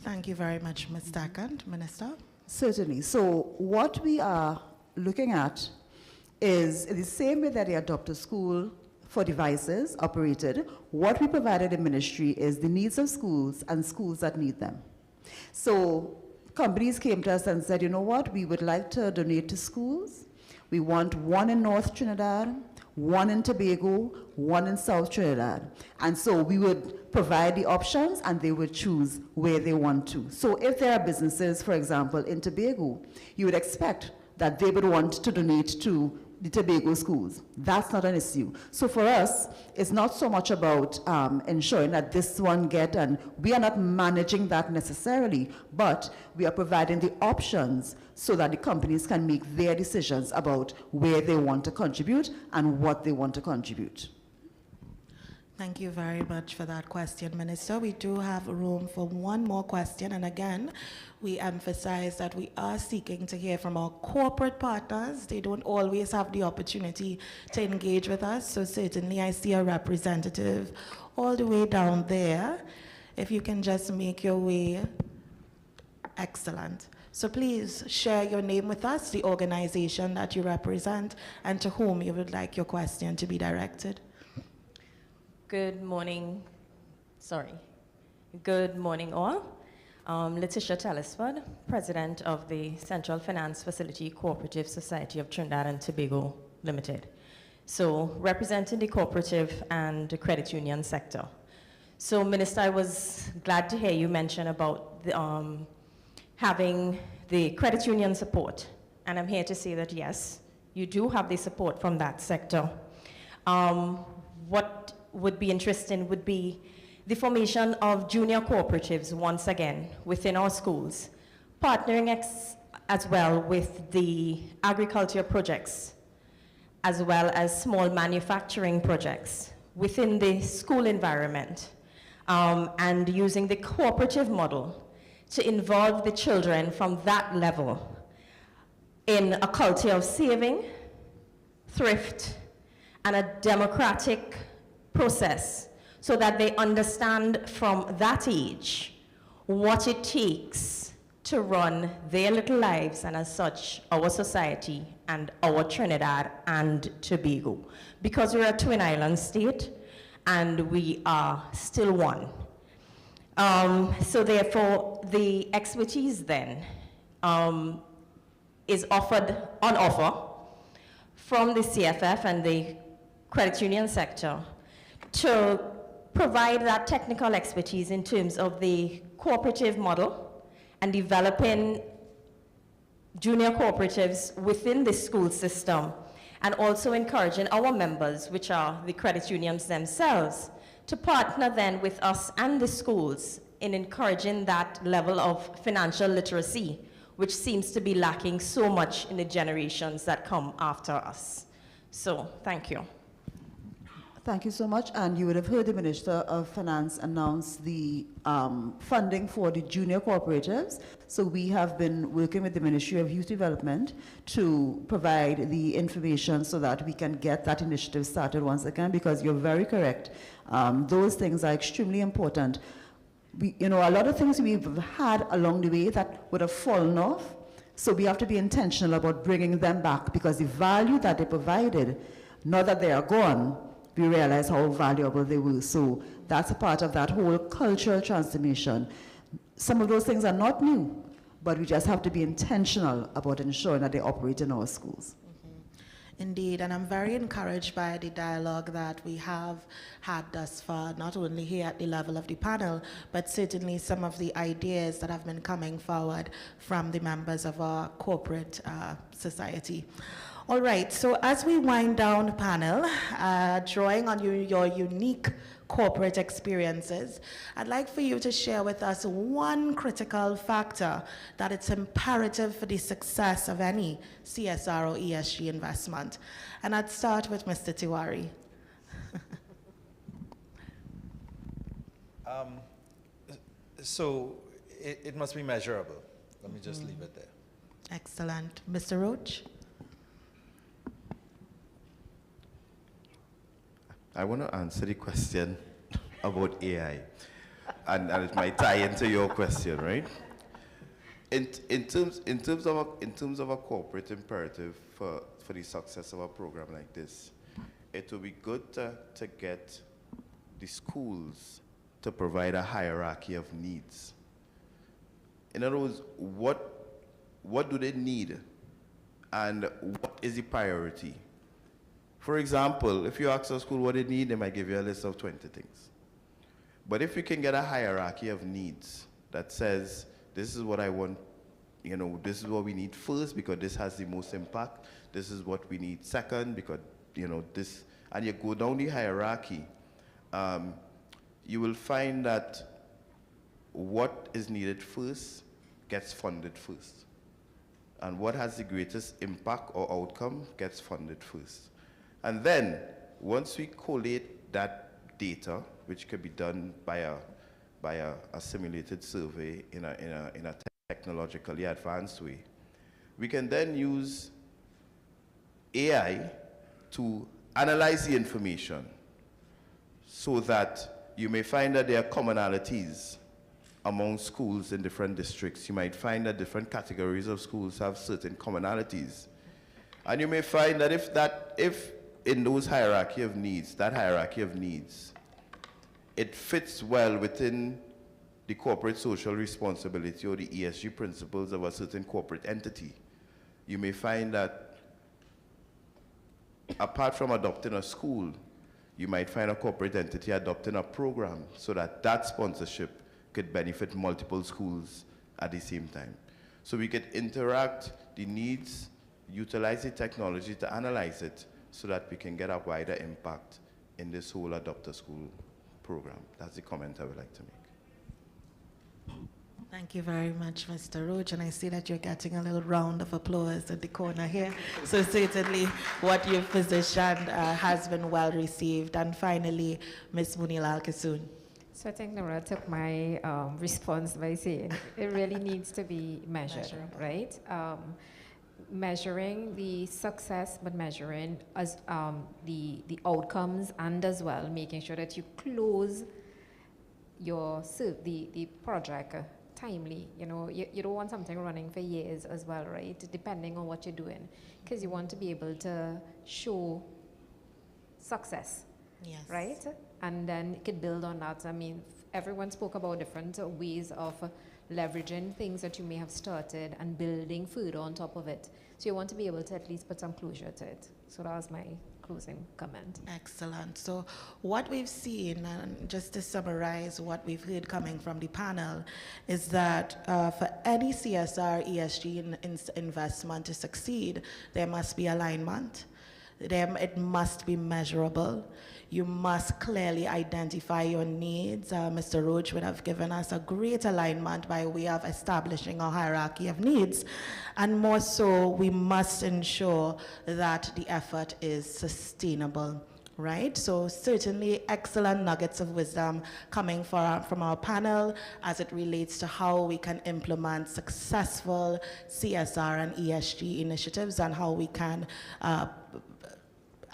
Thank you very much, Ms. Takand. Minister? Certainly. So what we are looking at is the same way that the Adopter School for devices operated. What we provided in ministry is the needs of schools and schools that need them. So companies came to us and said, you know what, we would like to donate to schools. We want one in North Trinidad, one in Tobago, one in South Trinidad. And so we would provide the options and they would choose where they want to. So if there are businesses, for example, in Tobago, you would expect that they would want to donate to the Tobago schools. That's not an issue. So for us, it's not so much about ensuring that this one get, and we are not managing that necessarily, but we are providing the options so that the companies can make their decisions about where they want to contribute and what they want to contribute. Thank you very much for that question, Minister. We do have room for one more question, and again, we emphasize that we are seeking to hear from our corporate partners. They don't always have the opportunity to engage with us, so certainly I see a representative all the way down there. If you can just make your way, excellent. So please share your name with us, the organization that you represent, and to whom you would like your question to be directed. Good morning, Good morning all. Letitia Telesford, President of the Central Finance Facility Cooperative Society of Trinidad and Tobago Limited. So representing the cooperative and the credit union sector. So Minister, I was glad to hear you mention about the, having the credit union support. And I'm here to say that yes, you do have the support from that sector. What would be interesting would be the formation of junior cooperatives once again within our schools, partnering as well with the agriculture projects, as well as small manufacturing projects within the school environment, and using the cooperative model to involve the children from that level in a culture of saving, thrift, and a democratic process, so that they understand from that age what it takes to run their little lives, and as such, our society and our Trinidad and Tobago. Because we're a twin island state and we are still one. So therefore, the expertise then is on offer from the CFF and the credit union sector to provide that technical expertise in terms of the cooperative model and developing junior cooperatives within the school system, and also encouraging our members, which are the credit unions themselves, to partner then with us and the schools in encouraging that level of financial literacy, which seems to be lacking so much in the generations that come after us. So, thank you. Thank you so much. And you would have heard the Minister of Finance announce the funding for the junior cooperatives. So we have been working with the Ministry of Youth Development to provide the information so that we can get that initiative started once again, because you're very correct. Those things are extremely important. A lot of things we've had along the way that would have fallen off. So we have to be intentional about bringing them back, because the value that they provided, now that they are gone, we realize how valuable they were. So that's a part of that whole cultural transformation. Some of those things are not new, but we just have to be intentional about ensuring that they operate in our schools. Indeed, and I'm very encouraged by the dialogue that we have had thus far, not only here at the level of the panel, but certainly some of the ideas that have been coming forward from the members of our corporate society. All right, so as we wind down the panel, drawing on your unique corporate experiences, I'd like for you to share with us one critical factor that it's imperative for the success of any CSR or ESG investment. And I'd start with Mr. Tiwari. So it must be measurable. Let me just leave it there. Excellent. Mr. Roach? I want to answer the question about AI, and it might tie into your question, right? In terms of a corporate imperative for the success of a program like this, it would be good to get the schools to provide a hierarchy of needs. In other words, what do they need and what is the priority? For example, if you ask a school what they need, they might give you a list of 20 things. But if you can get a hierarchy of needs that says, this is what I want, you know, this is what we need first because this has the most impact, this is what we need second because, you know, this, and you go down the hierarchy, you will find that what is needed first gets funded first. And what has the greatest impact or outcome gets funded first. And then, once we collate that data, which can be done by a simulated survey in a technologically advanced way, we can then use AI to analyze the information so that you may find that there are commonalities among schools in different districts. You might find that different categories of schools have certain commonalities. And you may find that if in those hierarchy of needs, it fits well within the corporate social responsibility or the ESG principles of a certain corporate entity, you may find that apart from adopting a school, you might find a corporate entity adopting a program so that that sponsorship could benefit multiple schools at the same time. So we could interact the needs, utilize the technology to analyze it so that we can get a wider impact in this whole Adopt a School program. That's the comment I would like to make. Thank you very much, Mr. Roach, and I see that you're getting a little round of applause at the corner here. So certainly what you've positioned has been well received. And finally, Ms. Munil Al-Kasoon. So I think Nora took my response by saying it really needs to be measured, right? Measuring the success, but measuring as the outcomes, and as well making sure that you close the project timely. You know, you don't want something running for years as well, right? Depending on what you're doing, because you want to be able to show success, yes, right? And then it could build on that. I mean, everyone spoke about different ways of leveraging things that you may have started and building further on top of it. So you want to be able to at least put some closure to it. So that was my closing comment. Excellent. So what we've seen, and just to summarize what we've heard coming from the panel, is that for any CSR ESG investment to succeed, there must be alignment. It must be measurable. You must clearly identify your needs. Mr. Roach would have given us a great alignment by way of establishing a hierarchy of needs. And more so, we must ensure that the effort is sustainable, right? So certainly excellent nuggets of wisdom coming from our panel as it relates to how we can implement successful CSR and ESG initiatives and how we can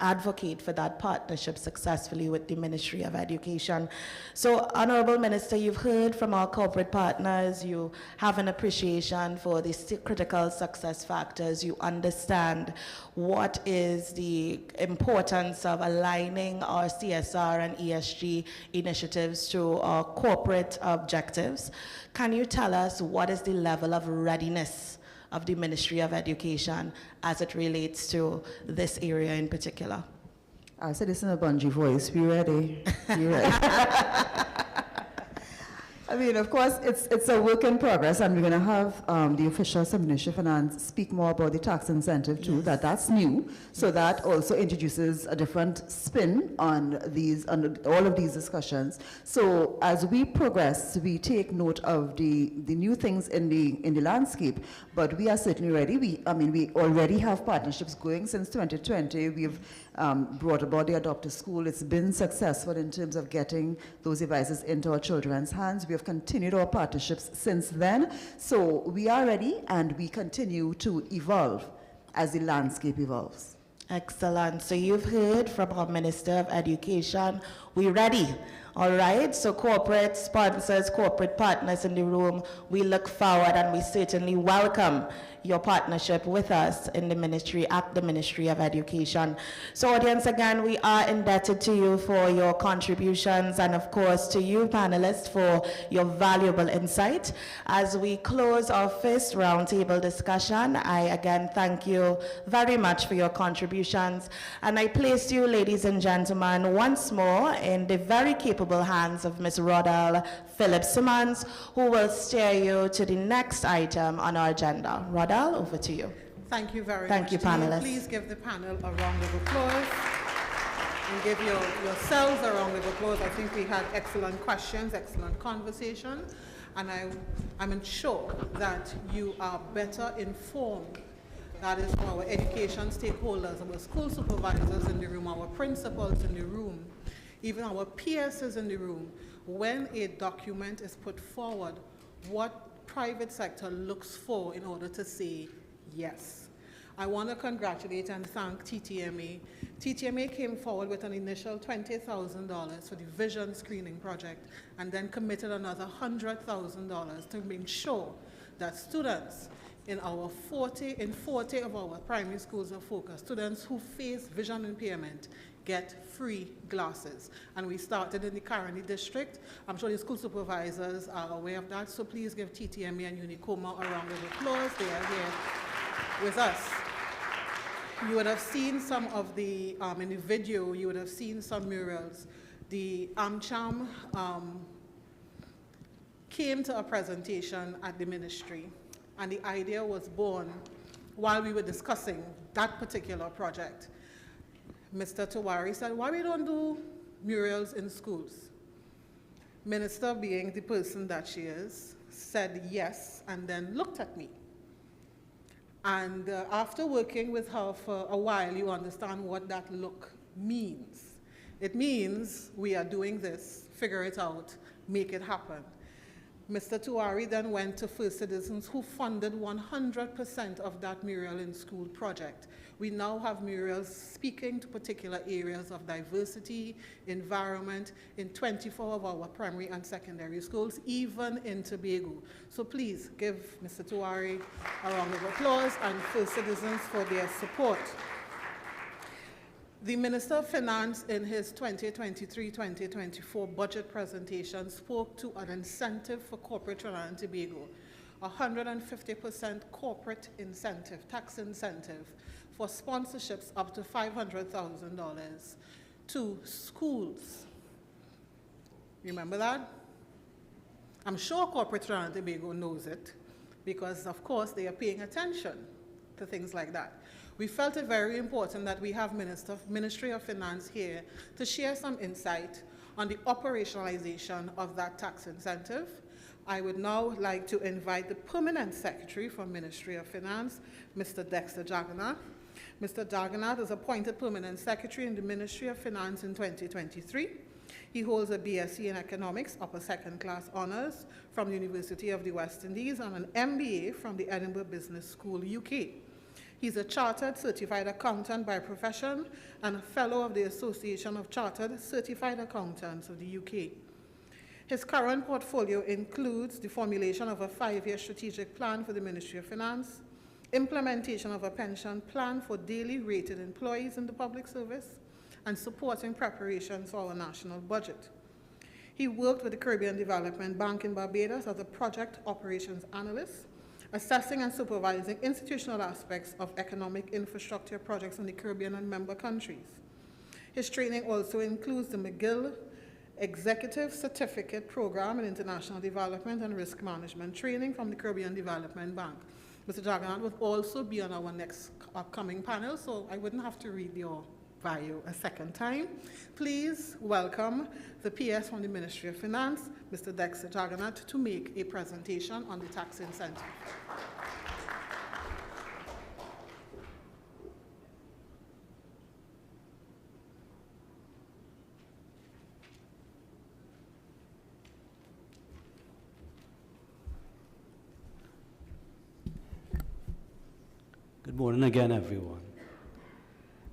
advocate for that partnership successfully with the Ministry of Education. So, Honorable Minister, you've heard from our corporate partners, you have an appreciation for the critical success factors, you understand what is the importance of aligning our CSR and ESG initiatives to our corporate objectives. Can you tell us what is the level of readiness of the Ministry of Education as it relates to this area in particular? I said this in a bungee voice. We ready? We ready. I mean, of course, it's a work in progress, and we're going to have the official Ministry of Finance speak more about the tax incentive too. Yes. That's new, so that also introduces a different spin on all of these discussions. So as we progress, we take note of the new things in the landscape, but we are certainly ready. We already have partnerships going since 2020. We've brought about the Adopt a School. It's been successful in terms of getting those devices into our children's hands. We have continued our partnerships since then. So we are ready, and we continue to evolve as the landscape evolves. Excellent. So you've heard from our Minister of Education. We're ready All right, so corporate sponsors, corporate partners in the room, we look forward and we certainly welcome your partnership with us in the ministry, at the Ministry of Education. So audience, again, we are indebted to you for your contributions and of course to you panelists for your valuable insight. As we close our first roundtable discussion, I again thank you very much for your contributions, and I place you, ladies and gentlemen, once more in the very capable hands of Ms. Rodell Phillips-Simmons, who will steer you to the next item on our agenda. Rodell, over to you. Thank you very much. Thank you, panelists. Please give the panel a round of applause and give yourselves a round of applause. I think we had excellent questions, excellent conversation, and I'm sure that you are better informed. That is from our education stakeholders, our school supervisors in the room, our principals in the room, even our PSs in the room. When a document is put forward, what private sector looks for in order to say yes. I want to congratulate and thank TTMA. TTMA came forward with an initial $20,000 for the vision screening project and then committed another $100,000 to make sure that students in 40 of our primary schools of focus, students who face vision impairment, get free glasses. And we started in the Caroni district. I'm sure the school supervisors are aware of that, so please give TTMA and Unicoma a round of applause. They are here with us. You would have seen some of the, in the video, you would have seen some murals. The AmCham came to a presentation at the ministry, and the idea was born while we were discussing that particular project. Mr. Tawari said, why we don't do murals in schools? Minister, being the person that she is, said yes, and then looked at me. And after working with her for a while, you understand what that look means. It means we are doing this, figure it out, make it happen. Mr. Tuari then went to First Citizens, who funded 100% of that mural in school project. We now have murals speaking to particular areas of diversity, environment, in 24 of our primary and secondary schools, even in Tobago. So please give Mr. Tuari a round of applause and First Citizens for their support. The Minister of Finance in his 2023-2024 budget presentation spoke to an incentive for corporate Trinidad and Tobago, 150% corporate incentive, tax incentive for sponsorships up to $500,000 to schools. Remember that? I'm sure corporate Trinidad and Tobago knows it because, of course, they are paying attention to things like that. We felt it very important that we have Ministry of Finance here to share some insight on the operationalization of that tax incentive. I would now like to invite the Permanent Secretary from Ministry of Finance, Mr. Dexter Jagannath. Mr. Jagannath is appointed Permanent Secretary in the Ministry of Finance in 2023. He holds a BSc in Economics, upper second class honors from the University of the West Indies and an MBA from the Edinburgh Business School, UK. He's a Chartered Certified Accountant by profession and a Fellow of the Association of Chartered Certified Accountants of the UK. His current portfolio includes the formulation of a 5-year strategic plan for the Ministry of Finance, implementation of a pension plan for daily rated employees in the public service, and supporting preparations for our national budget. He worked with the Caribbean Development Bank in Barbados as a project operations analyst, assessing and supervising institutional aspects of economic infrastructure projects in the Caribbean and member countries. His training also includes the McGill Executive Certificate Program in International Development and Risk Management training from the Caribbean Development Bank. Mr. Jagannath will also be on our next upcoming panel, so I wouldn't have to read your bio a second time. Please welcome the PS from the Ministry of Finance, Mr. Dexter Jagannath, to make a presentation on the tax incentive. Good morning again, everyone.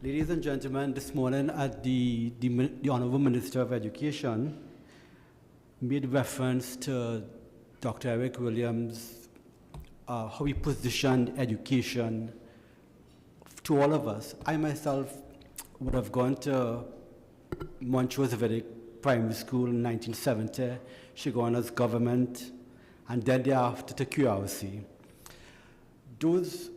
Ladies and gentlemen, this morning at the Honorable Minister of Education, made reference to Dr. Eric Williams, how he positioned education to all of us. I myself would have gone to Montrose Vedic Primary School in 1970, Shigona's government, and then thereafter to QRC. Those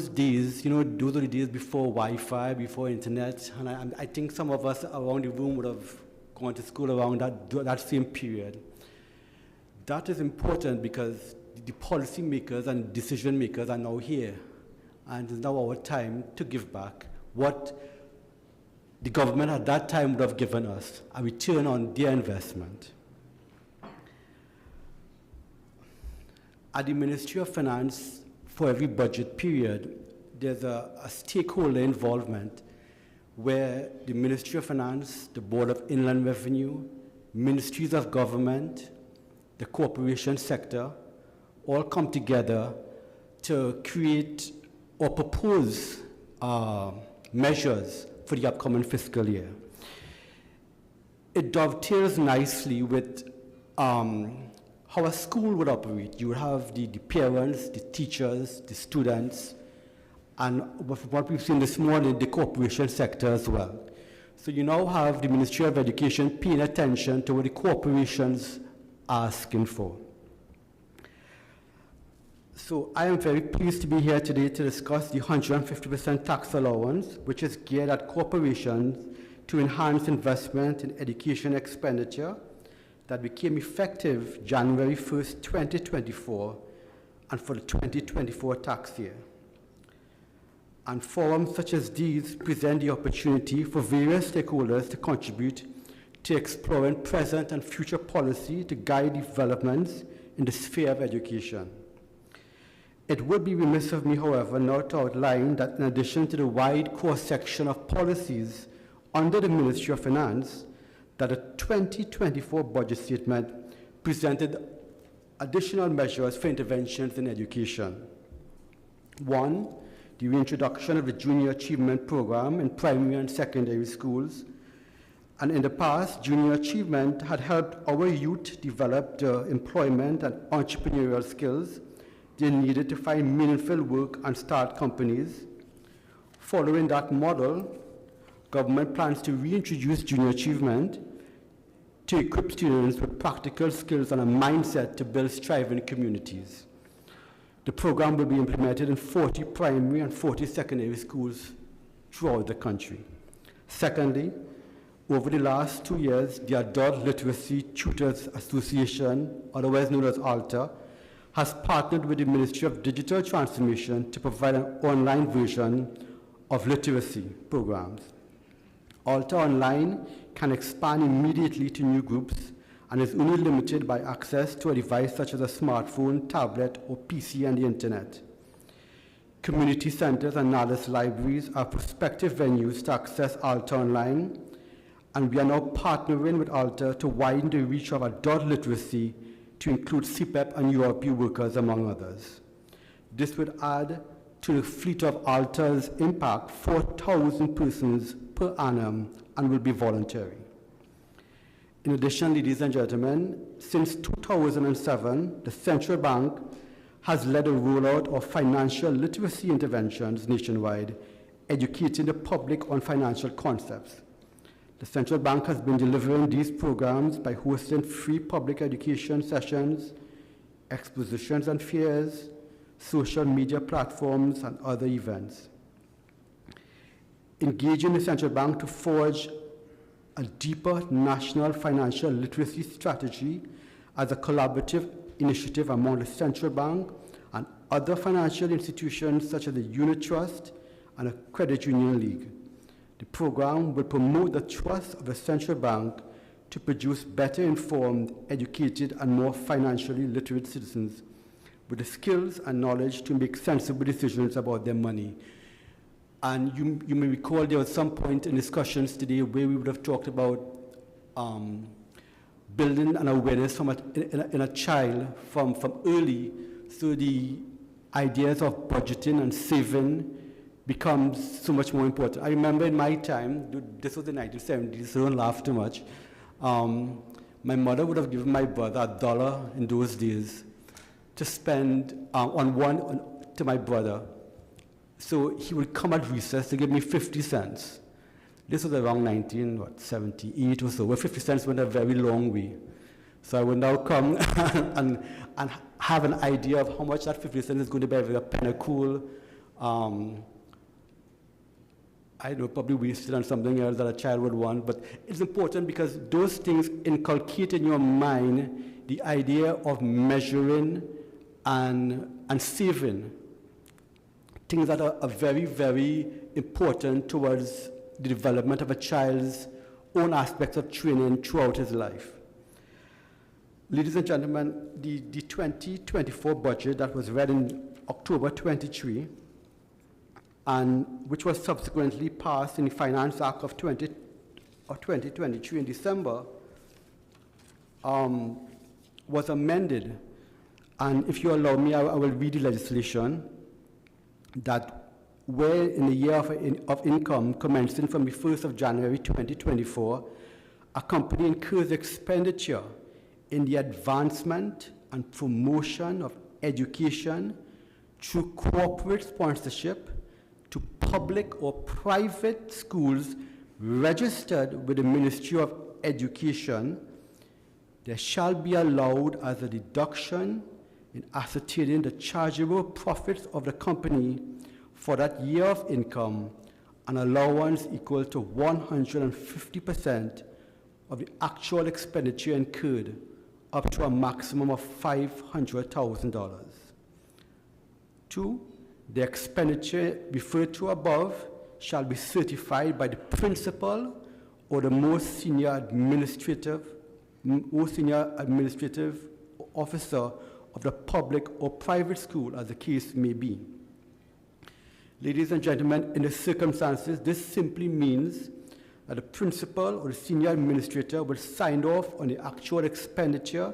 days, those are the days before Wi-Fi, before internet, and I think some of us around the room would have gone to school around that same period. That is important because the policy makers and decision makers are now here, and it's now our time to give back what the government at that time would have given us, a return on their investment. At the Ministry of Finance, for every budget period, there's a stakeholder involvement where the Ministry of Finance, the Board of Inland Revenue, ministries of government, the corporation sector, all come together to create or propose measures for the upcoming fiscal year. It dovetails nicely with how a school would operate. You would have the parents, the teachers, the students, and what we've seen this morning, the corporation sector as well. So you now have the Ministry of Education paying attention to what the corporations are asking for. So I am very pleased to be here today to discuss the 150% tax allowance, which is geared at corporations to enhance investment in education expenditure that became effective January 1st, 2024, and for the 2024 tax year. And forums such as these present the opportunity for various stakeholders to contribute to exploring present and future policy to guide developments in the sphere of education. It would be remiss of me, however, not to outline that in addition to the wide cross-section of policies under the Ministry of Finance, that the 2024 budget statement presented additional measures for interventions in education. One, the reintroduction of the Junior Achievement Program in primary and secondary schools. And in the past, Junior Achievement had helped our youth develop the employment and entrepreneurial skills they needed to find meaningful work and start companies. Following that model, government plans to reintroduce Junior Achievement to equip students with practical skills and a mindset to build thriving communities. The program will be implemented in 40 primary and 40 secondary schools throughout the country. Secondly, over the last 2 years, the Adult Literacy Tutors Association, otherwise known as ALTA, has partnered with the Ministry of Digital Transformation to provide an online version of literacy programs. ALTA Online can expand immediately to new groups and is only limited by access to a device such as a smartphone, tablet, or PC and the internet. Community centers and knowledge libraries are prospective venues to access ALTA Online, and we are now partnering with ALTA to widen the reach of adult literacy to include CPEP and URP workers, among others. This would add to the fleet of ALTA's impact 4,000 persons per annum and will be voluntary. In addition, ladies and gentlemen, since 2007, the central bank has led a rollout of financial literacy interventions nationwide, educating the public on financial concepts. The central bank has been delivering these programs by hosting free public education sessions, expositions and fairs, social media platforms, and other events. Engaging the central bank to forge a deeper national financial literacy strategy as a collaborative initiative among the central bank and other financial institutions such as the Unit Trust and a credit union league. The program will promote the trust of the central bank to produce better informed, educated, and more financially literate citizens with the skills and knowledge to make sensible decisions about their money. And you may recall there was some point in discussions today where we would have talked about building an awareness in a child from early, so the ideas of budgeting and saving becomes so much more important. I remember in my time, this was the 1970s, so don't laugh too much. my mother would have given my brother $1 in those days to spend to my brother. So he would come at recess to give me 50 cents. This was around 1978 or so, where 50 cents went a very long way. So I would now come and have an idea of how much that 50 cents is going to be, a penny cool. I know, probably wasted on something else that a child would want, but it's important because those things inculcate in your mind the idea of measuring and saving, things that are very, very important towards the development of a child's own aspects of training throughout his life. Ladies and gentlemen, the 2024 budget that was read in October 23, and which was subsequently passed in the Finance Act of 2023 in December, was amended. And if you allow me, I will read the legislation that where in the year of income commencing from the 1st of January 2024, a company incurs expenditure in the advancement and promotion of education through corporate sponsorship to public or private schools registered with the Ministry of Education, there shall be allowed as a deduction in ascertaining the chargeable profits of the company for that year of income, an allowance equal to 150% of the actual expenditure incurred, up to a maximum of $500,000. 2, the expenditure referred to above shall be certified by the principal or the most senior administrative officer of the public or private school, as the case may be. Ladies and gentlemen, in the circumstances, this simply means that the principal or the senior administrator will sign off on the actual expenditure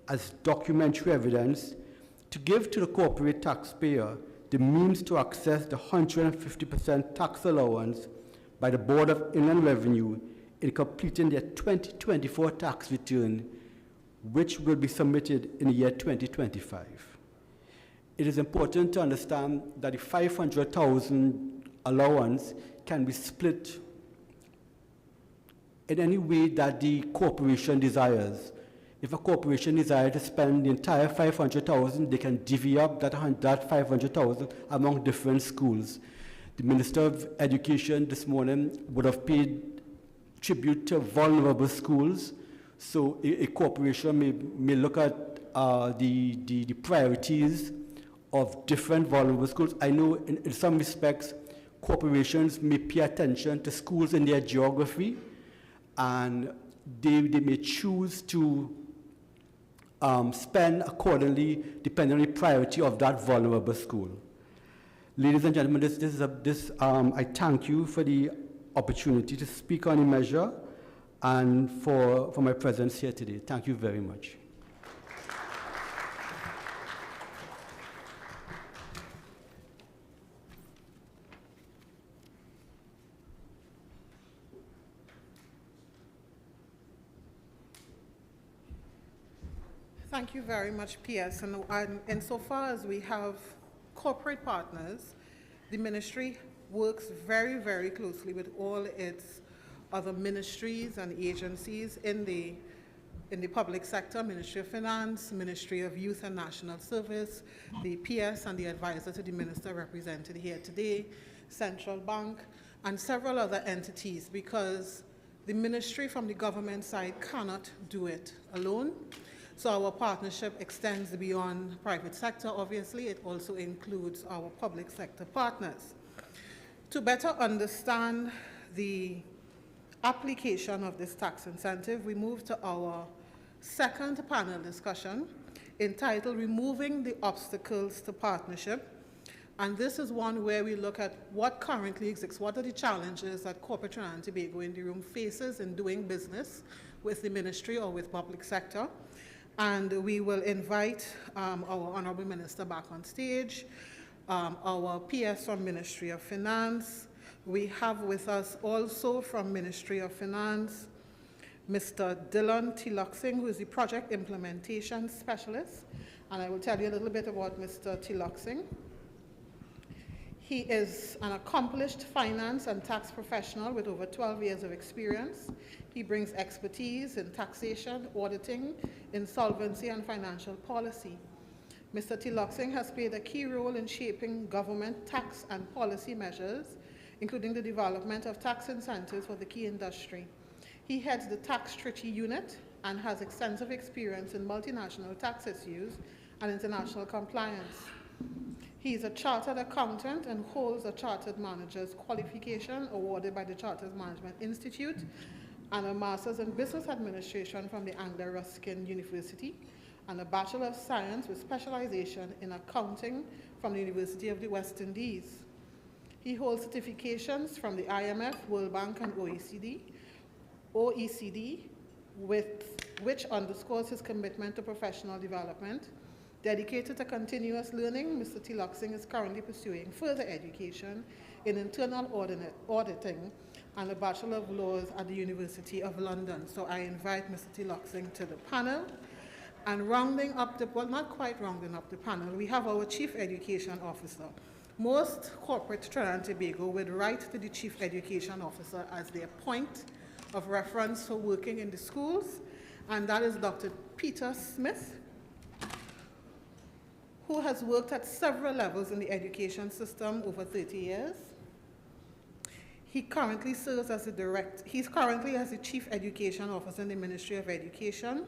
as documentary evidence to give to the corporate taxpayer the means to access the 150% tax allowance by the Board of Inland Revenue in completing their 2024 tax return, which will be submitted in the year 2025. It is important to understand that the $500,000 allowance can be split in any way that the corporation desires. If a corporation desires to spend the entire $500,000, they can divvy up that $500,000 among different schools. The Minister of Education this morning would have paid tribute to vulnerable schools. So a corporation may look at the priorities of different vulnerable schools. I know in some respects, corporations may pay attention to schools in their geography, and they may choose to spend accordingly depending on the priority of that vulnerable school. Ladies and gentlemen, I thank you for the opportunity to speak on the measure and for my presence here today. Thank you very much. Thank you very much, PS. And insofar as we have corporate partners, the ministry works very, very closely with all its other ministries and agencies in the public sector: Ministry of Finance, Ministry of Youth and National Service, the PS and the advisor to the minister represented here today, Central Bank, and several other entities, because the ministry from the government side cannot do it alone. So our partnership extends beyond private sector, obviously. It also includes our public sector partners. To better understand the application of this tax incentive, we move to our second panel discussion entitled Removing the Obstacles to Partnership. And this is one where we look at what currently exists, what are the challenges that corporate Trinidad and Tobago in the room faces in doing business with the ministry or with public sector. And we will invite our Honorable Minister back on stage, our PS from Ministry of Finance. We have with us also from Ministry of Finance, Mr. Dylan Tiloxing, who is the Project Implementation Specialist, and I will tell you a little bit about Mr. Tiloxing. He is an accomplished finance and tax professional with over 12 years of experience. He brings expertise in taxation, auditing, insolvency, and financial policy. Mr. Tiloxing has played a key role in shaping government tax and policy measures, including the development of tax incentives for the key industry. He heads the Tax Treaty Unit and has extensive experience in multinational tax issues and international compliance. He is a chartered accountant and holds a chartered manager's qualification awarded by the Chartered Management Institute and a master's in business administration from the Anglo-Ruskin University and a Bachelor of Science with specialization in accounting from the University of the West Indies. He holds certifications from the IMF, World Bank, and OECD, which underscores his commitment to professional development. Dedicated to continuous learning, Mr. Tiloxing is currently pursuing further education in internal auditing and a Bachelor of Laws at the University of London. So I invite Mr. Tiloxing to the panel. And rounding up the, well, not quite rounding up the panel, we have our Chief Education Officer. Most corporate Trinidad and Tobago would write to the Chief Education Officer as their point of reference for working in the schools, and that is Dr. Peter Smith, who has worked at several levels in the education system over 30 years. He currently serves as he's currently as the Chief Education Officer in the Ministry of Education,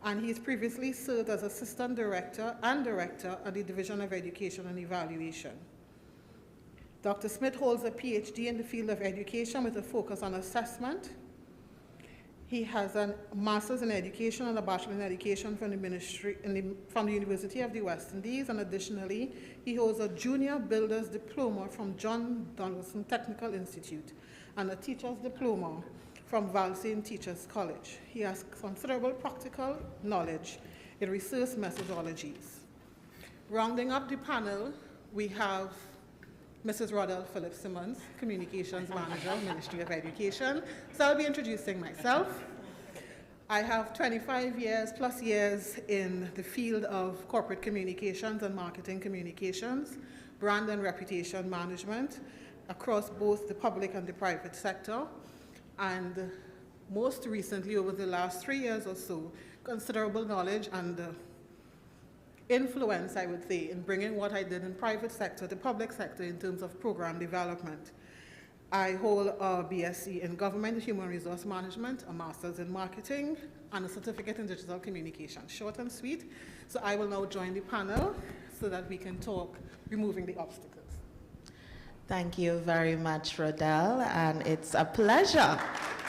and he's previously served as Assistant Director and Director at the Division of Education and Evaluation. Dr. Smith holds a PhD in the field of education with a focus on assessment. He has a Master's in Education and a Bachelor in Education from the University of the West Indies, and additionally, he holds a Junior Builders Diploma from John Donaldson Technical Institute and a Teacher's Diploma from Valsayn Teachers College. He has considerable practical knowledge in research methodologies. Rounding up the panel, we have Mrs. Rodell Phillips-Simmons, Communications Manager, Ministry of Education. So I'll be introducing myself. I have 25 plus years in the field of corporate communications and marketing communications, brand and reputation management across both the public and the private sector. And most recently, over the last 3 years or so, considerable knowledge and influence, I would say, in bringing what I did in private sector to public sector in terms of program development. I hold a BSc in Government and Human Resource Management, a Master's in Marketing, and a Certificate in Digital Communication. Short and sweet. So I will now join the panel so that we can talk removing the obstacles. Thank you very much, Rodell, and it's a pleasure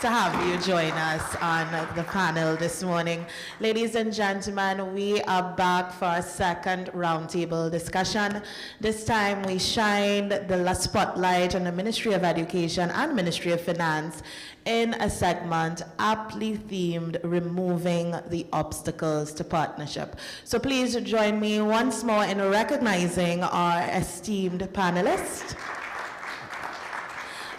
to have you join us on the panel this morning. Ladies and gentlemen, we are back for a second roundtable discussion. This time we shined the spotlight on the Ministry of Education and Ministry of Finance in a segment aptly themed Removing the Obstacles to Partnership. So please join me once more in recognizing our esteemed panelists.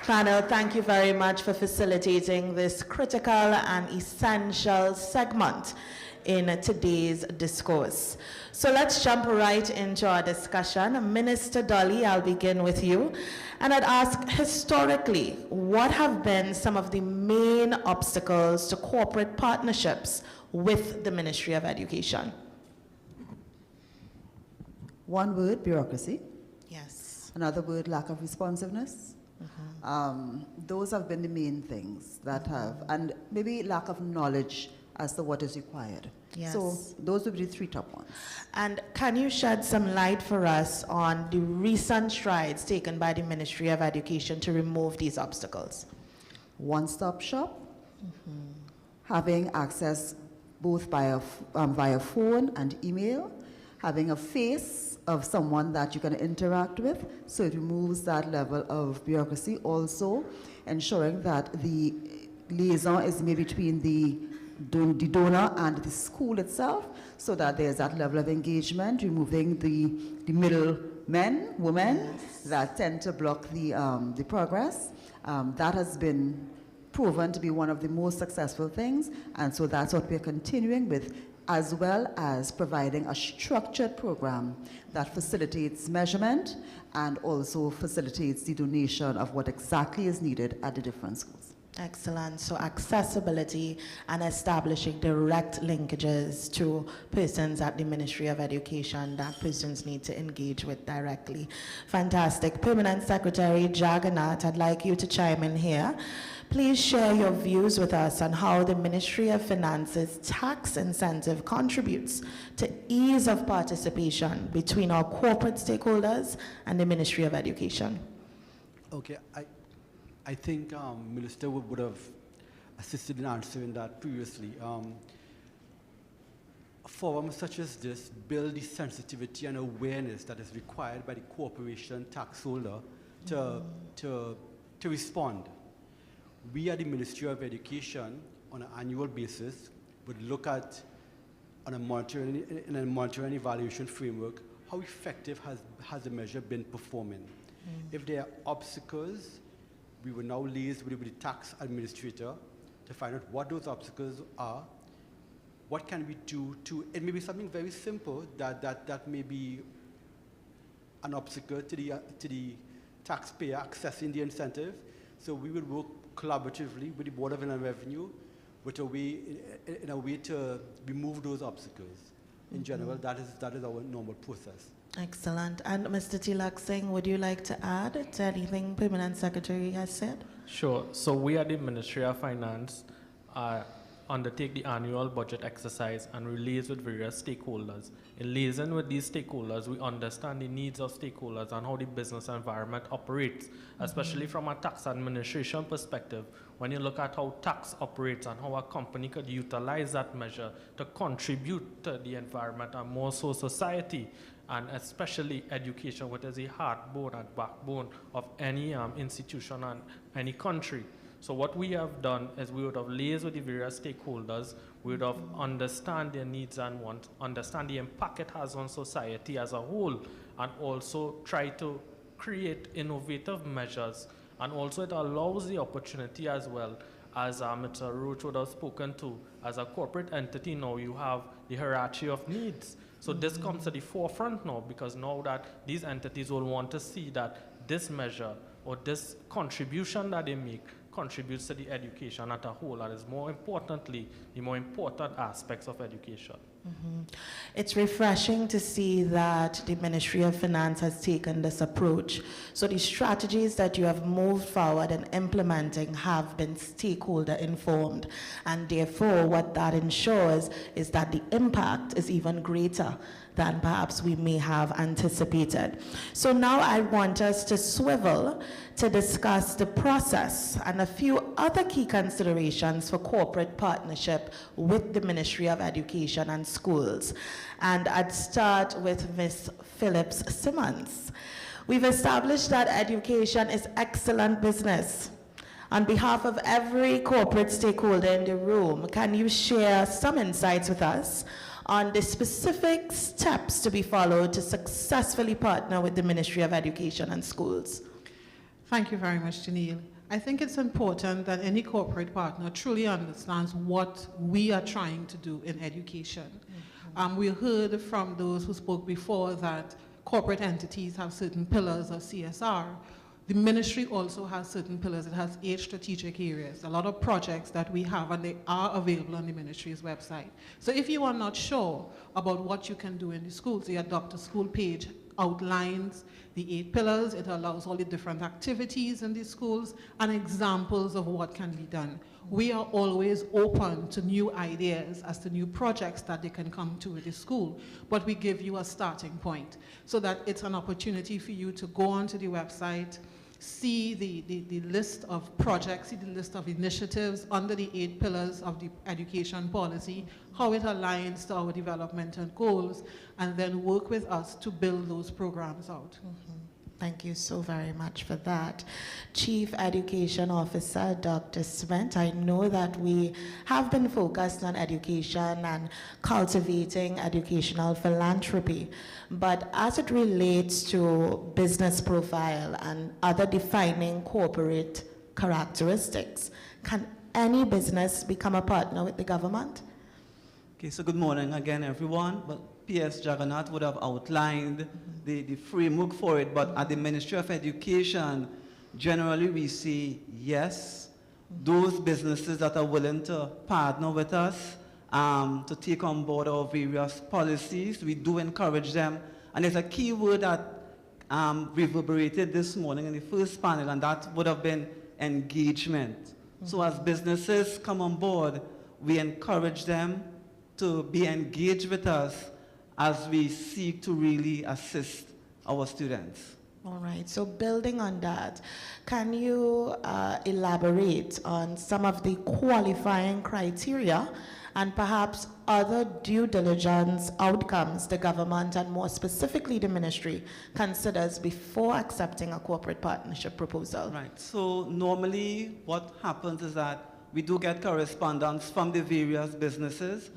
Panel, thank you very much for facilitating this critical and essential segment in today's discourse. So let's jump right into our discussion. Minister Dolly, I'll begin with you. And I'd ask, historically, what have been some of the main obstacles to corporate partnerships with the Ministry of Education? One word, bureaucracy. Yes. Another word, lack of responsiveness. Those have been the main things that have, and maybe lack of knowledge as to what is required. Yes. So those would be the three top ones. And can you shed some light for us on the recent strides taken by the Ministry of Education to remove these obstacles? One-stop shop, having access both via phone and email, having a face of someone that you can interact with, so it removes that level of bureaucracy. Also, ensuring that the liaison is made between the donor and the school itself, so that there's that level of engagement, removing the middle men, women, that tend to block the progress. That has been proven to be one of the most successful things, and so that's what we're continuing with, as well as providing a structured program that facilitates measurement and also facilitates the donation of what exactly is needed at the different schools. Excellent. So accessibility and establishing direct linkages to persons at the Ministry of Education that persons need to engage with directly. Fantastic. Permanent Secretary Jagannath, I'd like you to chime in here. Please share your views with us on how the Ministry of Finance's tax incentive contributes to ease of participation between our corporate stakeholders and the Ministry of Education. Okay, I think Minister would have assisted in answering that previously. Forums such as this build the sensitivity and awareness that is required by the corporation tax holder to respond. We at the Ministry of Education, on an annual basis, would look at, in a monitoring and evaluation framework, how effective has the measure been performing. If there are obstacles, we will now liaise with the tax administrator to find out what those obstacles are, what can we do to, it may be something very simple that may be an obstacle to the taxpayer accessing the incentive. So we will work collaboratively with the Board of Inland Revenue in a way to remove those obstacles. In general, that is our normal process. Excellent. And Mr. Tilak Singh, would you like to add to anything Permanent Secretary has said? Sure. So we at the Ministry of Finance undertake the annual budget exercise and liaise with various stakeholders. In liaising with these stakeholders, we understand the needs of stakeholders and how the business environment operates, especially from a tax administration perspective. When you look at how tax operates and how a company could utilize that measure to contribute to the environment and more so society, and especially education, which is the heartbone and backbone of any institution and any country. So what we have done is we would have liaised with the various stakeholders, we would have understand their needs and wants, understand the impact it has on society as a whole, and also try to create innovative measures. And also it allows the opportunity as well, as Mr. Roach would have spoken to, as a corporate entity now you have the hierarchy of needs. So this comes to the forefront now, because now that these entities will want to see that this measure or this contribution that they make contributes to the education as a whole, and is more importantly, the more important aspects of education. It's refreshing to see that the Ministry of Finance has taken this approach. So the strategies that you have moved forward and implementing have been stakeholder informed, and therefore what that ensures is that the impact is even greater than perhaps we may have anticipated. So now I want us to swivel to discuss the process and a few other key considerations for corporate partnership with the Ministry of Education and schools. And I'd start with Ms. Phillips-Simmons. We've established that education is excellent business. On behalf of every corporate stakeholder in the room, can you share some insights with us on the specific steps to be followed to successfully partner with the Ministry of Education and schools? Thank you very much, Janelle. I think it's important that any corporate partner truly understands what we are trying to do in education. We heard from those who spoke before that corporate entities have certain pillars of CSR. The ministry also has certain pillars. It has 8 strategic areas, a lot of projects that we have, and they are available on the ministry's website. So if you are not sure about what you can do in the schools, the Adopt a School page outlines the 8 pillars. It allows all the different activities in the schools and examples of what can be done. We are always open to new ideas as to new projects that they can come to with the school, but we give you a starting point so that it's an opportunity for you to go onto the website, see the list of projects, see the list of initiatives under the 8 pillars of the education policy, how it aligns to our developmental goals, and then work with us to build those programs out. Thank you so very much for that. Chief Education Officer Dr. Smith, I know that we have been focused on education and cultivating educational philanthropy, but as it relates to business profile and other defining corporate characteristics. Can any business become a partner with the government? Okay, so good morning again, everyone. Well, P.S. Jagannath would have outlined the framework for it, but at the Ministry of Education, generally we say yes, those businesses that are willing to partner with us, to take on board our various policies, we do encourage them. And there's a key word that reverberated this morning in the first panel, and that would have been engagement. So as businesses come on board, we encourage them to be engaged with us as we seek to really assist our students. All right, so building on that, can you elaborate on some of the qualifying criteria and perhaps other due diligence outcomes the government and more specifically the ministry considers before accepting a corporate partnership proposal? Right, so normally what happens is that we do get correspondence from the various businesses,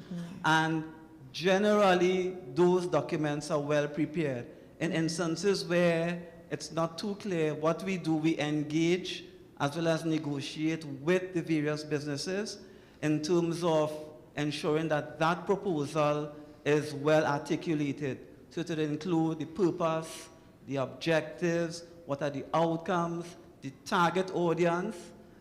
and generally those documents are well prepared. In instances where it's not too clear what we do, we engage as well as negotiate with the various businesses in terms of ensuring that that proposal is well articulated. So it will include the purpose, the objectives, what are the outcomes, the target audience,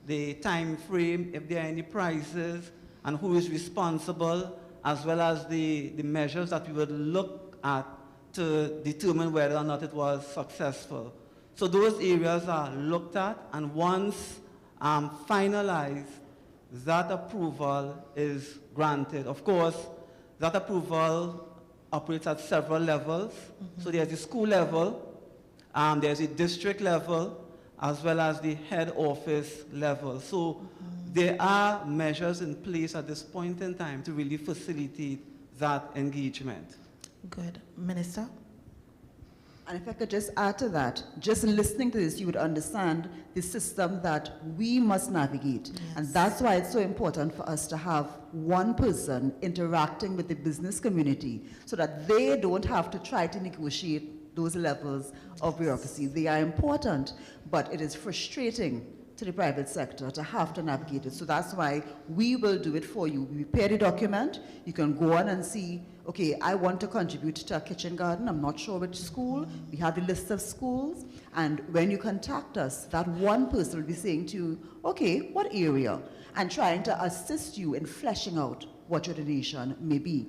the time frame, if there are any prizes, and who is responsible, as well as the measures that we would look at to determine whether or not it was successful. So those areas are looked at, and once finalized, that approval is granted. Of course, that approval operates at several levels. So there's the school level, there's the district level, as well as the head office level. So there are measures in place at this point in time to really facilitate that engagement. Good. Minister? And if I could just add to that, just listening to this, you would understand the system that we must navigate. Yes. And that's why it's so important for us to have one person interacting with the business community so that they don't have to try to negotiate those levels of bureaucracy. They are important, but it is frustrating to the private sector to have to navigate it. So that's why we will do it for you. We prepare the document. You can go on and see, okay, I want to contribute to a kitchen garden. I'm not sure which school. We have the list of schools. And when you contact us, that one person will be saying to you, okay, what area? And trying to assist you in fleshing out what your donation may be.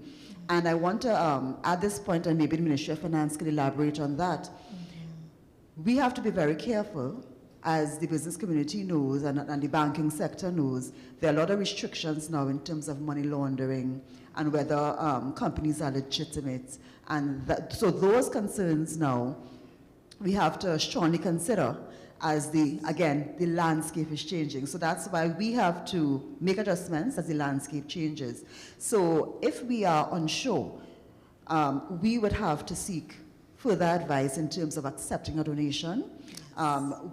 And I want to, at this point, and maybe the Ministry of Finance can elaborate on that, we have to be very careful. As the business community knows and the banking sector knows, there are a lot of restrictions now in terms of money laundering and whether companies are legitimate. And so those concerns now we have to strongly consider as the landscape is changing. So that's why we have to make adjustments as the landscape changes. So if we are unsure, we would have to seek further advice in terms of accepting a donation.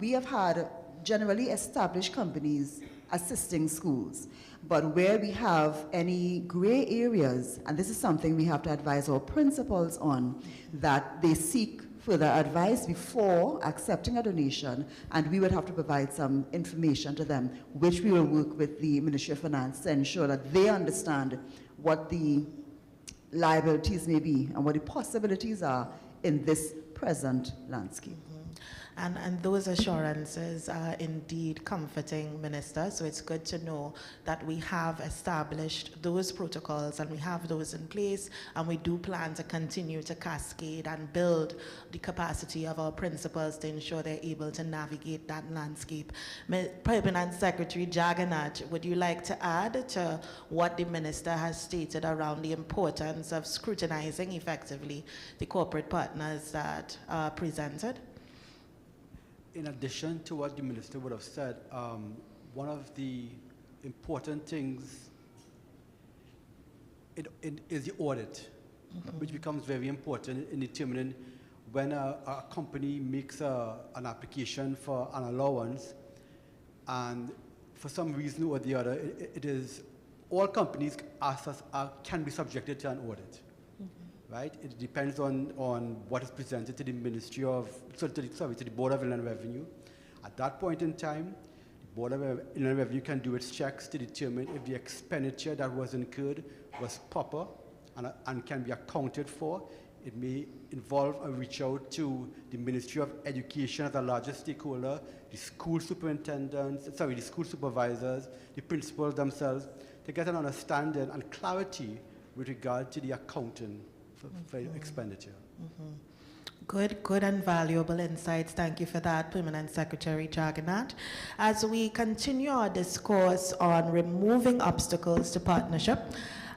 We have had generally established companies assisting schools, but where we have any gray areas, and this is something we have to advise our principals on, that they seek further advice before accepting a donation, and we would have to provide some information to them, which we will work with the Ministry of Finance to ensure that they understand what the liabilities may be and what the possibilities are in this present landscape. And those assurances are indeed comforting, Minister. So it's good to know that we have established those protocols and we have those in place, and we do plan to continue to cascade and build the capacity of our principals to ensure they're able to navigate that landscape. Permanent Secretary Jagannath, would you like to add to what the Minister has stated around the importance of scrutinizing effectively the corporate partners that are presented? In addition to what the Minister would have said, one of the important things is the audit, which becomes very important in determining when a company makes an application for an allowance, and for some reason or the other, it is all companies can be subjected to an audit. Right? It depends on what is presented to the Ministry of, to the Board of Inland Revenue. At that point in time, the Board of Inland Revenue can do its checks to determine if the expenditure that was incurred was proper and can be accounted for. It may involve a reach out to the Ministry of Education as the largest stakeholder, the school superintendents, the school supervisors, the principals themselves, to get an understanding and clarity with regard to the accounting for expenditure. Good and valuable insights. Thank you for that, Permanent Secretary Jagannath. As we continue our discourse on removing obstacles to partnership,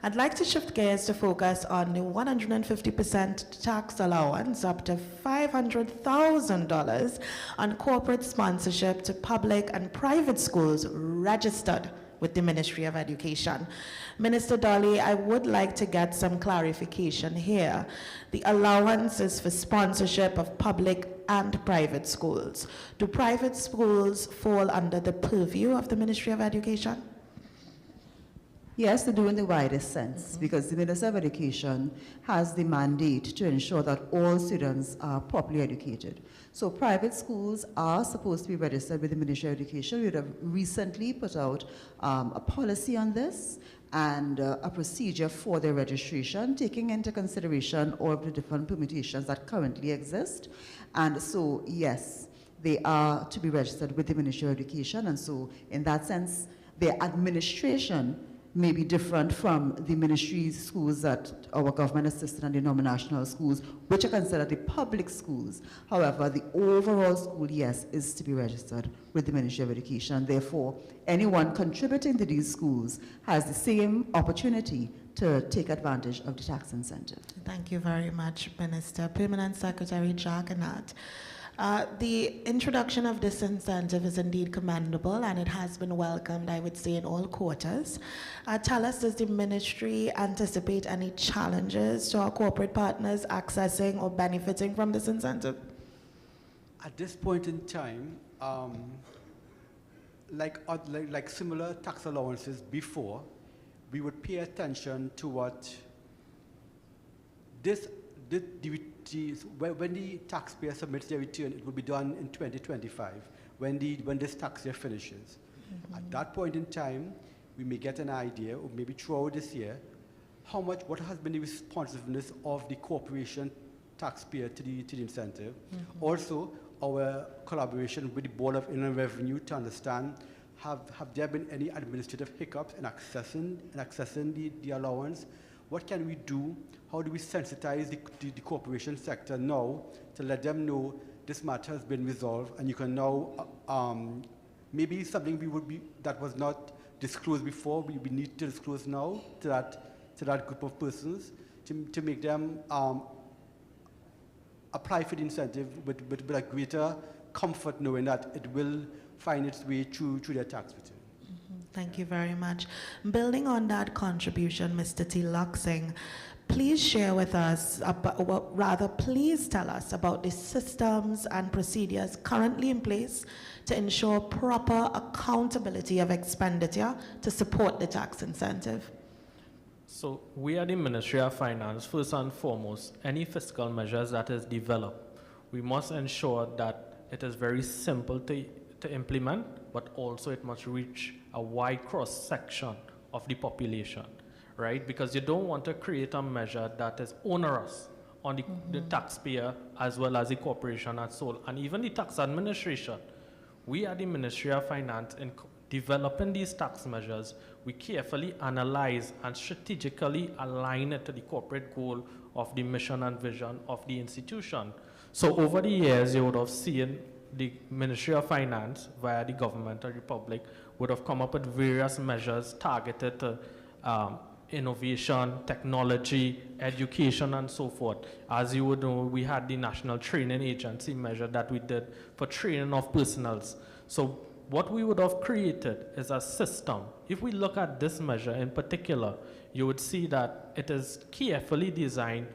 I'd like to shift gears to focus on the 150% tax allowance up to $500,000 on corporate sponsorship to public and private schools registered with the Ministry of Education. Minister Dolly, I would like to get some clarification here. The allowance is for sponsorship of public and private schools. Do private schools fall under the purview of the Ministry of Education? Yes, they do in the widest sense, because the Minister of Education has the mandate to ensure that all students are properly educated. So private schools are supposed to be registered with the Ministry of Education. We have recently put out a policy on this and a procedure for their registration, taking into consideration all of the different permutations that currently exist. And so, yes, they are to be registered with the Ministry of Education. And so, in that sense, their administration may be different from the ministry schools that our government assisted and the nominational schools, which are considered the public schools. However, the overall school, yes, is to be registered with the Ministry of Education. Therefore, anyone contributing to these schools has the same opportunity to take advantage of the tax incentive. Thank you very much, Minister. Permanent Secretary Jagannath. The introduction of this incentive is indeed commendable, and it has been welcomed, I would say, in all quarters. Tell us, does the ministry anticipate any challenges to our corporate partners accessing or benefiting from this incentive? At this point in time, like similar tax allowances before, we would pay attention to what when the taxpayer submits their return, it will be done in 2025, when this tax year finishes. At that point in time, we may get an idea, or maybe throughout this year, what has been the responsiveness of the corporation taxpayer to the incentive. Also, our collaboration with the Board of Inland Revenue to understand have there been any administrative hiccups in accessing the allowance? What can we do? How do we sensitize the corporation sector now to let them know this matter has been resolved, and you can now, maybe something that was not disclosed before, we need to disclose now to that group of persons to make them apply for the incentive with a greater comfort, knowing that it will find its way through their tax return. Thank you very much. Building on that contribution, Mr. T. Luxing, please share with us, please tell us about the systems and procedures currently in place to ensure proper accountability of expenditure to support the tax incentive. So we at the Ministry of Finance, first and foremost, any fiscal measures that is developed, we must ensure that it is very simple to implement, but also it must reach a wide cross-section of the population, right? Because you don't want to create a measure that is onerous on the taxpayer as well as the corporation as whole, and even the tax administration. We at the Ministry of Finance, in developing these tax measures, we carefully analyze and strategically align it to the corporate goal of the mission and vision of the institution. So over the years, you would have seen the Ministry of Finance, via the Government of the Republic, would have come up with various measures targeted to innovation, technology, education, and so forth. As you would know, we had the National Training Agency measure that we did for training of personnels. So what we would have created is a system. If we look at this measure in particular, you would see that it is carefully designed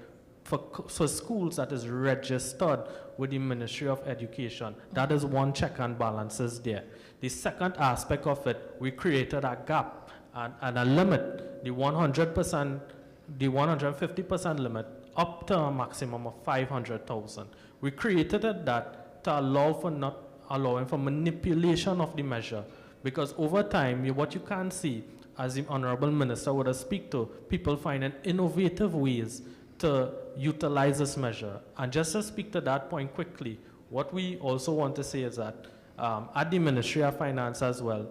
for schools that is registered with the Ministry of Education. That is one check and balances there. The second aspect of it, we created a gap and a limit, the 100%, the 150% limit, up to a maximum of 500,000. We created that to allow for not allowing for manipulation of the measure, Because over time, what you can see, as the Honorable Minister would have speak to, people finding innovative ways to utilize this measure. And just to speak to that point quickly, what we also want to say is that at the Ministry of Finance as well,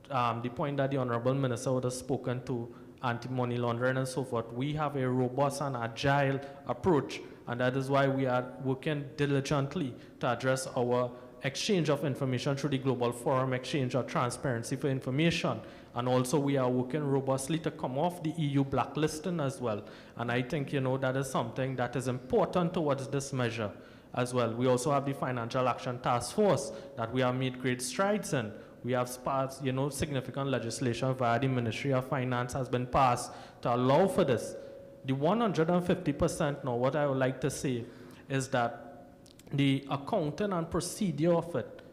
the point that the Honorable Minister would have spoken to, anti-money laundering and so forth, we have a robust and agile approach, and that is why we are working diligently to address our exchange of information through the Global Forum Exchange of Transparency for Information. And also we are working robustly to come off the EU blacklisting as well. And I think, that is something that is important towards this measure as well. We also have the Financial Action Task Force that we have made great strides in. We have passed, significant legislation via the Ministry of Finance has been passed to allow for this. The 150% now, what I would like to say is that the accounting and procedure of it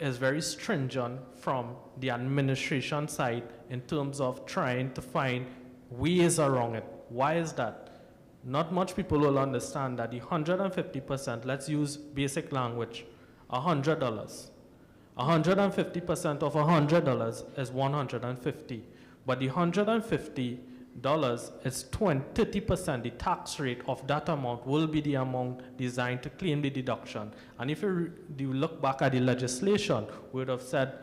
is very stringent from the administration side in terms of trying to find ways around it. Why is that? Not much people will understand that the 150%, let's use basic language, $100. 150% of $100 is 150, but the $150 is 30%. The tax rate of that amount will be the amount designed to claim the deduction. And if you look back at the legislation, we would have said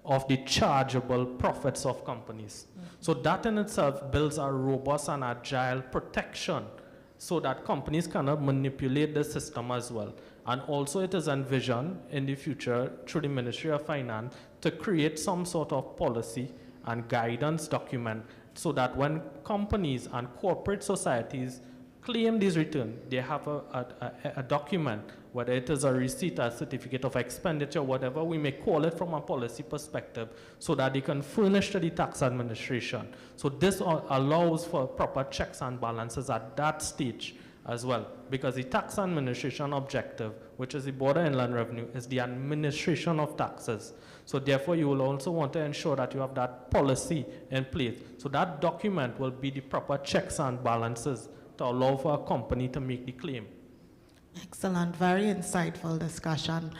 of the chargeable profits of companies. So that in itself builds a robust and agile protection so that companies cannot manipulate the system as well. And also it is envisioned in the future through the Ministry of Finance to create some sort of policy and guidance document so that when companies and corporate societies claim these returns, they have a document, whether it is a receipt, a certificate of expenditure, whatever we may call it from a policy perspective, so that they can furnish to the tax administration. So this allows for proper checks and balances at that stage as well, because the tax administration objective, which is the border inland revenue, is the administration of taxes. So therefore, you will also want to ensure that you have that policy in place. So that document will be the proper checks and balances to allow for a company to make the claim. Excellent, very insightful discussion.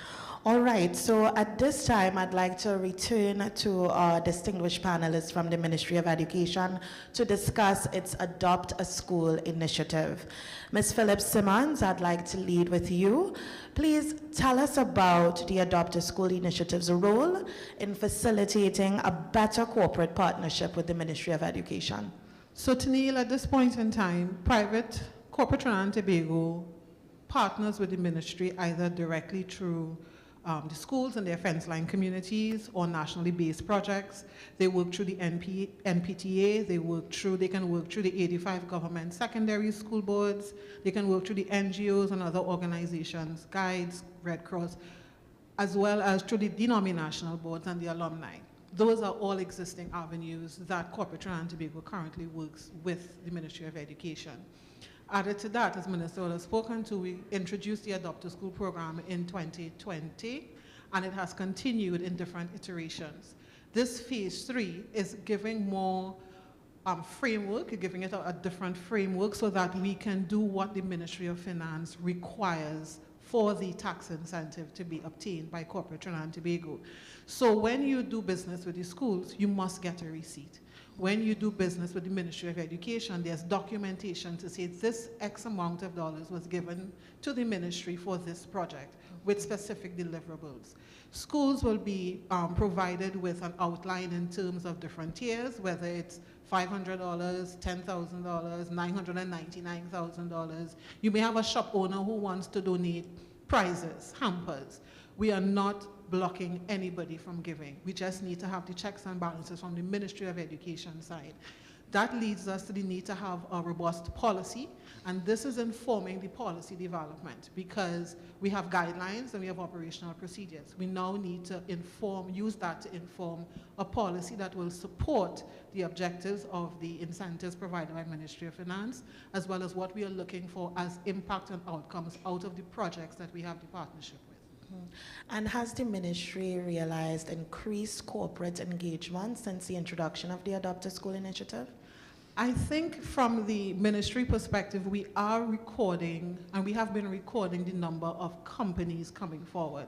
All right, so at this time, I'd like to return to our distinguished panelists from the Ministry of Education to discuss its Adopt a School initiative. Ms. Phillips Simmons, I'd like to lead with you. Please tell us about the Adopt a School initiative's role in facilitating a better corporate partnership with the Ministry of Education. So, Tennille, at this point in time, corporate Trinidad and Tobago partners with the ministry either directly through the schools and their fence line communities or nationally based projects. They work through the NPTA, they can work through the 85 government secondary school boards, they can work through the NGOs and other organizations, Guides, Red Cross, as well as through the denominational boards and the alumni. Those are all existing avenues that corporate Trinidad and Tobago currently works with the Ministry of Education. Added to that, as Minister has spoken to, we introduced the Adopt a School program in 2020, and it has continued in different iterations. This phase 3 is giving more framework, giving it a different framework so that we can do what the Ministry of Finance requires for the tax incentive to be obtained by corporate Trinidad and Tobago. So when you do business with the schools, you must get a receipt. When you do business with the Ministry of Education, there's documentation to say this X amount of dollars was given to the ministry for this project with specific deliverables. Schools will be provided with an outline in terms of different tiers, whether it's $500, $10,000, $999,000. You may have a shop owner who wants to donate prizes, hampers. We are not blocking anybody from giving. We just need to have the checks and balances from the Ministry of Education side. That leads us to the need to have a robust policy, and this is informing the policy development because we have guidelines and we have operational procedures. We now need to use that to inform a policy that will support the objectives of the incentives provided by Ministry of Finance, as well as what we are looking for as impact and outcomes out of the projects that we have the partnership with. And has the ministry realized increased corporate engagement since the introduction of the Adopt a School initiative? I think from the ministry perspective, we are recording, and we have been recording the number of companies coming forward.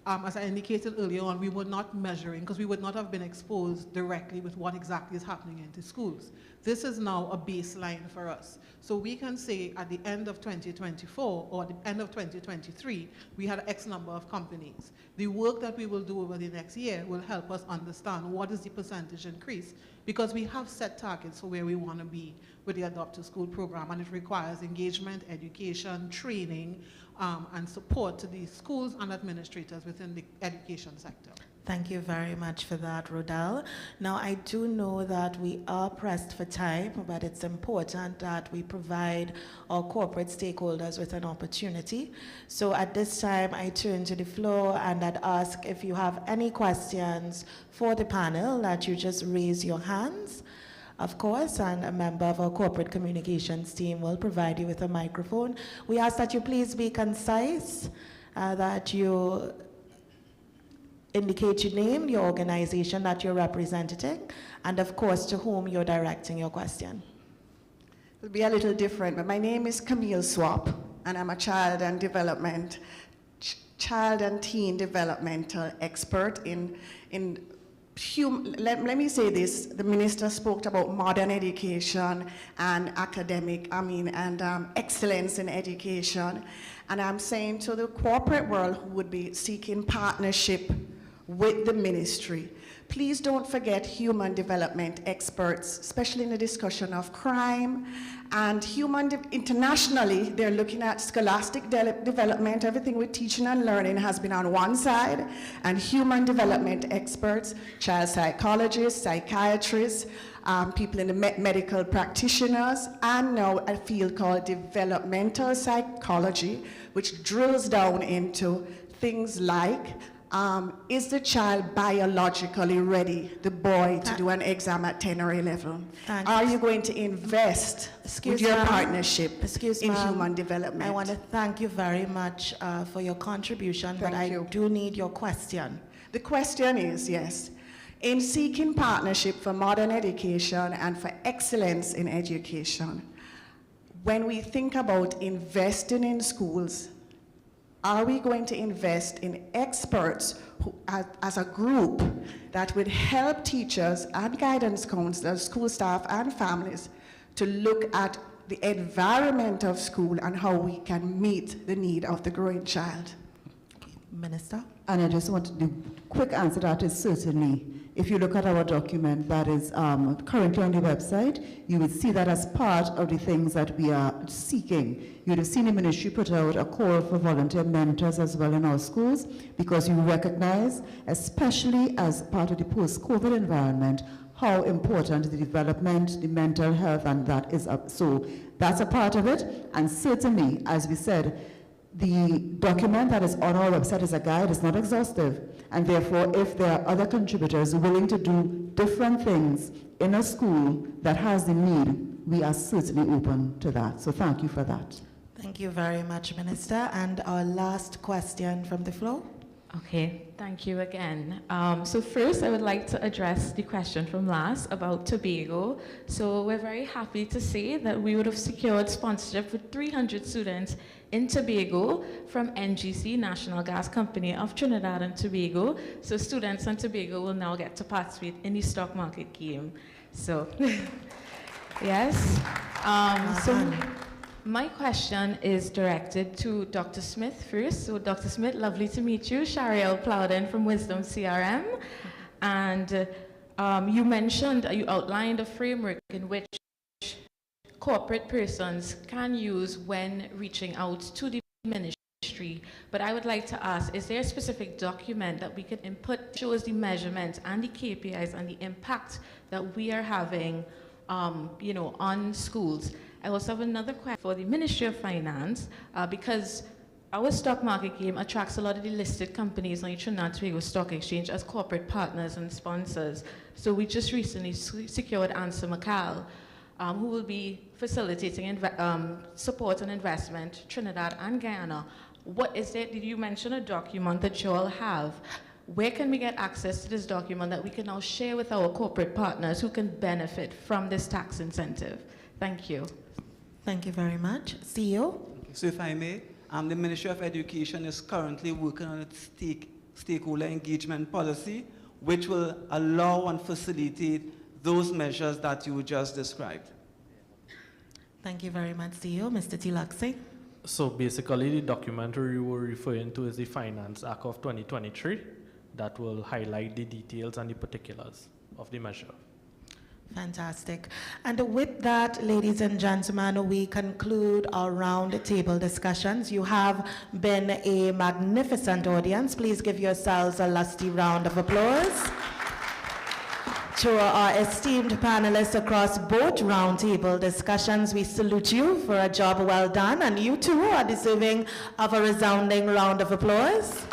as I indicated earlier on, we were not measuring because we would not have been exposed directly with what exactly is happening into schools. This is now a baseline for us. So we can say at the end of 2024 or the end of 2023, we had X number of companies. The work that we will do over the next year will help us understand what is the percentage increase, because we have set targets for where we want to be with the Adopt to School program, and it requires engagement, education, training, and support to the schools and administrators within the education sector. Thank you very much for that, Rodel. Now, I do know that we are pressed for time, but it's important that we provide our corporate stakeholders with an opportunity. So at this time, I turn to the floor and I'd ask if you have any questions for the panel that you just raise your hands, of course, and a member of our corporate communications team will provide you with a microphone. We ask that you please be concise, that you indicate your name, your organization that you're representing, and of course to whom you're directing your question. It'll be a little different, but my name is Camille Swap, and I'm a child and teen developmental expert in let me say this, the minister spoke about modern education and excellence in education. And I'm saying to the corporate world who would be seeking partnership with the ministry, please don't forget human development experts, especially in the discussion of crime. And internationally, they're looking at scholastic development. Everything with teaching and learning has been on one side, and human development experts, child psychologists, psychiatrists, people in the medical practitioners, and now a field called developmental psychology, which drills down into things like, is the child biologically ready, the boy, to do an exam at 10 or 11? Are you going to invest with your partnership in human development? I want to thank you very much for your contribution, but I do need your question. The question is, yes, in seeking partnership for modern education and for excellence in education, when we think about investing in schools, are we going to invest in experts who, as a group that would help teachers and guidance counselors, school staff and families to look at the environment of school and how we can meet the need of the growing child? Minister? And I just want the quick answer to that is certainly. If you look at our document that is currently on the website, you would see that as part of the things that we are seeking. You would have seen the ministry put out a call for volunteer mentors as well in our schools, because you recognize, especially as part of the post-COVID environment, how important the development, the mental health, and that is up. So that's a part of it. And certainly, as we said, the document that is on our website is a guide, it's not exhaustive. And therefore, if there are other contributors willing to do different things in a school that has the need, we are certainly open to that. So thank you for that. Thank you very much, Minister. And our last question from the floor. Okay, thank you again. So first, I would like to address the question from last about Tobago. So we're very happy to say that we would have secured sponsorship for 300 students in Tobago from NGC, National Gas Company of Trinidad and Tobago. So students in Tobago will now get to participate in the stock market game. So, yes. So my question is directed to Dr. Smith first. So Dr. Smith, lovely to meet you. Shariel Plowden from Wisdom CRM. And you mentioned, you outlined a framework in which corporate persons can use when reaching out to the ministry. But I would like to ask, is there a specific document that we could input that shows the measurements and the KPIs and the impact that we are having on schools? I also have another question for the Ministry of Finance, because our stock market game attracts a lot of the listed companies on the Trinidad and Tobago Stock Exchange as corporate partners and sponsors. So we just recently secured Answer McCall, who will be facilitating support and investment, Trinidad and Guyana. What is it? Did you mention a document that you all have? Where can we get access to this document that we can now share with our corporate partners who can benefit from this tax incentive? Thank you. Thank you very much. CEO? So if I may, the Ministry of Education is currently working on its stakeholder engagement policy, which will allow and facilitate those measures that you just described. Thank you very much, CEO. Mr. Tilaksing. So basically, the documentary we're referring to is the Finance Act of 2023 that will highlight the details and the particulars of the measure. Fantastic. And with that, ladies and gentlemen, we conclude our round table discussions. You have been a magnificent audience. Please give yourselves a lusty round of applause. To our esteemed panelists across both roundtable discussions, we salute you for a job well done, and you too are deserving of a resounding round of applause.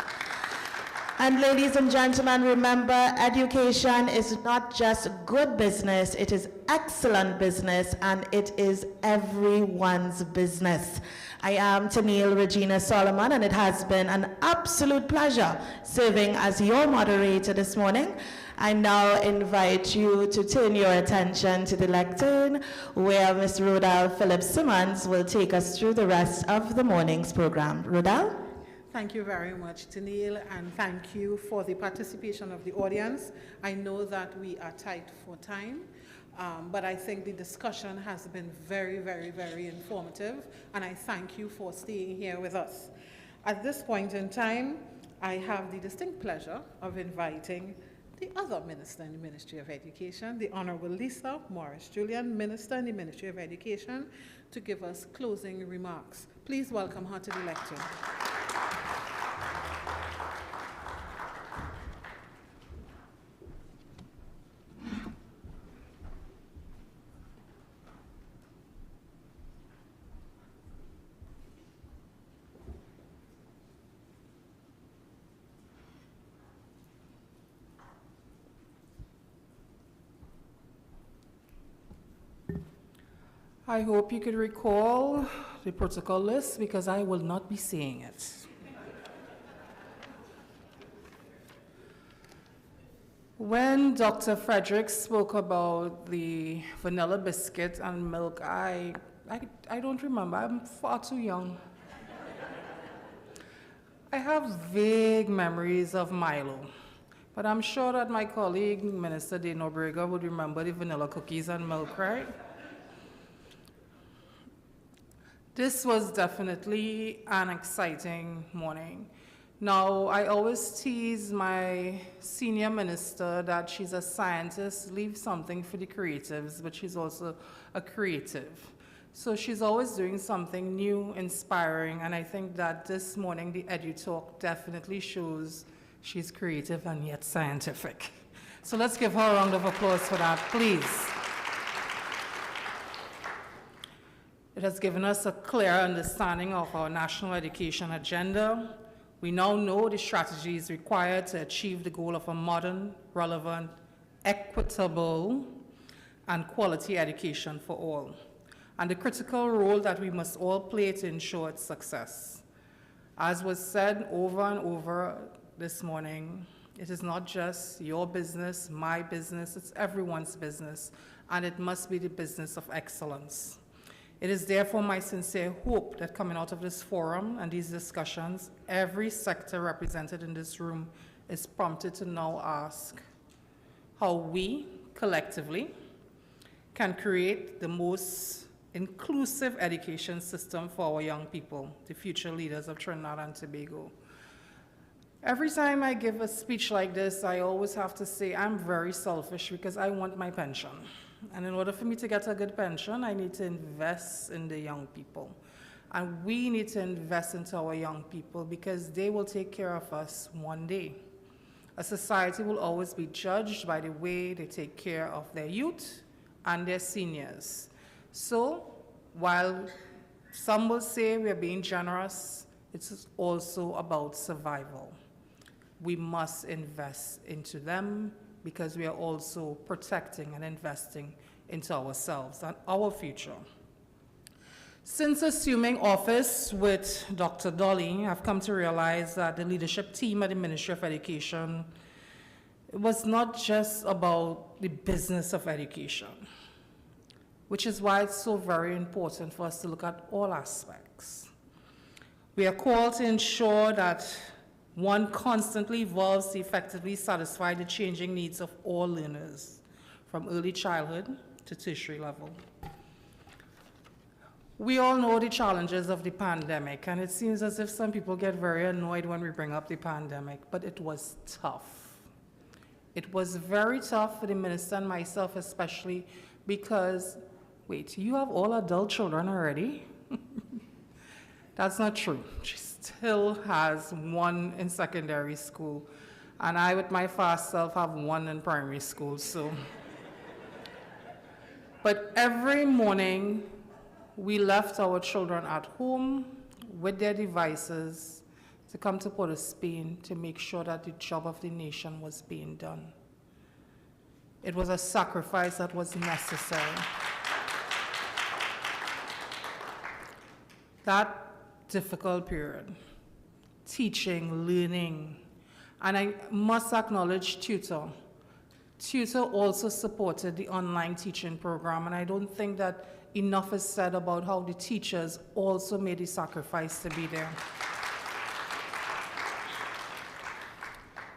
And ladies and gentlemen, remember, education is not just good business, it is excellent business, and it is everyone's business. I am Tennille Regina Solomon, and it has been an absolute pleasure serving as your moderator this morning. I now invite you to turn your attention to the lectern, where Ms. Rodal Phillips-Simmons will take us through the rest of the morning's program. Rodal? Thank you very much, Tennille, and thank you for the participation of the audience. I know that we are tight for time, but I think the discussion has been very, very, very informative, and I thank you for staying here with us. At this point in time, I have the distinct pleasure of inviting the other Minister in the Ministry of Education, the Honorable Lisa Morris-Julian, Minister in the Ministry of Education, to give us closing remarks. Please welcome her to the lectern. I hope you could recall the protocol list, because I will not be saying it. When Dr. Frederick spoke about the vanilla biscuit and milk, I don't remember. I'm far too young. I have vague memories of Milo, but I'm sure that my colleague, Minister De Nobrega, would remember the vanilla cookies and milk, right? This was definitely an exciting morning. Now, I always tease my senior minister that she's a scientist, leave something for the creatives, but she's also a creative. So she's always doing something new, inspiring, and I think that this morning the EduTalk definitely shows she's creative and yet scientific. So let's give her a round of applause for that, please. It has given us a clear understanding of our national education agenda. We now know the strategies required to achieve the goal of a modern, relevant, equitable, and quality education for all, and the critical role that we must all play to ensure its success. As was said over and over this morning, it is not just your business, my business, it's everyone's business, and it must be the business of excellence. It is therefore my sincere hope that coming out of this forum and these discussions, every sector represented in this room is prompted to now ask how we, collectively, can create the most inclusive education system for our young people, the future leaders of Trinidad and Tobago. Every time I give a speech like this, I always have to say I'm very selfish because I want my pension. And in order for me to get a good pension, I need to invest in the young people. And we need to invest into our young people because they will take care of us one day. A society will always be judged by the way they take care of their youth and their seniors. So while some will say we're being generous, it's also about survival. We must invest into them, because we are also protecting and investing into ourselves and our future. Since assuming office with Dr. Dolly, I've come to realize that the leadership team at the Ministry of Education was not just about the business of education, which is why it's so very important for us to look at all aspects. We are called to ensure that One constantly evolves to effectively satisfy the changing needs of all learners, from early childhood to tertiary level. We all know the challenges of the pandemic, and it seems as if some people get very annoyed when we bring up the pandemic, but it was tough. It was very tough for the minister and myself especially because, wait, you have all adult children already? That's not true. She still has one in secondary school, and I, with my fast self, have one in primary school, so. But every morning, we left our children at home with their devices to come to Port of Spain to make sure that the job of the nation was being done. It was a sacrifice that was necessary. That difficult period, teaching, learning, and I must acknowledge Tutor. Tutor also supported the online teaching program, and I don't think that enough is said about how the teachers also made the sacrifice to be there.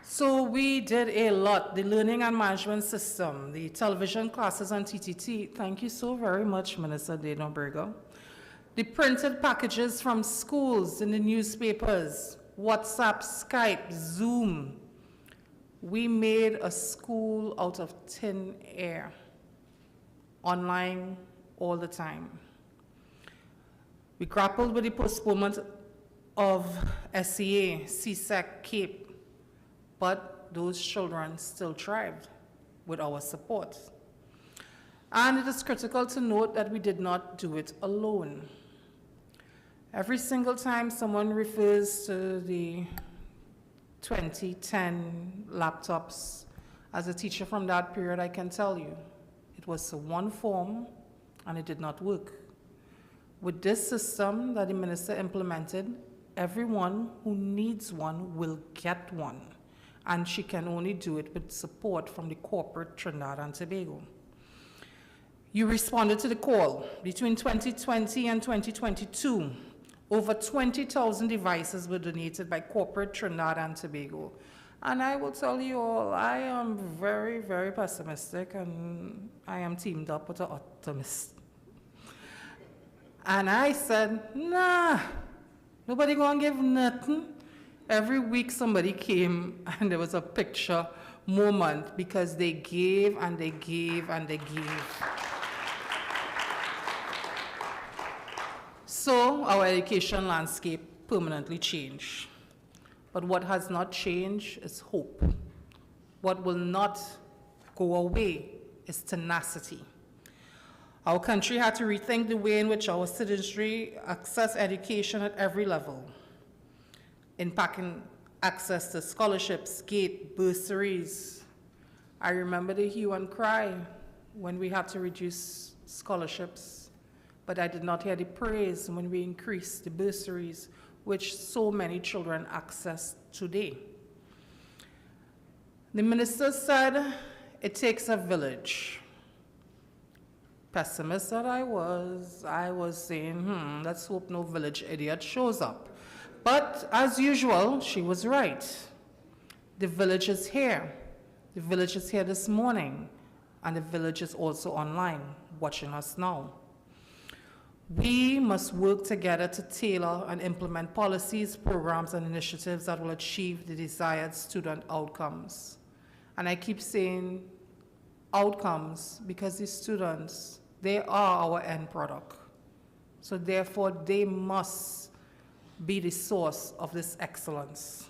So we did a lot. The learning and management system, the television classes on TTT, thank you so very much, Minister Dana Berger. The printed packages from schools in the newspapers, WhatsApp, Skype, Zoom. We made a school out of thin air, online all the time. We grappled with the postponement of SEA, CSEC, CAPE, but those children still thrived with our support. And it is critical to note that we did not do it alone. Every single time someone refers to the 2010 laptops as a teacher from that period, I can tell you, it was one form and it did not work. With this system that the minister implemented, everyone who needs one will get one, and she can only do it with support from the corporate Trinidad and Tobago. You responded to the call. Between 2020 and 2022, over 20,000 devices were donated by corporate Trinidad and Tobago. And I will tell you all, I am very, very pessimistic, and I am teamed up with an optimist. And I said, nah, nobody gonna give nothing. Every week somebody came and there was a picture moment because they gave and they gave and they gave. So our education landscape permanently changed. But what has not changed is hope. What will not go away is tenacity. Our country had to rethink the way in which our citizenry access education at every level, impacting access to scholarships, GATE, bursaries. I remember the hue and cry when we had to reduce scholarships, but I did not hear the praise when we increased the bursaries, which so many children access today. The minister said, it takes a village. Pessimist that I was saying, let's hope no village idiot shows up. But as usual, she was right. The village is here. The village is here this morning, and the village is also online, watching us now. We must work together to tailor and implement policies, programs, and initiatives that will achieve the desired student outcomes. And I keep saying outcomes because these students, they are our end product. So therefore, they must be the source of this excellence.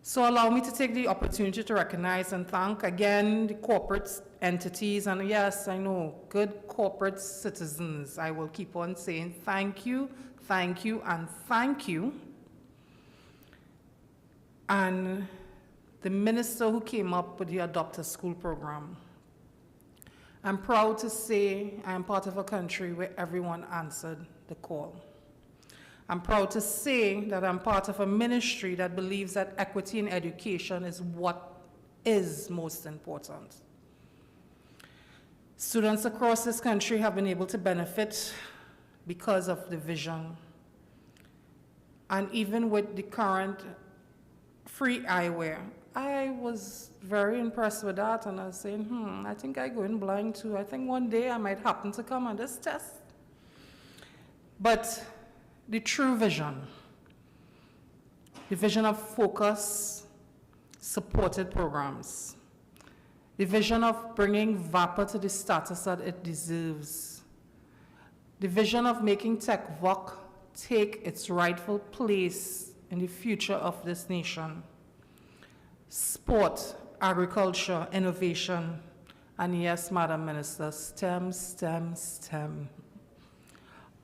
So allow me to take the opportunity to recognize and thank again the corporate entities, and yes, I know, good corporate citizens. I will keep on saying thank you, and thank you. And the minister who came up with the Adopt a School program. I'm proud to say I am part of a country where everyone answered the call. I'm proud to say that I'm part of a ministry that believes that equity in education is what is most important. Students across this country have been able to benefit because of the vision. And even with the current free eyewear. I was very impressed with that, and I was saying, I think I go in blind too. I think one day I might happen to come on this test. But the true vision, the vision of focus, supported programs, the vision of bringing VAPA to the status that it deserves, the vision of making TechVoc take its rightful place in the future of this nation. Sport, agriculture, innovation, and yes, Madam Minister, STEM, STEM, STEM.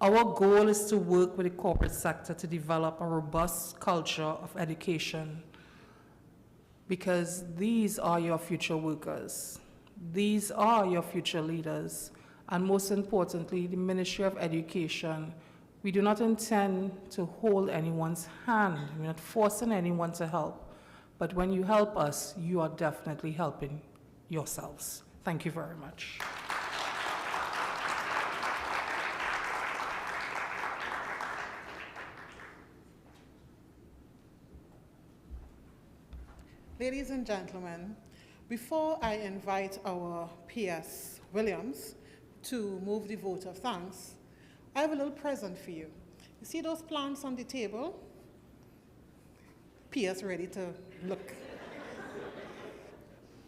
Our goal is to work with the corporate sector to develop a robust culture of education, because these are your future workers. These are your future leaders. And most importantly, the Ministry of Education, we do not intend to hold anyone's hand. We're not forcing anyone to help. But when you help us, you are definitely helping yourselves. Thank you very much. Ladies and gentlemen, before I invite our PS Williams to move the vote of thanks, I have a little present for you. You see those plants on the table? PS ready to look.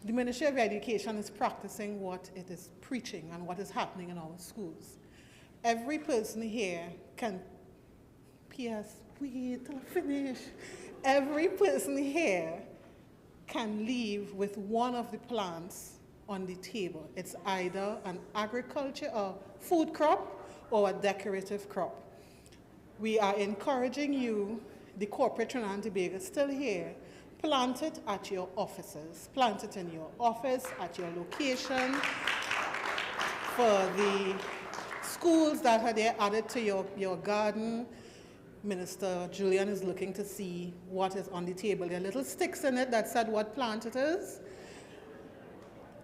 The Ministry of Education is practicing what it is preaching and what is happening in our schools. Every person here can, PS, wait till I finish. Every person here can leave with one of the plants on the table. It's either an agriculture or food crop or a decorative crop. We are encouraging you, the corporate Trinidad and Tobago is still here, plant it at your offices. Plant it in your office, at your location. For the schools that are there added to your garden, Minister Julian is looking to see what is on the table. There are little sticks in it that said what plant it is.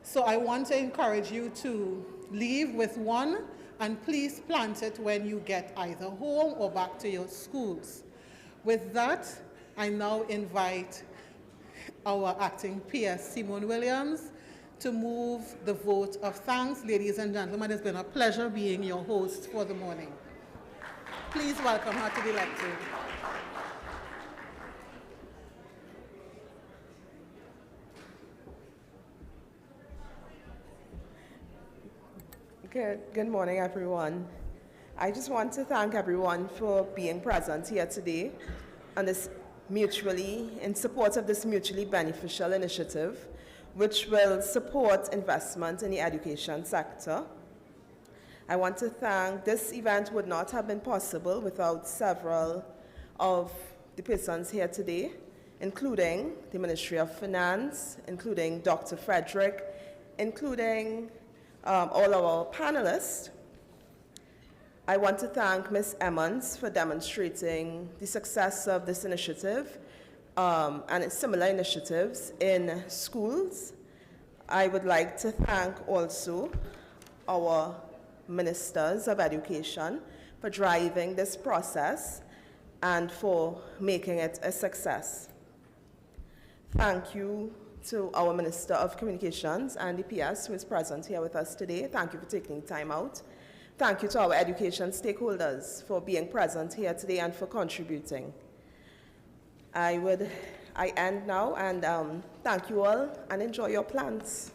So I want to encourage you to leave with one, and please plant it when you get either home or back to your schools. With that, I now invite our acting PS, Simone Williams, to move the vote of thanks. Ladies and gentlemen, it's been a pleasure being your host for the morning. Please welcome her to the lectern. Good morning, everyone. I just want to thank everyone for being present here today on this in support of this mutually beneficial initiative, which will support investment in the education sector. I want to thank, this event would not have been possible without several of the persons here today, including the Ministry of Finance, including Dr. Frederick, including all our panelists. I want to thank Ms. Emmons for demonstrating the success of this initiative and similar initiatives in schools. I would like to thank also our ministers of education for driving this process and for making it a success. Thank you to our Minister of Communications and the PS who is present here with us today. Thank you for taking time out. Thank you to our education stakeholders for being present here today and for contributing. I end now, and thank you all and enjoy your plants.